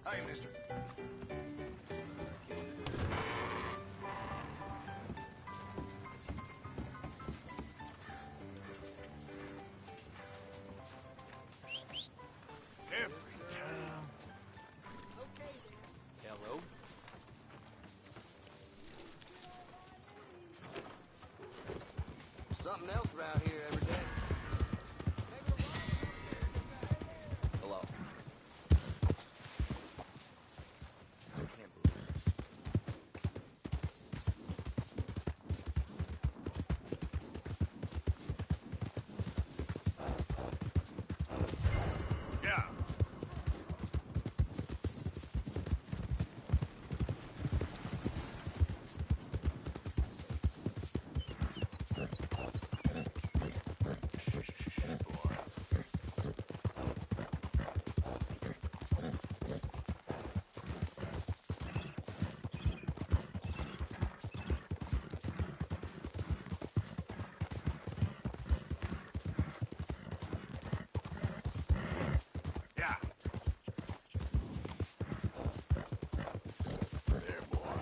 Hi, mister. Every time. Hello. Something else around here every day. Hello. Yeah. Yeah. There, boy.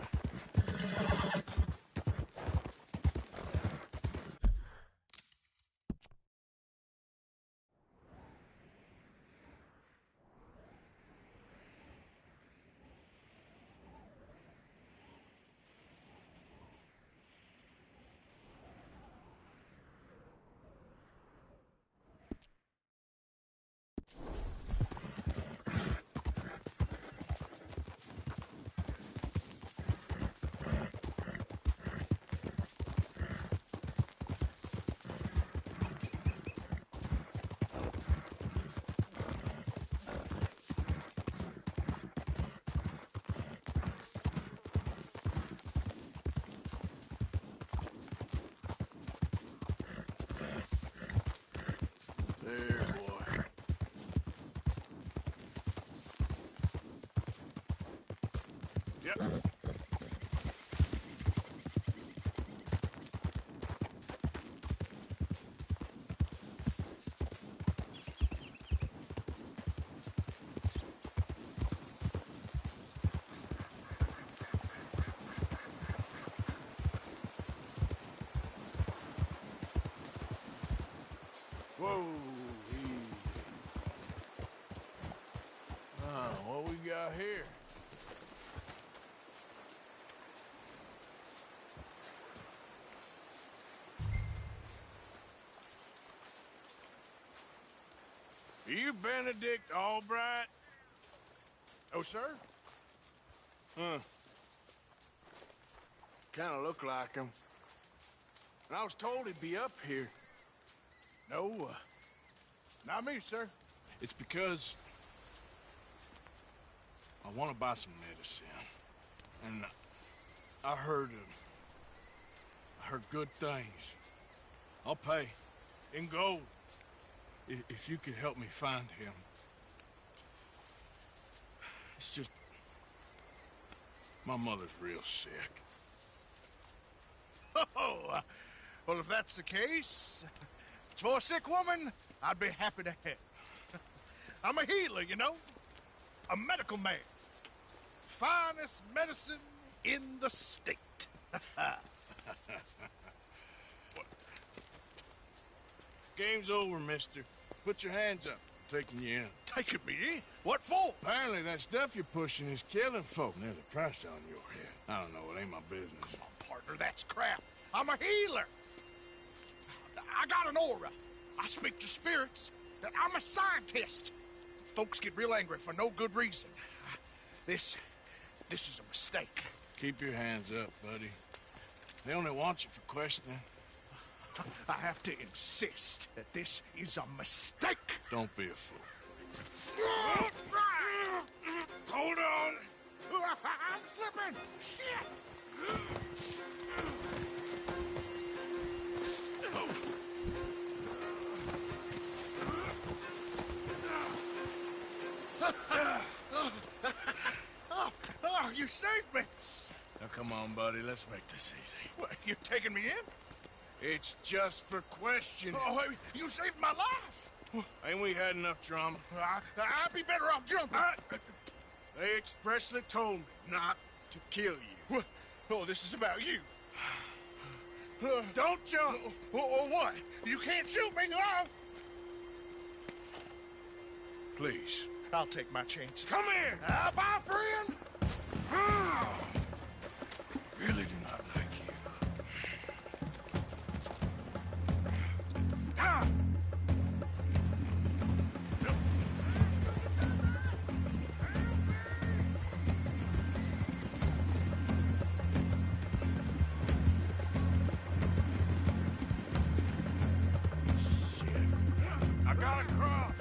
There, boy. Yep. Whoa, easy. What we got here? Are you Benedict Albright? Oh, sir? Huh. Kind of look like him. And I was told he'd be up here. No, not me, sir. It's because I want to buy some medicine. And I heard good things. I'll pay in gold if you could help me find him. It's just my mother's real sick. Oh, well, if that's the case, if it's for a sick woman, I'd be happy to help. I'm a healer, you know, a medical man. Finest medicine in the state. Game's over, mister. put your hands up. I'm taking you in. Taking me in? What for? Apparently that stuff you're pushing is killing folk. And there's a price on your head. I don't know, it ain't my business. Oh, partner, that's crap. I'm a healer. I got an aura. I speak to spirits. I'm a scientist. Folks get real angry for no good reason. This is a mistake. Keep your hands up, buddy. They only want you for questioning. I have to insist that this is a mistake. Don't be a fool. Hold on. I'm slipping. Shit. Oh, you saved me. Now, come on, buddy. Let's make this easy. What, you taking me in? It's just for questioning. Oh, you saved my life. Ain't we had enough drama? I'd be better off jumping. They expressly told me not to kill you. Oh, this is about you. Don't jump. Or what? You can't shoot me, no. Please. I'll take my chance. Come here. Bye, friend. Really do not like you. I gotta cross.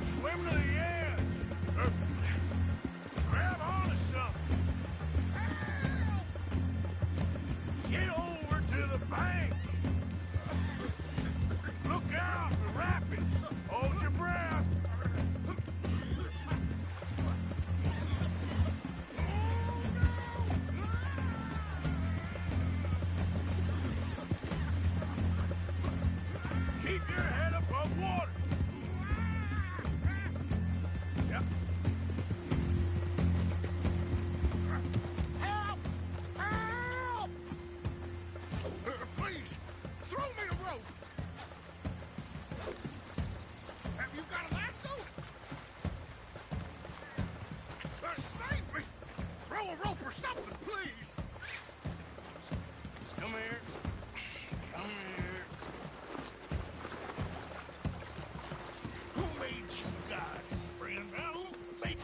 Swim to the edge. Grab onto something. Get over to the bank. Look out, the rapids. Hold your breath. Keep your head above water. Yep. Help! Help! Please, throw me a rope. Have you got a lasso? Save me! Throw a rope or something, please. Come here. Come here. Who made you guys, friend? Who made...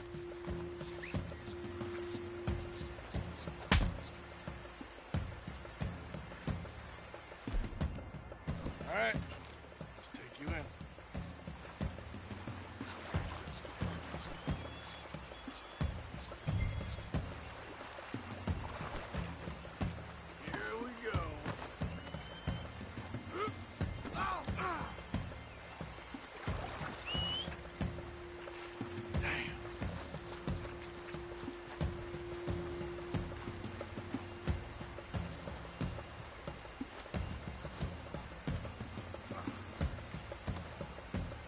All right. Let's take you in. Here we go. Damn.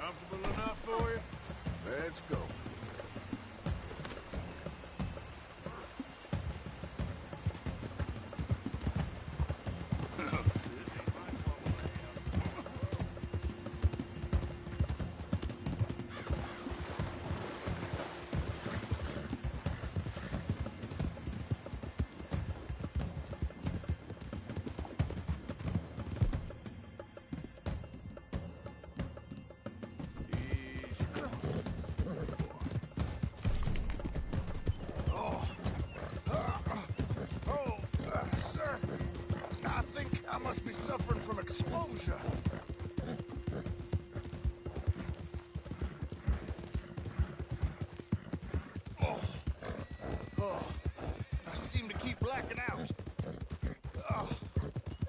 Comfortable enough for you? Let's go. Sir, I think I must be suffering from exposure. I seem to keep blacking out.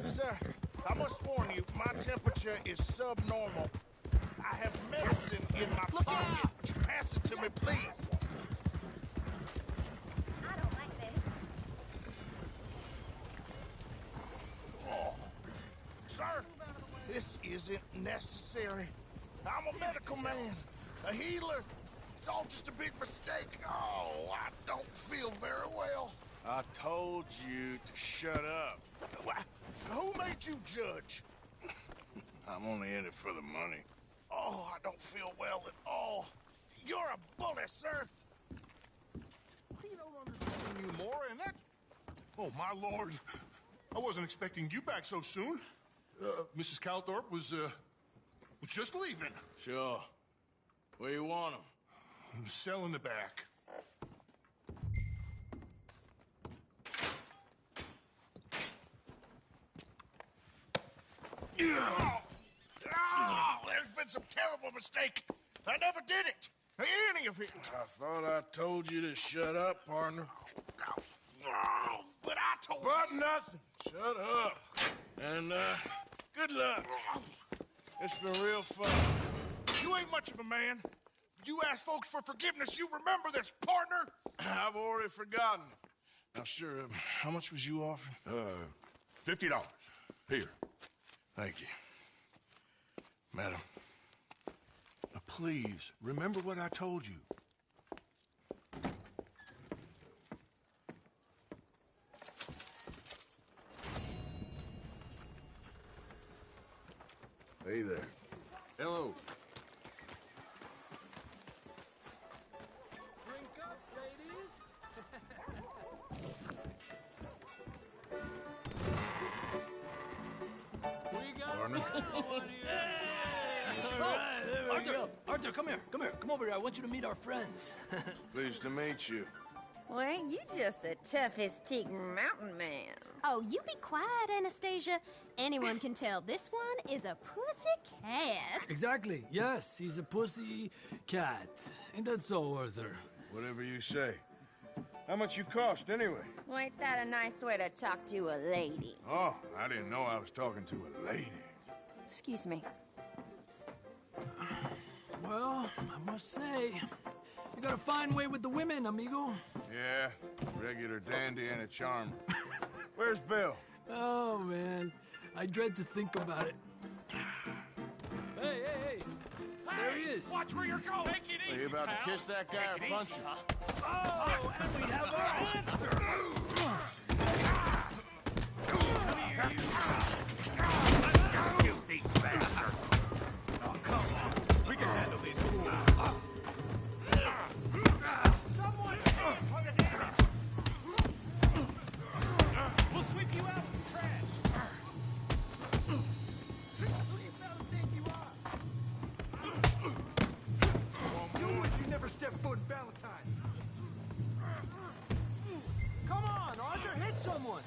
Sir, I must warn you, my temperature is subnormal. I have medicine in my pocket. Would you pass it to me, please? I don't like this. Sir, this isn't necessary. I'm a medical man, a healer. It's all just a big mistake. Oh, I don't feel very well. I told you to shut up. Who made you judge? I'm only in it for the money. Oh, I don't feel well at all. You're a bully, sir. You don't understand you more, and that... Oh, my lord. I wasn't expecting you back so soon. Mrs. Calthorpe was just leaving. Sure. Where you want him? Cell in the back. Oh, there's been some terrible mistake. I never did it. Any of it. I thought I told you to shut up, partner. Oh, but I told you. But nothing. Shut up. And, good luck. It's been real fun. You ain't much of a man. You ask folks for forgiveness, you remember this, partner? I've already forgotten. Now, sure, how much was you offering? $50. Here. Thank you. Madam. Please, remember what I told you. Hey there. Hello. Drink up, ladies. We got Partner. Arthur, come here. Come over here. I want you to meet our friends. Pleased to meet you. Well, ain't you just a tough-as-teak mountain man? Oh, you be quiet, Anastasia. Anyone can tell this one is a pussy cat. Exactly. Yes, he's a pussy cat. Ain't that so, Arthur? Whatever you say. How much you cost, anyway? Well, ain't that a nice way to talk to a lady? Oh, I didn't know I was talking to a lady. Excuse me. Well, I must say, you got a fine way with the women, amigo. Yeah, regular dandy and a charmer. Where's Bill? Oh, man. I dread to think about it. Hey! There he is. Watch where you're going. Take it Are easy, you about pal. to kiss that guy or punch him? Oh, and we have our answer. You these bastards. Oh, come on. We can handle these. Someone stand for the damage. We'll sweep you out with the trash. Who do you fellas think you are? You wish you never stepped foot in Valentine. Come on, Arthur, hit someone.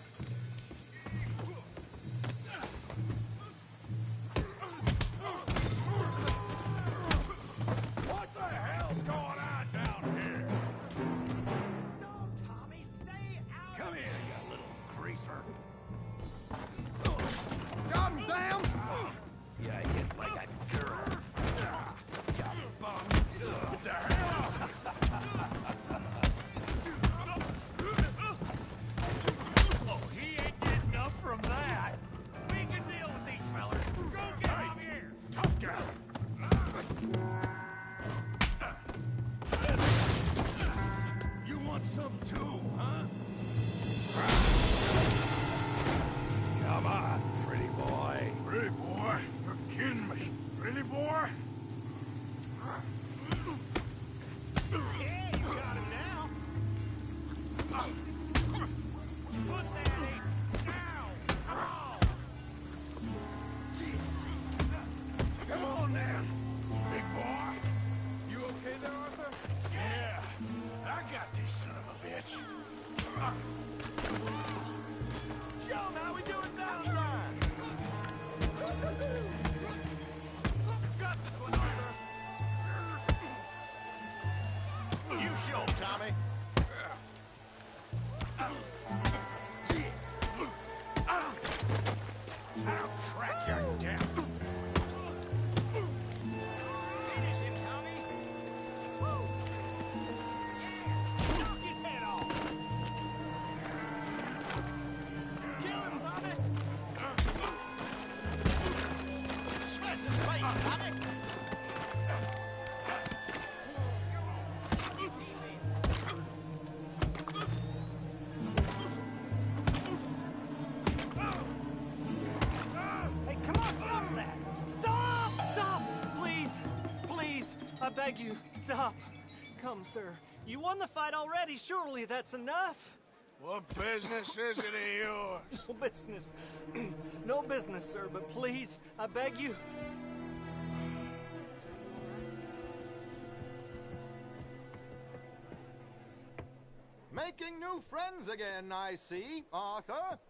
I beg you, stop. Come, sir. You won the fight already. Surely that's enough. What business is it of yours? No business. No business, sir, but please, I beg you. Making new friends again, I see, Arthur.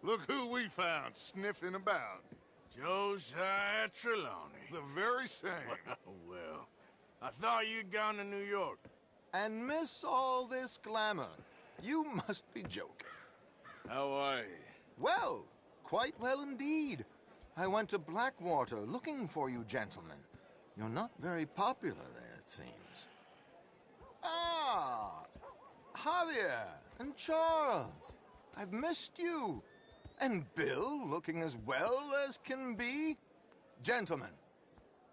Look who we found sniffing about. Josiah Trelawney. The very same. Well, I thought you'd gone to New York. And miss all this glamour. You must be joking. How are you? Well, quite well indeed. I went to Blackwater looking for you gentlemen. You're not very popular there, it seems. Ah! Javier and Charles. I've missed you. And Bill looking as well as can be. Gentlemen,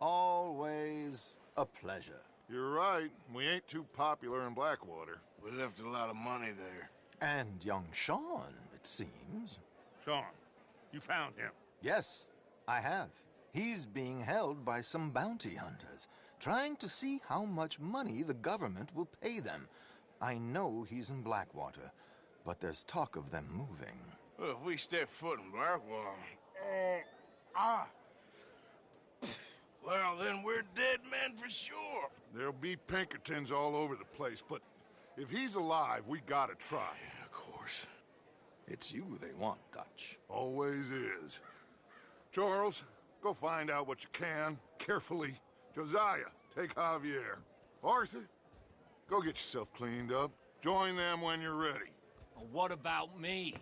always a pleasure. You're right. We ain't too popular in Blackwater. We left a lot of money there. And young Sean, it seems. Sean, you found him? Yes, I have. He's being held by some bounty hunters, trying to see how much money the government will pay them. I know he's in Blackwater, but there's talk of them moving. Well, if we step foot in Blackwater... Well, then we're dead men for sure. There'll be Pinkertons all over the place, but if he's alive, we gotta try. Yeah, of course. It's you they want, Dutch. Always is. Charles, go find out what you can, carefully. Josiah, take Javier. Arthur, go get yourself cleaned up. Join them when you're ready. Well, what about me?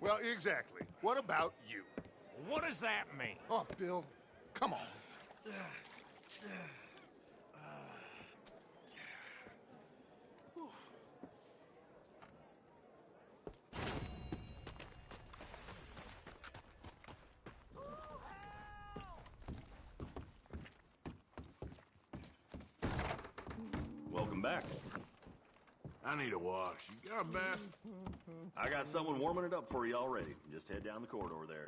Well, exactly. What about you? What does that mean? Oh, Bill, come on. Welcome back. I need a wash. You got a bath? I got someone warming it up for you already. Just head down the corridor there.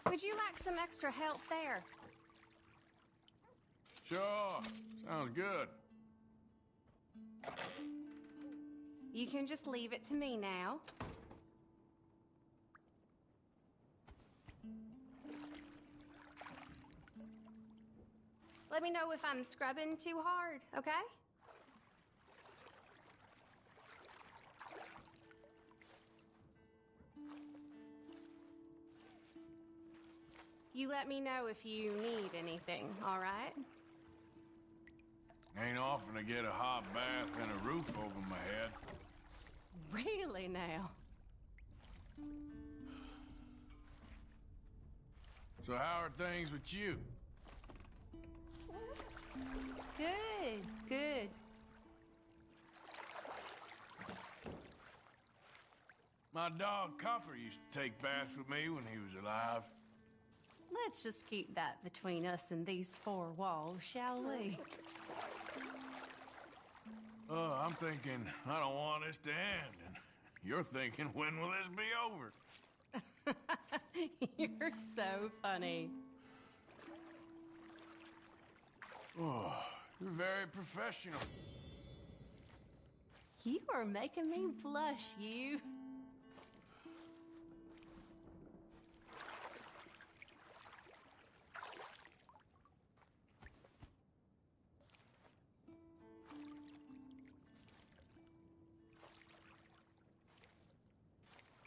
Would you like some extra help there? Sure. Sounds good. You can just leave it to me now. Let me know if I'm scrubbing too hard, okay? You let me know if you need anything, all right? Ain't often to get a hot bath and a roof over my head. Really now? So how are things with you? Good, good. My dog Copper used to take baths with me when he was alive. Let's just keep that between us and these four walls, shall we? Oh, I'm thinking, I don't want this to end. And you're thinking, when will this be over? You're so funny. Oh, you're very professional. You are making me blush, you.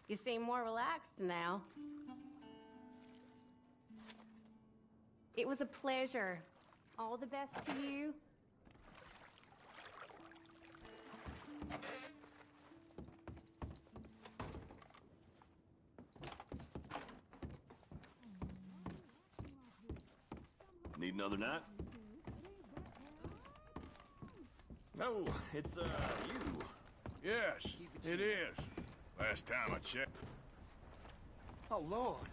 You seem more relaxed now. It was a pleasure. All the best to you. Need another night? No, it's, you. Yes, it is. Last time I checked. Oh, Lord.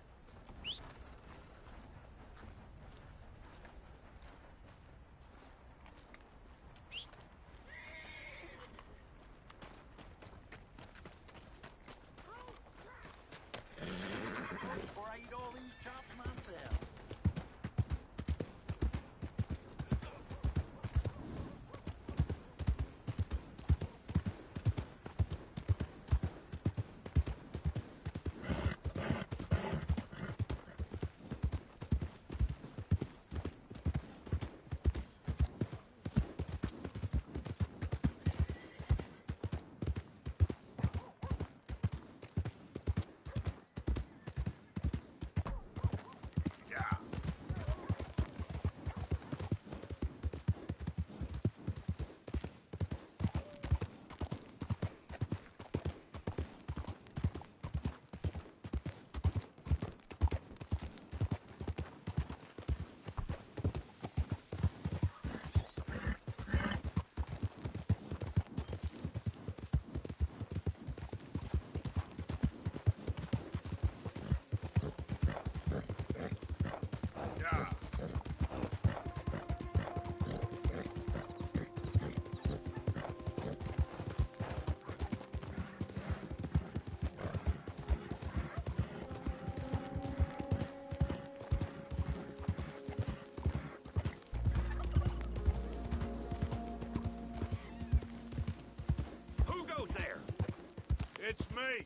It's me.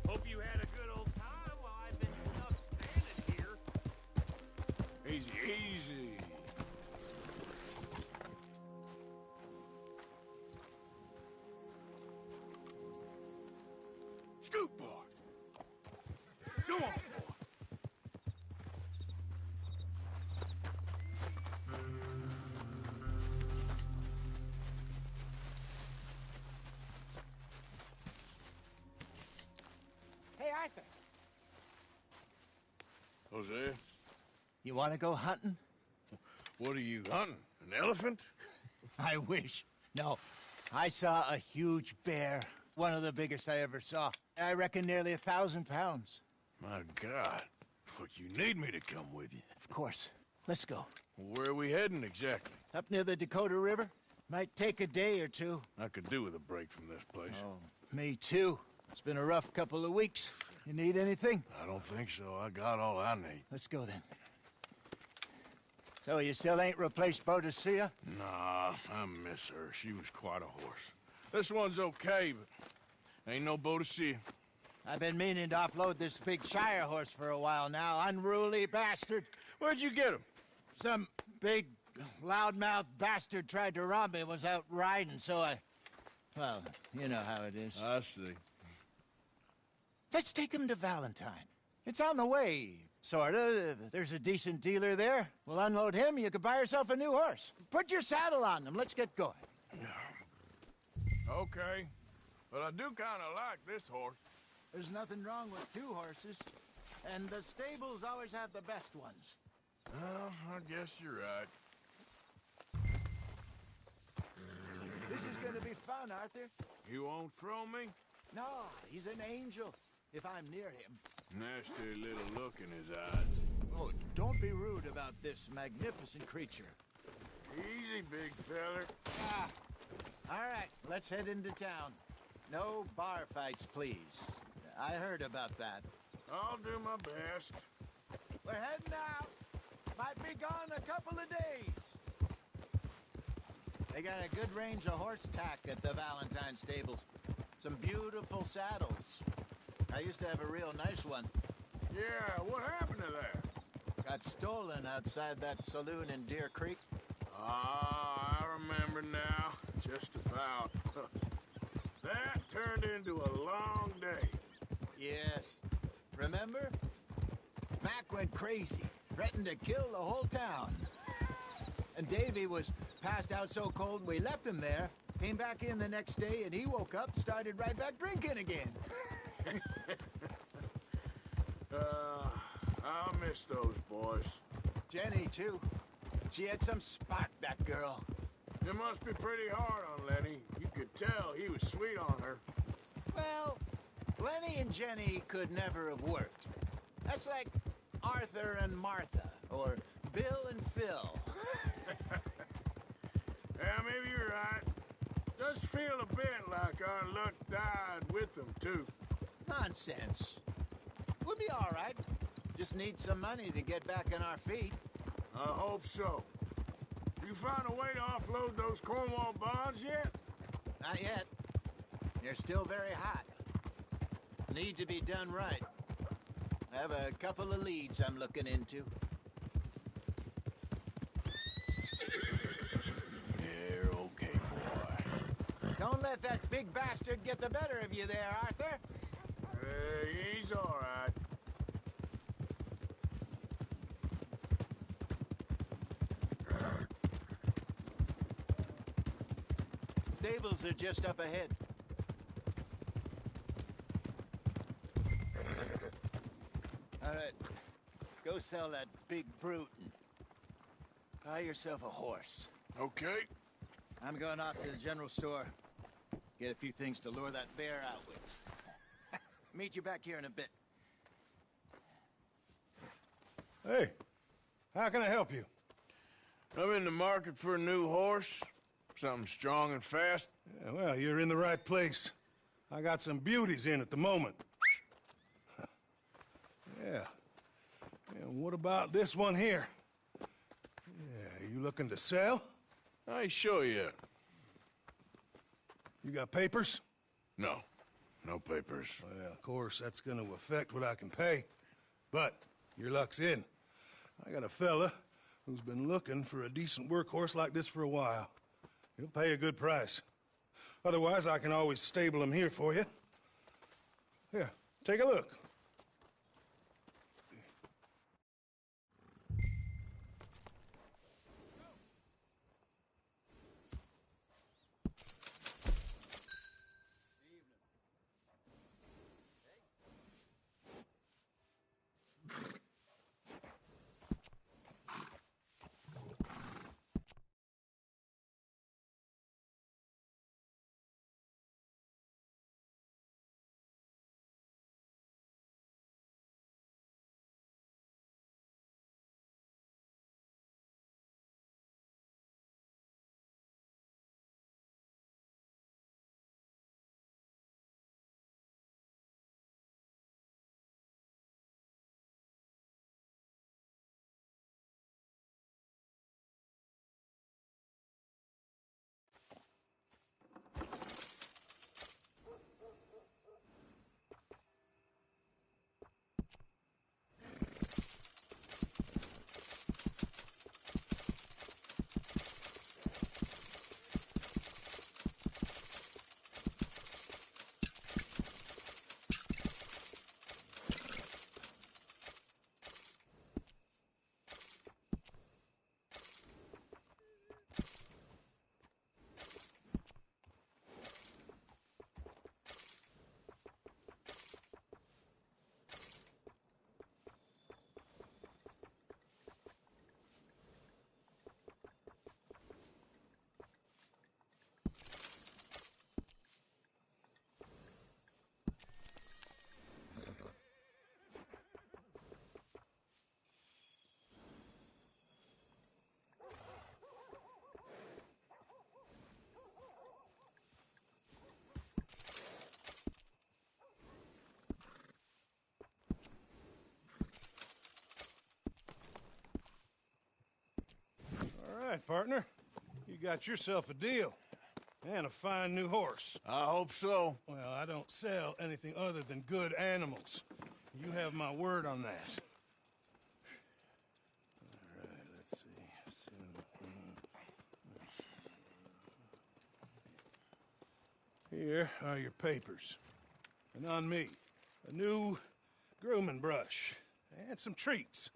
Hope you had a good old time while I've been stuck standing here. Easy, easy. Scoot, boy. Go on, boy. Hey, Arthur. Jose? You want to go hunting? What are you hunting? An elephant? I wish. No. I saw a huge bear. One of the biggest I ever saw. I reckon nearly 1,000 pounds. My God. Look, you need me to come with you. Of course. Let's go. Where are we heading exactly? Up near the Dakota River. Might take a day or two. I could do with a break from this place. Oh, me too. It's been a rough couple of weeks. You need anything? I don't think so. I got all I need. Let's go then. So you still ain't replaced Boadicea? Nah, I miss her. She was quite a horse. This one's okay, but ain't no Boadicea. I've been meaning to offload this big Shire horse for a while now. Unruly bastard. Where'd you get him? Some big, loudmouth bastard tried to rob me, was out riding, so I... Well, you know how it is. I see. Let's take him to Valentine. It's on the way, sorta. There's a decent dealer there. We'll unload him, you could buy yourself a new horse. Put your saddle on him, let's get going. Okay, but I do kind of like this horse. There's nothing wrong with two horses, and the stables always have the best ones. Well, I guess you're right. This is gonna be fun, Arthur. You won't throw me? No, he's an angel, if I'm near him. Nasty little look in his eyes. Oh, don't be rude about this magnificent creature. Easy, big feller. Ah. All right, let's head into town. No bar fights, please. I heard about that. I'll do my best. We're heading out. Might be gone a couple of days. They got a good range of horse tack at the Valentine stables. Some beautiful saddles. I used to have a real nice one. Yeah, what happened to that? Got stolen outside that saloon in Deer Creek. Ah, I remember now. Just about. That turned into a long day. Yes. Remember? Mac went crazy, threatened to kill the whole town. And Davy was passed out so cold we left him there, came back in the next day, and he woke up, started right back drinking again. I'll miss those boys. Jenny, too. She had some spark, that girl. It must be pretty hard on Lenny. You could tell he was sweet on her. Well, Lenny and Jenny could never have worked. That's like Arthur and Martha, or Bill and Phil. Yeah, maybe you're right. Does feel a bit like our luck died with them, too. Nonsense. We'll be all right. Just need some money to get back on our feet. I hope so. You find a way to offload those Cornwall bonds yet? Not yet. They're still very hot. Need to be done right. I have a couple of leads I'm looking into. You're okay, boy. Don't let that big bastard get the better of you there, Arthur. He's all right. Stables are just up ahead. All right, go sell that big brute and buy yourself a horse. Okay. I'm going off to the general store. Get a few things to lure that bear out with. Meet you back here in a bit. Hey, how can I help you? I'm in the market for a new horse. Something strong and fast. Yeah, well, you're in the right place. I got some beauties in at the moment. Yeah. And what about this one here? Yeah, you looking to sell? I ain't sure yet. You got papers? No. No papers. Well, of course, that's going to affect what I can pay. But your luck's in. I got a fella who's been looking for a decent workhorse like this for a while. He'll pay a good price. Otherwise, I can always stable him here for you. Here, take a look. All right, partner. You got yourself a deal. And a fine new horse. I hope so. Well, I don't sell anything other than good animals. You have my word on that. All right, let's see. Here are your papers. And on me, a new grooming brush and some treats.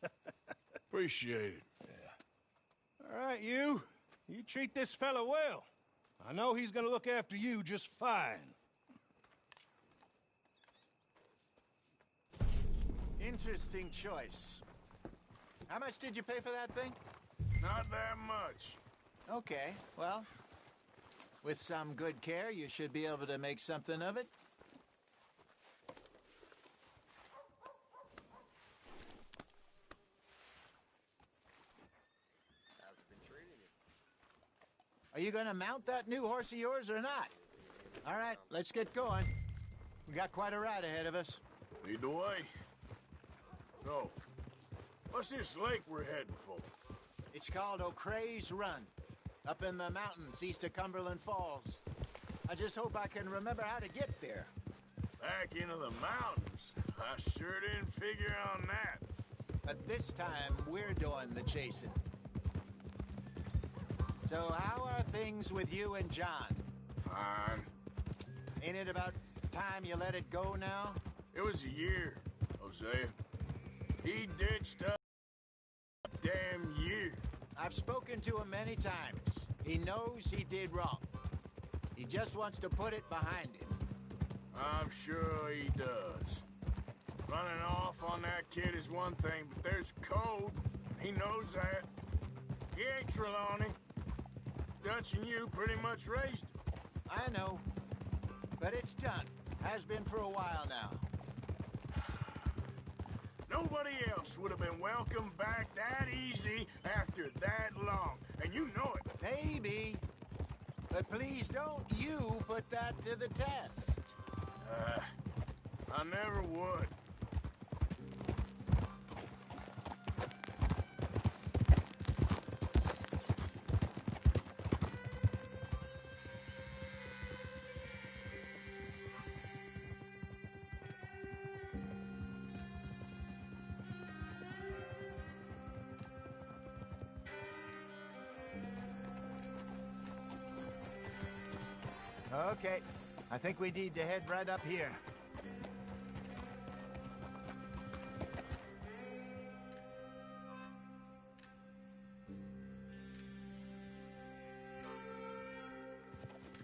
Appreciate it. All right, you treat this fella well. I know he's gonna look after you just fine. Interesting choice. How much did you pay for that thing? Not that much. Okay, well, with some good care, you should be able to make something of it. Are you gonna mount that new horse of yours or not? All right, let's get going. We got quite a ride ahead of us. Lead the way. So, what's this lake we're heading for? It's called O'Creagh's Run, up in the mountains east of Cumberland Falls. I just hope I can remember how to get there. Back into the mountains? I sure didn't figure on that. But this time, we're doing the chasing. So how are things with you and John? Fine. Ain't it about time you let it go now? It was a year, Hosea. He ditched us a damn year. I've spoken to him many times. He knows he did wrong. He just wants to put it behind him. I'm sure he does. Running off on that kid is one thing, but there's code. He knows that. He ain't Trelawney. Dutch and you pretty much raised him. I know. But it's done. Has been for a while now. Nobody else would have been welcomed back that easy after that long. And you know it. Maybe. But please don't you put that to the test. I never would. Okay, I think we need to head right up here.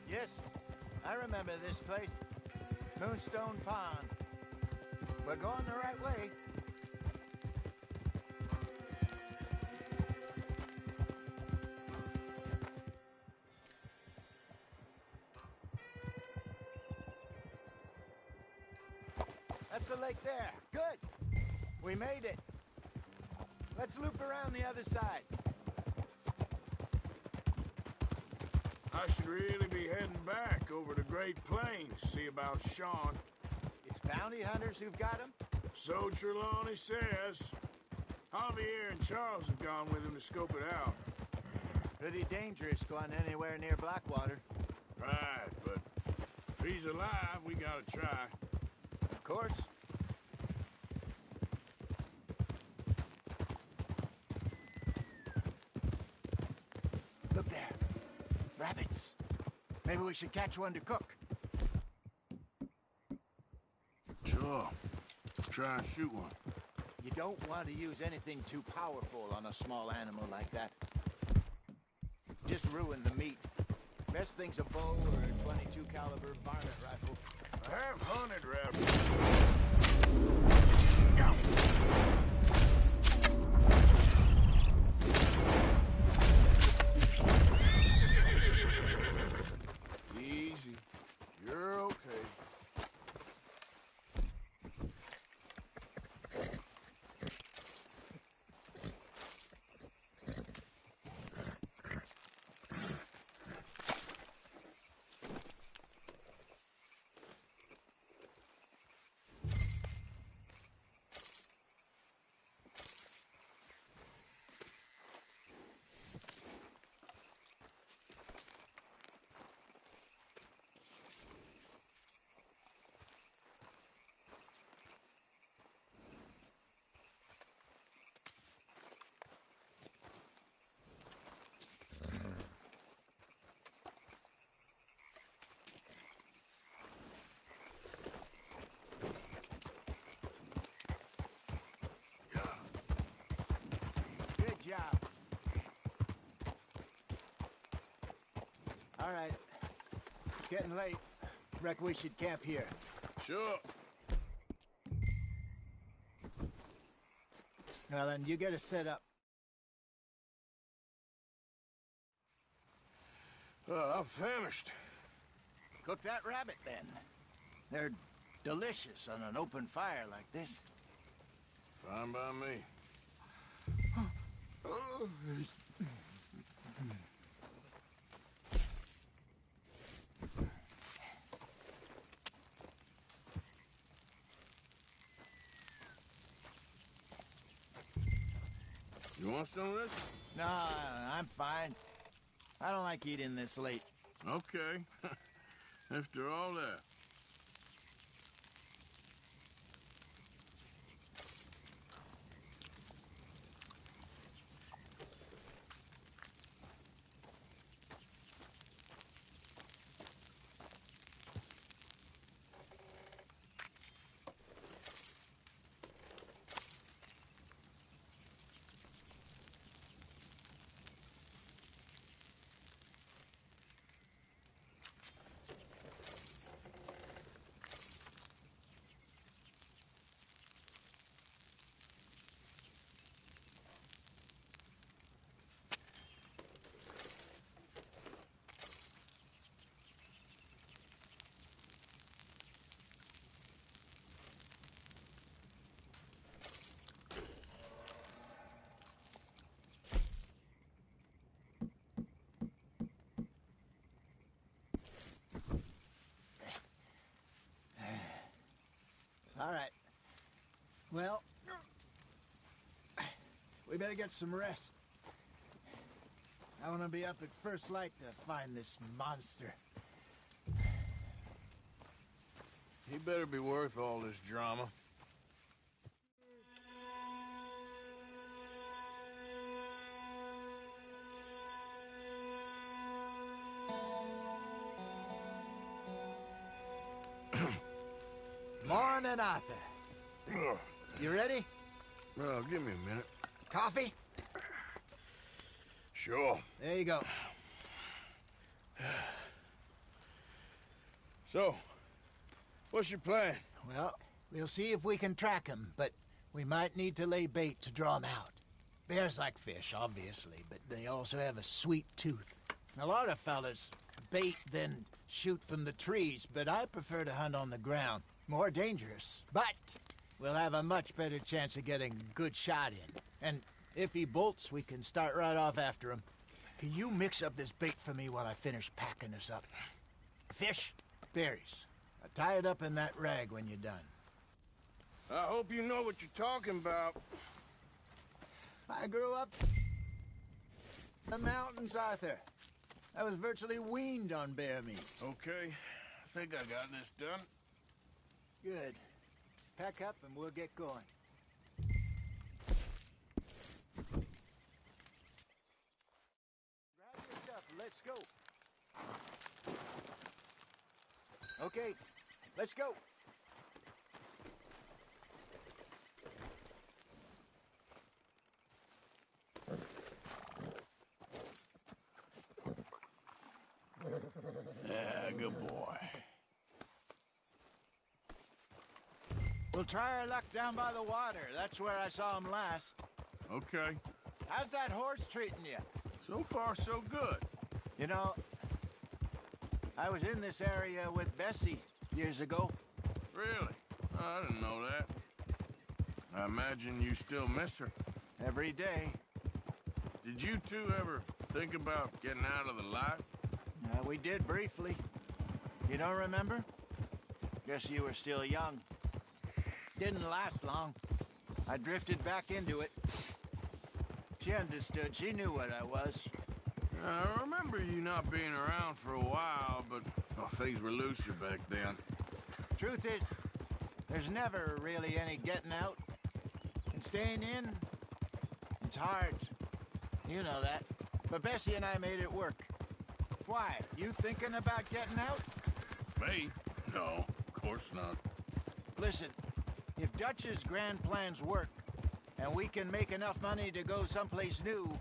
Yes, I remember this place. Moonstone Pond. We're going the right way. That's the lake there. Good. We made it. Let's loop around the other side. I should really be heading back over the Great Plains, see about Sean. It's bounty hunters who've got him? So Trelawney says. Javier and Charles have gone with him to scope it out. Pretty dangerous going anywhere near Blackwater. Right, but if he's alive, we gotta try. Of course. Look there. Rabbits. Maybe we should catch one to cook. Sure. Try and shoot one. You don't want to use anything too powerful on a small animal like that. Just ruin the meat. Best thing's a bow or a 22 caliber varmint rifle. I have hunted rabbits. Easy. You're okay. Job. All right. It's getting late. Reckon we should camp here. Sure. Well, then you get us set up. I'm famished. Cook that rabbit, then. They're delicious on an open fire like this. Fine by me. You want some of this? No, I'm fine. I don't like eating this late. Okay. After all that. All right. Well, we better get some rest. I want to be up at first light to find this monster. He better be worth all this drama. Morning, Arthur. You ready? Well, give me a minute. Coffee? Sure. There you go. So, what's your plan? Well, we'll see if we can track him, but we might need to lay bait to draw him out. Bears like fish, obviously, but they also have a sweet tooth. A lot of fellas bait, then shoot from the trees, but I prefer to hunt on the ground. More dangerous, but we'll have a much better chance of getting a good shot in. And if he bolts, we can start right off after him. Can you mix up this bait for me while I finish packing this up? Fish, berries. I'll tie it up in that rag when you're done. I hope you know what you're talking about. I grew up in the mountains, Arthur. I was virtually weaned on bear meat. Okay, I think I got this done. Good. Pack up and we'll get going. Grab your stuff and let's go. Okay, let's go. Yeah, good boy. We'll try our luck down by the water. That's where I saw him last. Okay. How's that horse treating you? So far, so good. You know, I was in this area with Bessie years ago. Really? I didn't know that. I imagine you still miss her. Every day. Did you two ever think about getting out of the life? We did briefly. You don't remember? Guess you were still young. Didn't last long. I drifted back into it. She understood. She knew what I was. I remember you not being around for a while, but things were looser back then. Truth is, there's never really any getting out. And staying in, it's hard. You know that. But Bessie and I made it work. Why? You thinking about getting out? Me? No, of course not. Listen, if Dutch's grand plans work, and we can make enough money to go someplace new,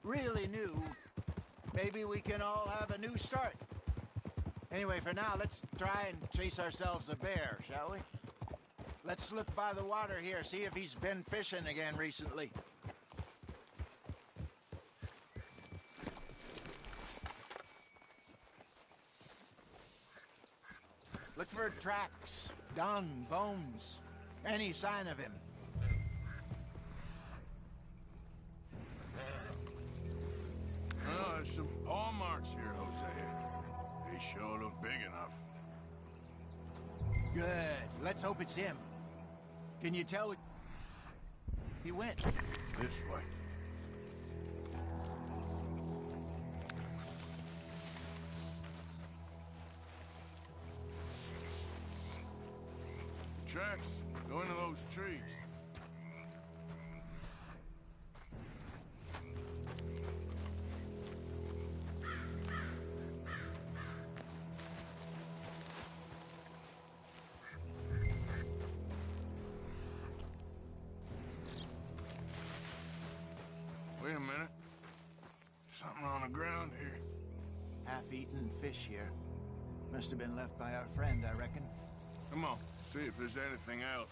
really new, maybe we can all have a new start. Anyway, for now, let's try and chase ourselves a bear, shall we? Let's look by the water here, see if he's been fishing again recently. Look for tracks, dung, bones, any sign of him. Oh, there's some paw marks here, Hosea. They sure look big enough. Good. Let's hope it's him. Can you tell what he went? This way. Tracks go into those trees. Wait a minute. Something on the ground here. Half-eaten fish here. Must have been left by our friend, I reckon. Come on, see if there's anything else.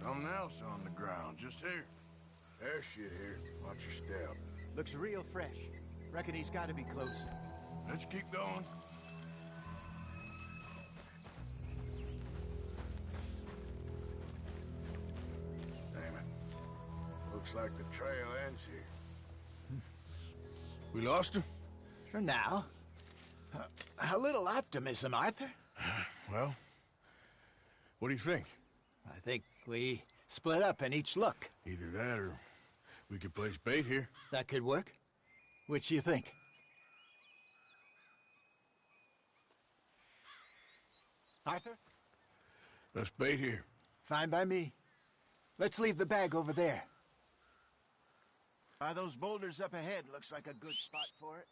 Something else on the ground, just here. There's shit here. Watch your step. Looks real fresh. Reckon he's got to be close. Let's keep going. Damn it. Looks like the trail ends here. We lost him? For now. A little optimism, Arthur. Well, what do you think? I think we split up and each look. Either that or we could place bait here. That could work. Which you think? Arthur? Let's bait here. Fine by me. Let's leave the bag over there. Those boulders up ahead looks like a good spot for it.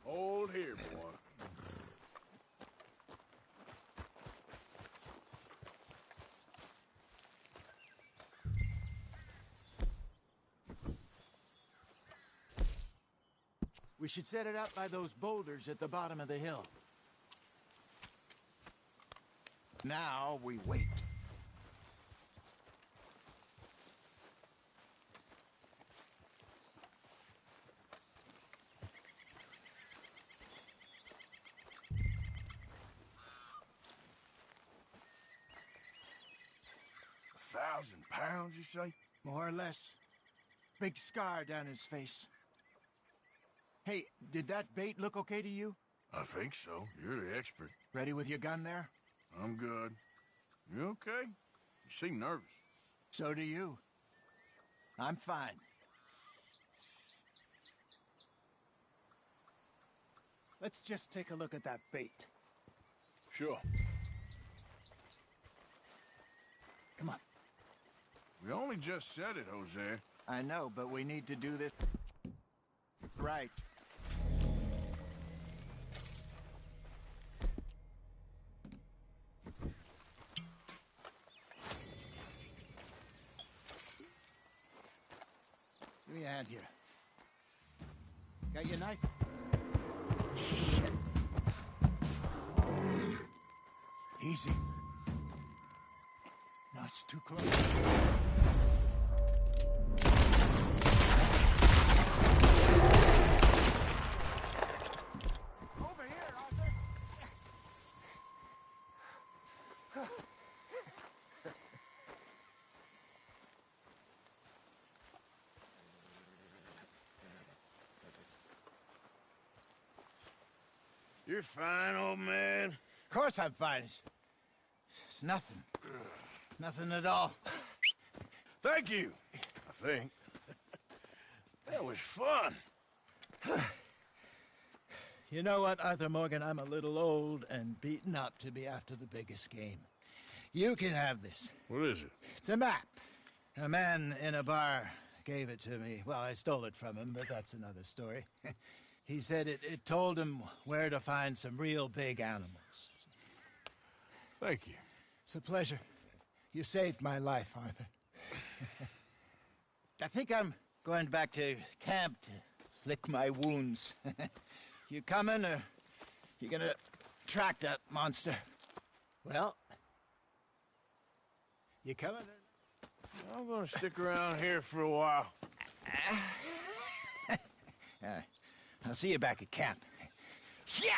Hold here, boy. We should set it up by those boulders at the bottom of the hill. Now we wait. £1,000, you say? More or less. Big scar down his face. Hey, did that bait look okay to you? I think so. You're the expert. Ready with your gun there? I'm good. You okay? You seem nervous. So do you. I'm fine. Let's just take a look at that bait. Sure. Come on. We only just said it, Jose. I know, but we need to do this right. Give me a hand here. Got your knife? Easy. No, it's too close. Over here, Arthur. You're fine, old man. Of course I'm fine. It's nothing. Nothing at all. Thank you, I think. That was fun. You know what, Arthur Morgan? I'm a little old and beaten up to be after the biggest game. You can have this. What is it? It's a map. A man in a bar gave it to me. Well, I stole it from him, but that's another story. He said it told him where to find some real big animals. Thank you. It's a pleasure. You saved my life, Arthur. I think I'm going back to camp to lick my wounds. You coming, or you gonna track that monster? Well, you coming? I'm gonna stick around here for a while. I'll see you back at camp. Yeah!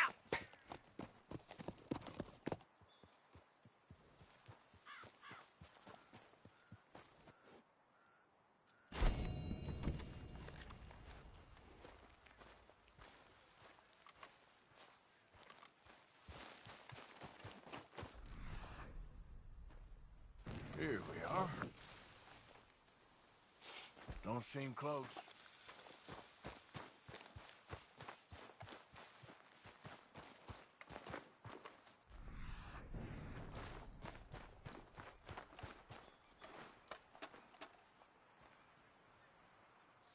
Here we are. Don't seem close.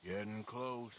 Getting close.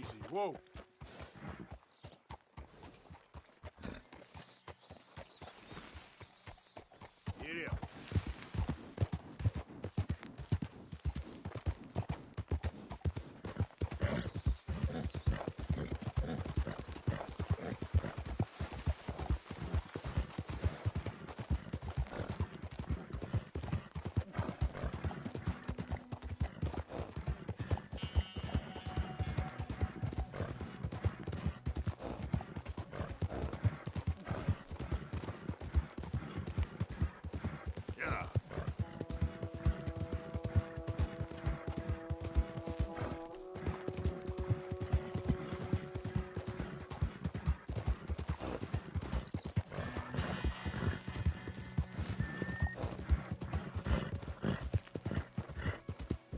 easy. Whoa. Get up.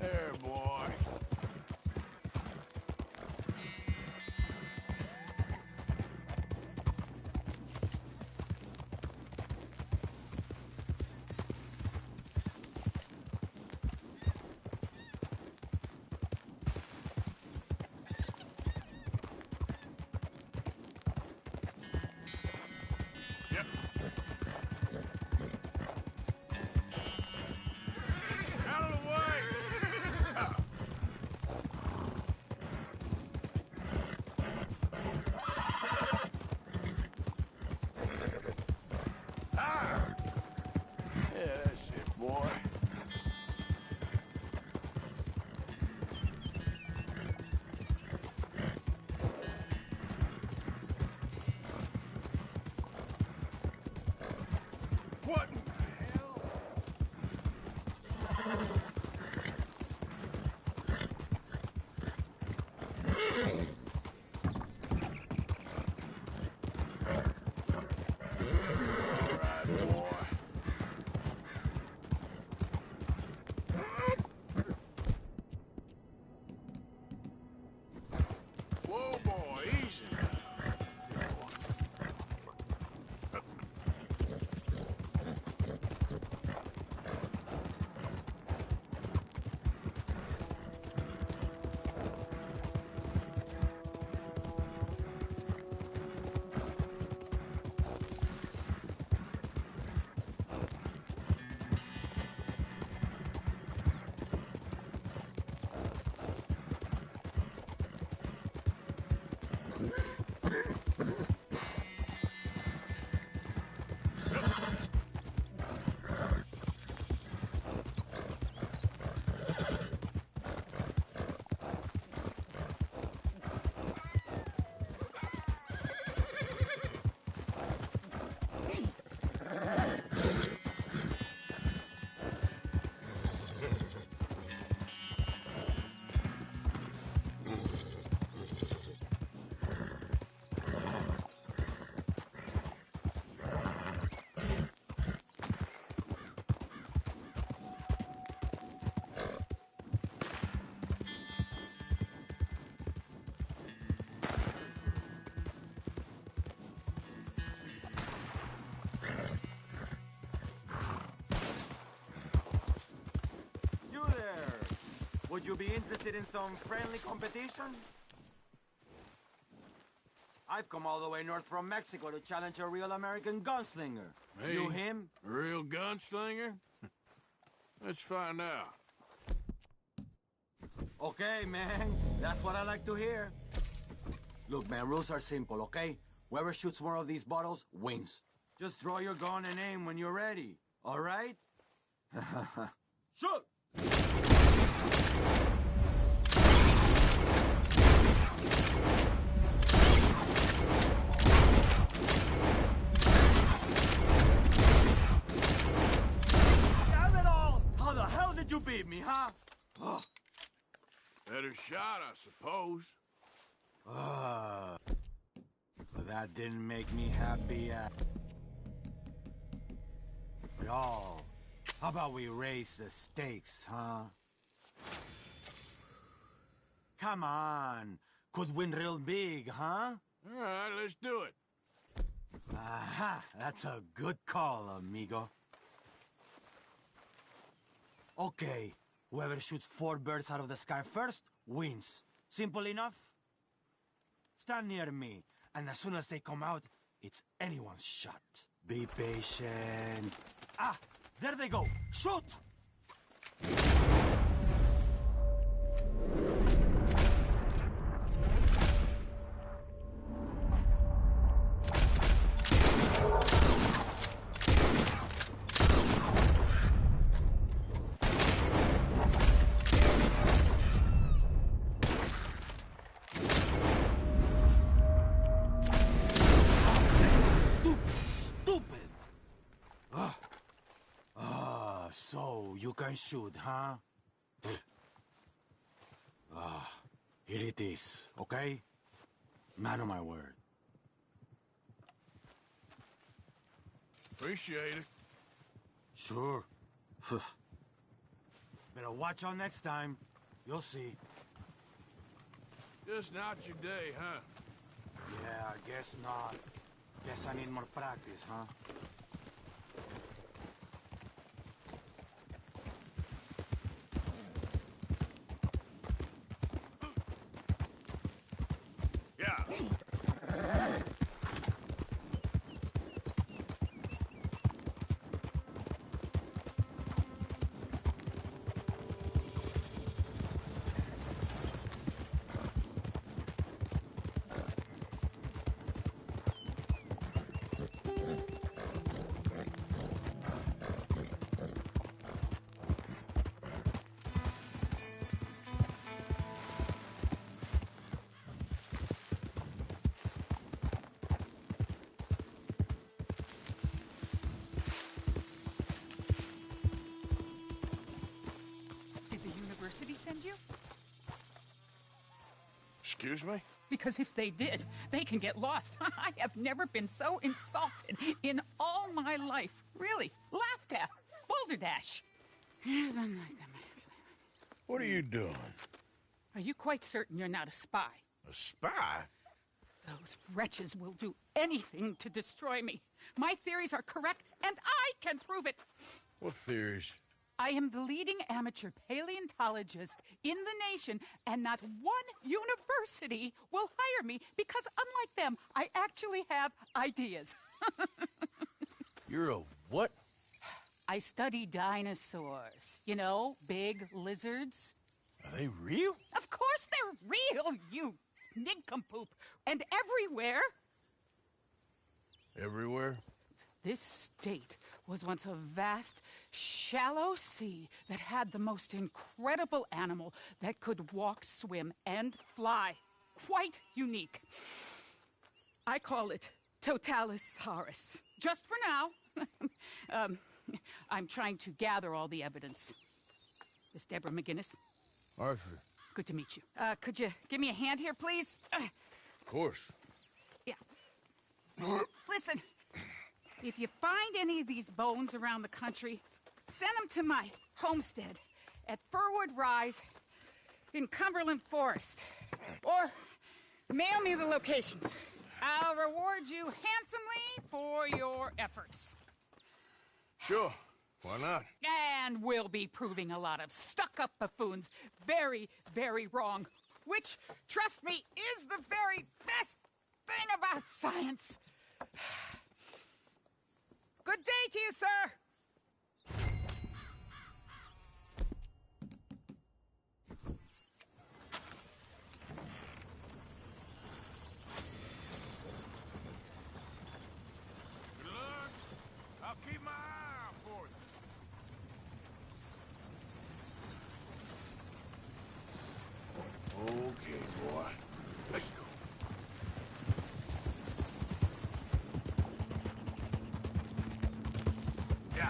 There, boy. Yep. Out of the way! Yeah, that's it, boy. What in the hell? All right, boy. Whoa, boy, easy. Would you be interested in some friendly competition? I've come all the way north from Mexico to challenge a real American gunslinger. Me? You him? A real gunslinger? Let's find out. Okay, man. That's what I like to hear. Look, man, rules are simple, okay? Whoever shoots more of these bottles wins. Just draw your gun and aim when you're ready, all right? Shoot! Damn it all! How the hell did you beat me, huh? Better shot, I suppose. But that didn't make me happy at all. How about we raise the stakes, huh? Come on. Could win real big, huh? All right, let's do it. Aha, that's a good call, amigo. Okay, whoever shoots 4 birds out of the sky first wins. Simple enough? Stand near me, and as soon as they come out, it's anyone's shot. Be patient. Ah, there they go. Shoot! So you can shoot, huh? Here it is, okay? Man of my word. Appreciate it. Sure. Better watch out next time. You'll see. Just not your day, huh? Yeah, I guess not. Guess I need more practice, huh? Send you? Excuse me? Because if they did, they can get lost. I have never been so insulted in all my life. Really. Laughed at. Balderdash. What are you doing? Are you quite certain you're not a spy? A spy? Those wretches will do anything to destroy me. My theories are correct, and I can prove it. What theories? I am the leading amateur paleontologist in the nation, and not one university will hire me because, unlike them, I actually have ideas. You're a what? I study dinosaurs. You know, big lizards. Are they real? Of course they're real, you nincompoop. And everywhere. Everywhere? This state was once a vast, shallow sea that had the most incredible animal that could walk, swim, and fly. Quite unique. I call it Totalisaurus. Just for now. I'm trying to gather all the evidence. Miss Deborah McGinnis. Arthur. Good to meet you. Could you give me a hand here, please? Of course. Yeah. Listen. If you find any of these bones around the country, send them to my homestead at Furwood Rise in Cumberland Forest. Or mail me the locations. I'll reward you handsomely for your efforts. Sure. Why not? And we'll be proving a lot of stuck-up buffoons very, very wrong. Which, trust me, is the very best thing about science. Good day to you, sir! Good luck. I'll keep my eye out for you. Okay, boy. Let's go. Yeah.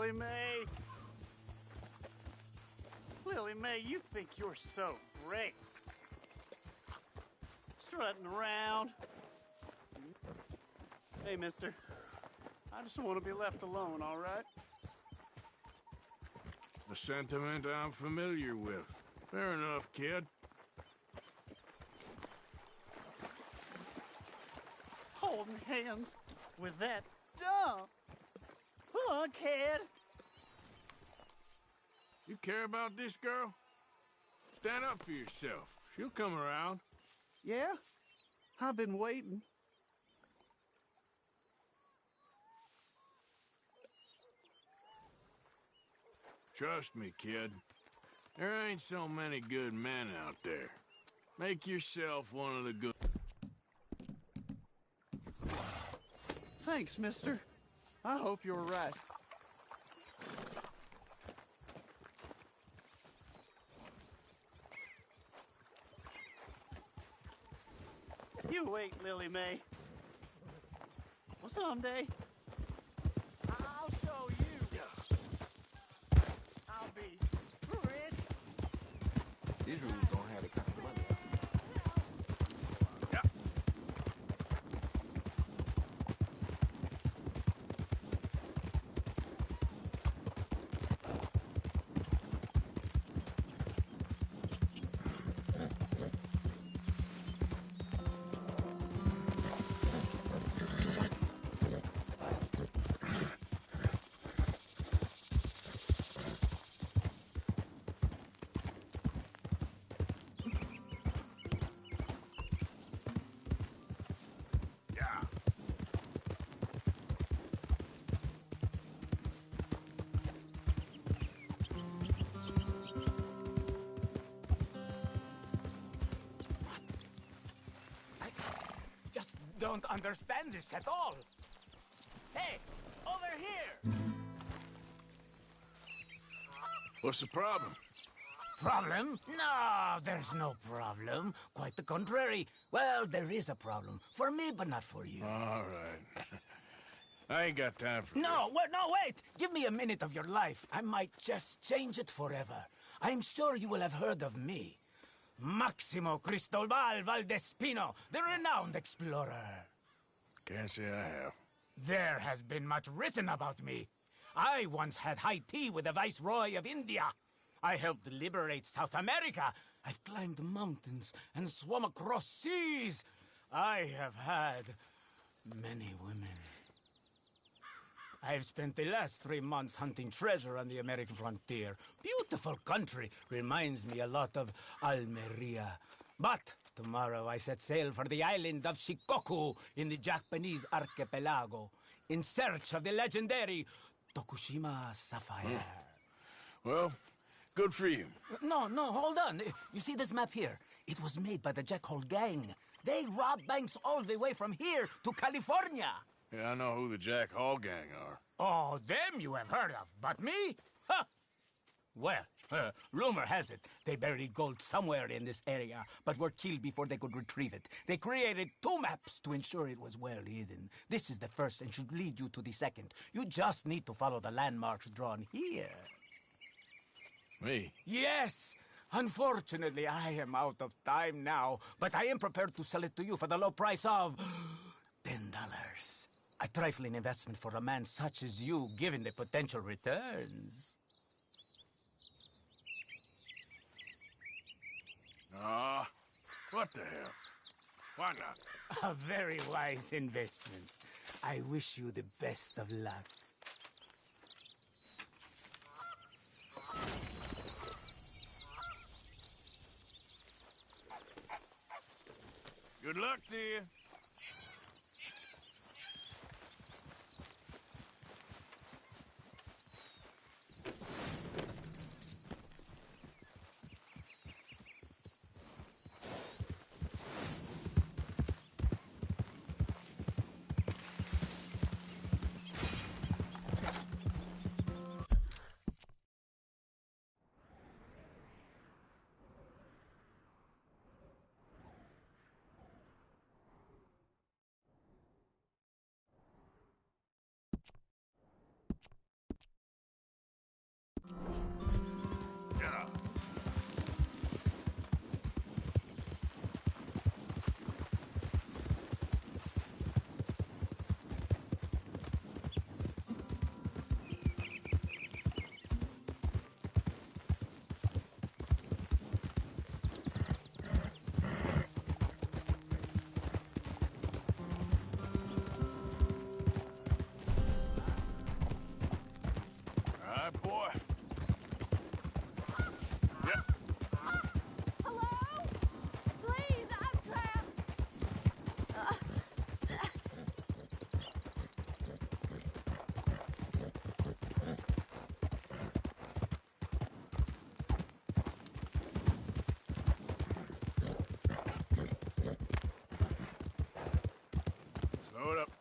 Lily Mae. Lily Mae, you think you're so great. Strutting around. Hey, mister. I just want to be left alone, all right? A sentiment I'm familiar with. Fair enough, kid. Holding hands with that dumb hookhead. You care about this girl? Stand up for yourself. She'll come around. Yeah? I've been waiting. Trust me, kid. There ain't so many good men out there. Make yourself one of the good... Thanks, mister. I hope you're right. You wait, Lily Mae. Well, someday, I'll show you. I'll be rich. These rules don't have the kind of money. Don't understand this at all. Hey, over here! What's the problem? Problem? No, there's no problem. Quite the contrary. Well, there is a problem. For me, but not for you. All right. I ain't got time for No, wait! Give me a minute of your life. I might just change it forever. I'm sure you will have heard of me. Maximo Cristobal Valdespino, the renowned explorer. Can't say I have. There has been much written about me. I once had high tea with the Viceroy of India. I helped liberate South America. I've climbed mountains and swum across seas. I have had many women. I've spent the last 3 months hunting treasure on the American frontier. Beautiful country. Reminds me a lot of Almeria. But tomorrow I set sail for the island of Shikoku in the Japanese archipelago in search of the legendary Tokushima sapphire. Well, good for you. No, hold on. You see this map here? It was made by the Jackhole Gang. They rob banks all the way from here to California. Yeah, I know who the Jack Hall gang are. Oh, them you have heard of, but me? Huh. Well, rumor has it they buried gold somewhere in this area, but were killed before they could retrieve it. They created 2 maps to ensure it was well hidden. This is the first and should lead you to the second. You just need to follow the landmarks drawn here. Me? Yes! Unfortunately, I am out of time now, but I am prepared to sell it to you for the low price of $10. A trifling investment for a man such as you, given the potential returns. What the hell? Why not? A very wise investment. I wish you the best of luck. Good luck to you. Load up.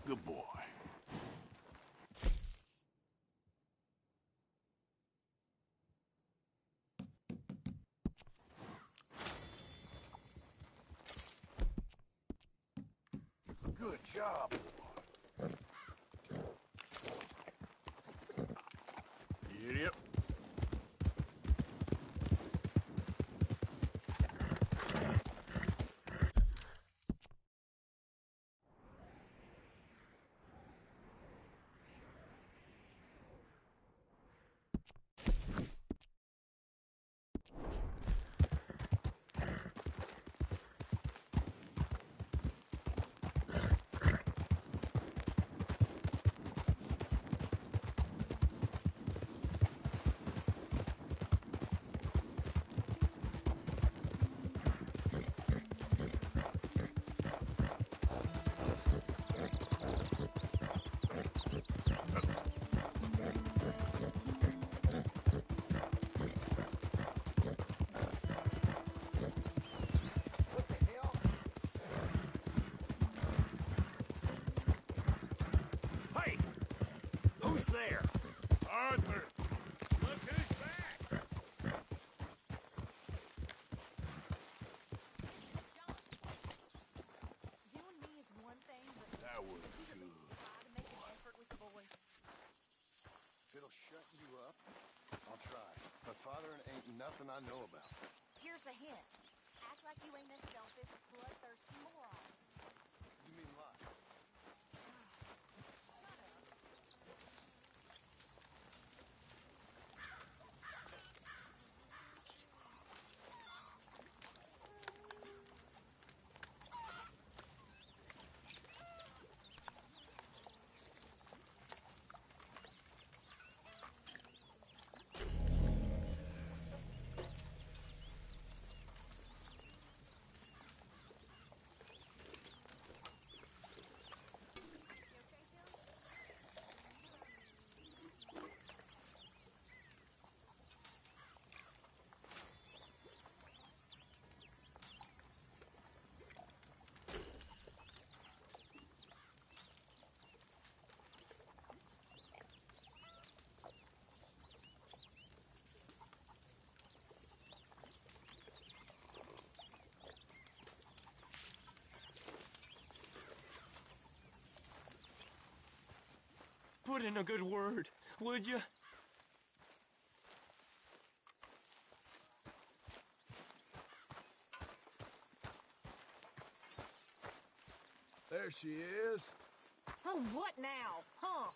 Good boy. Good job, boy. Yep. Who's there? Arthur! Look who's back! You and me is one thing, but That was good. try to make an effort with the boys. If it'll shut you up, I'll try. But father ain't nothing I know about. Here's a hint. Act like you ain't a selfish, bloodthirsty moron. You mean lie? Put in a good word, would you? There she is. Oh, what now? Huh?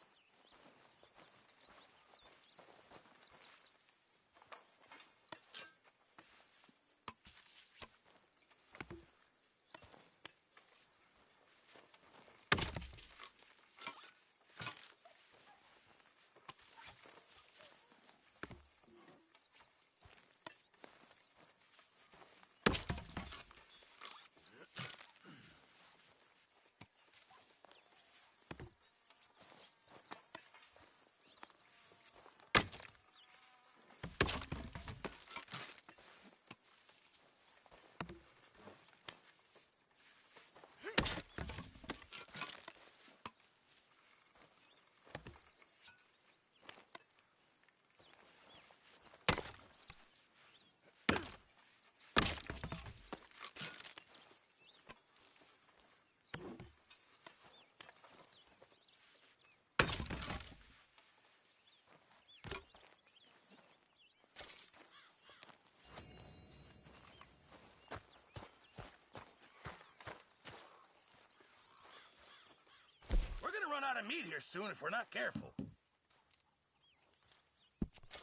run out of meat here soon if we're not careful.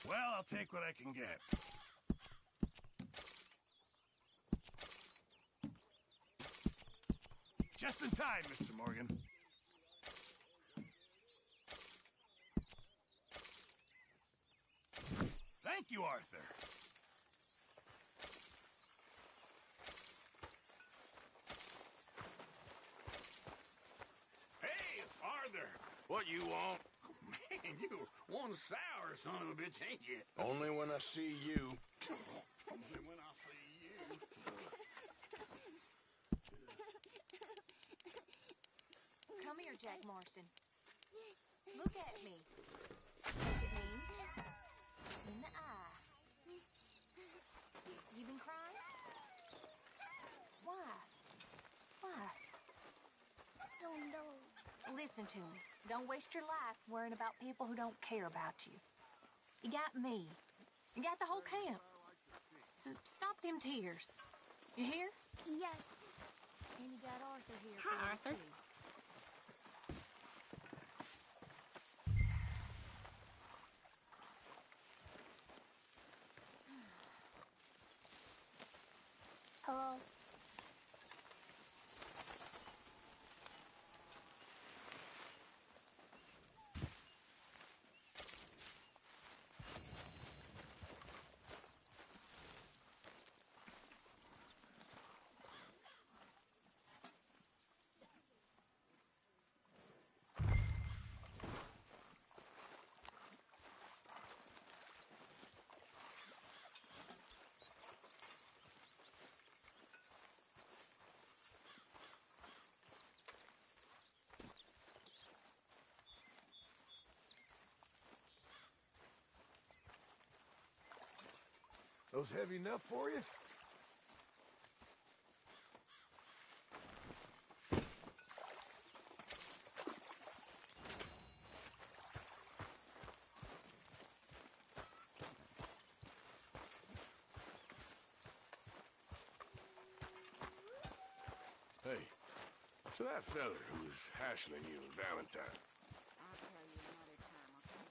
Well, I'll take what I can get. Just in time, Mr. Morgan. Thank you, Arthur. Hey, Arthur. What you want? Man, you one sour son of a bitch, ain't you? Only when I see you. Only when I see you. Come here, Jack Marston. Look at me. Look at me. In the eye. You been crying? Why? Why? Don't know. Listen to me. Don't waste your life worrying about people who don't care about you. You got me. You got the whole camp. So stop them tears. You hear? Yes. And you got Arthur here. Hi, Arthur. Hello? Those heavy enough for you? Hey, so that fella who was hassling you in Valentine. I'll tell you another time, okay?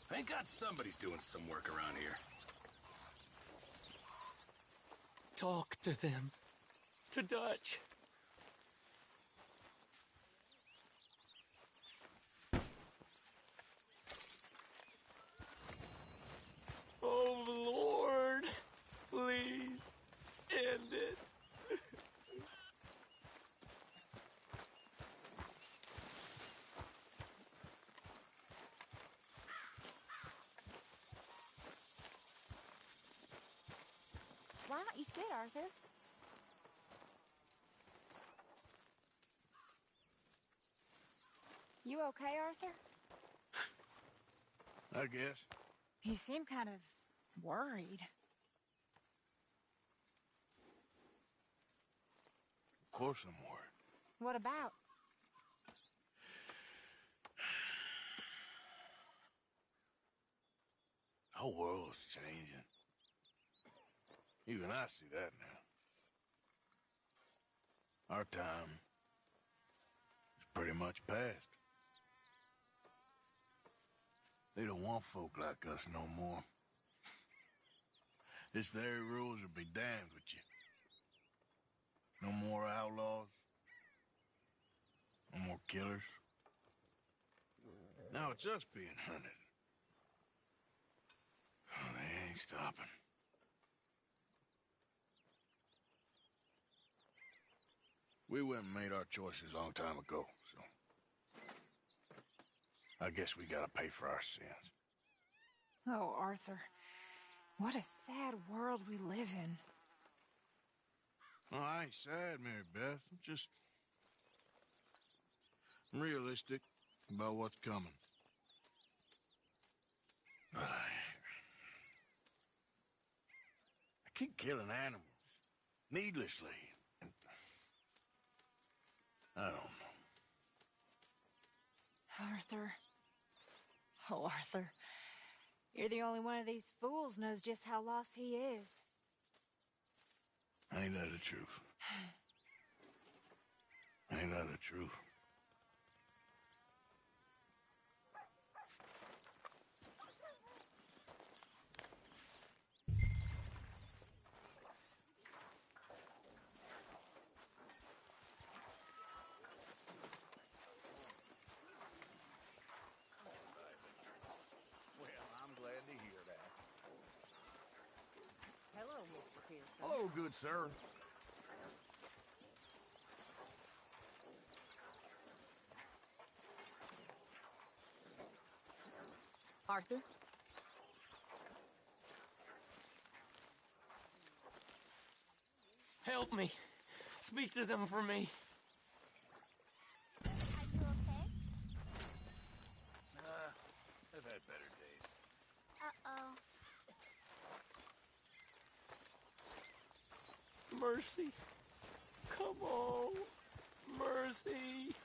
Thank God somebody's doing some work around here. Talk to them. To Dutch. Oh, Lord. Please. End it. Why don't you sit, Arthur? You okay, Arthur? I guess. You seem kind of worried. Of course I'm worried. What about? The whole world's changing. Even I see that now. Our time is pretty much past. They don't want folk like us no more. This very rules will be damned with you. No more outlaws. No more killers. Now it's us being hunted. Oh, they ain't stopping. We went and made our choices a long time ago, so... I guess we gotta pay for our sins. Oh, Arthur. What a sad world we live in. Oh, I ain't sad, Mary Beth. I'm realistic about what's coming. But I keep killing animals. needlessly. I don't know. Arthur. Oh, Arthur. You're the only one of these fools knows just how lost he is. Ain't that the truth? Ain't that the truth? Hello, Mr. Pearson. Hello, good sir. Arthur? Help me. Speak to them for me. Are you okay? I've had better days. Uh-oh. Mercy. Come on. Mercy.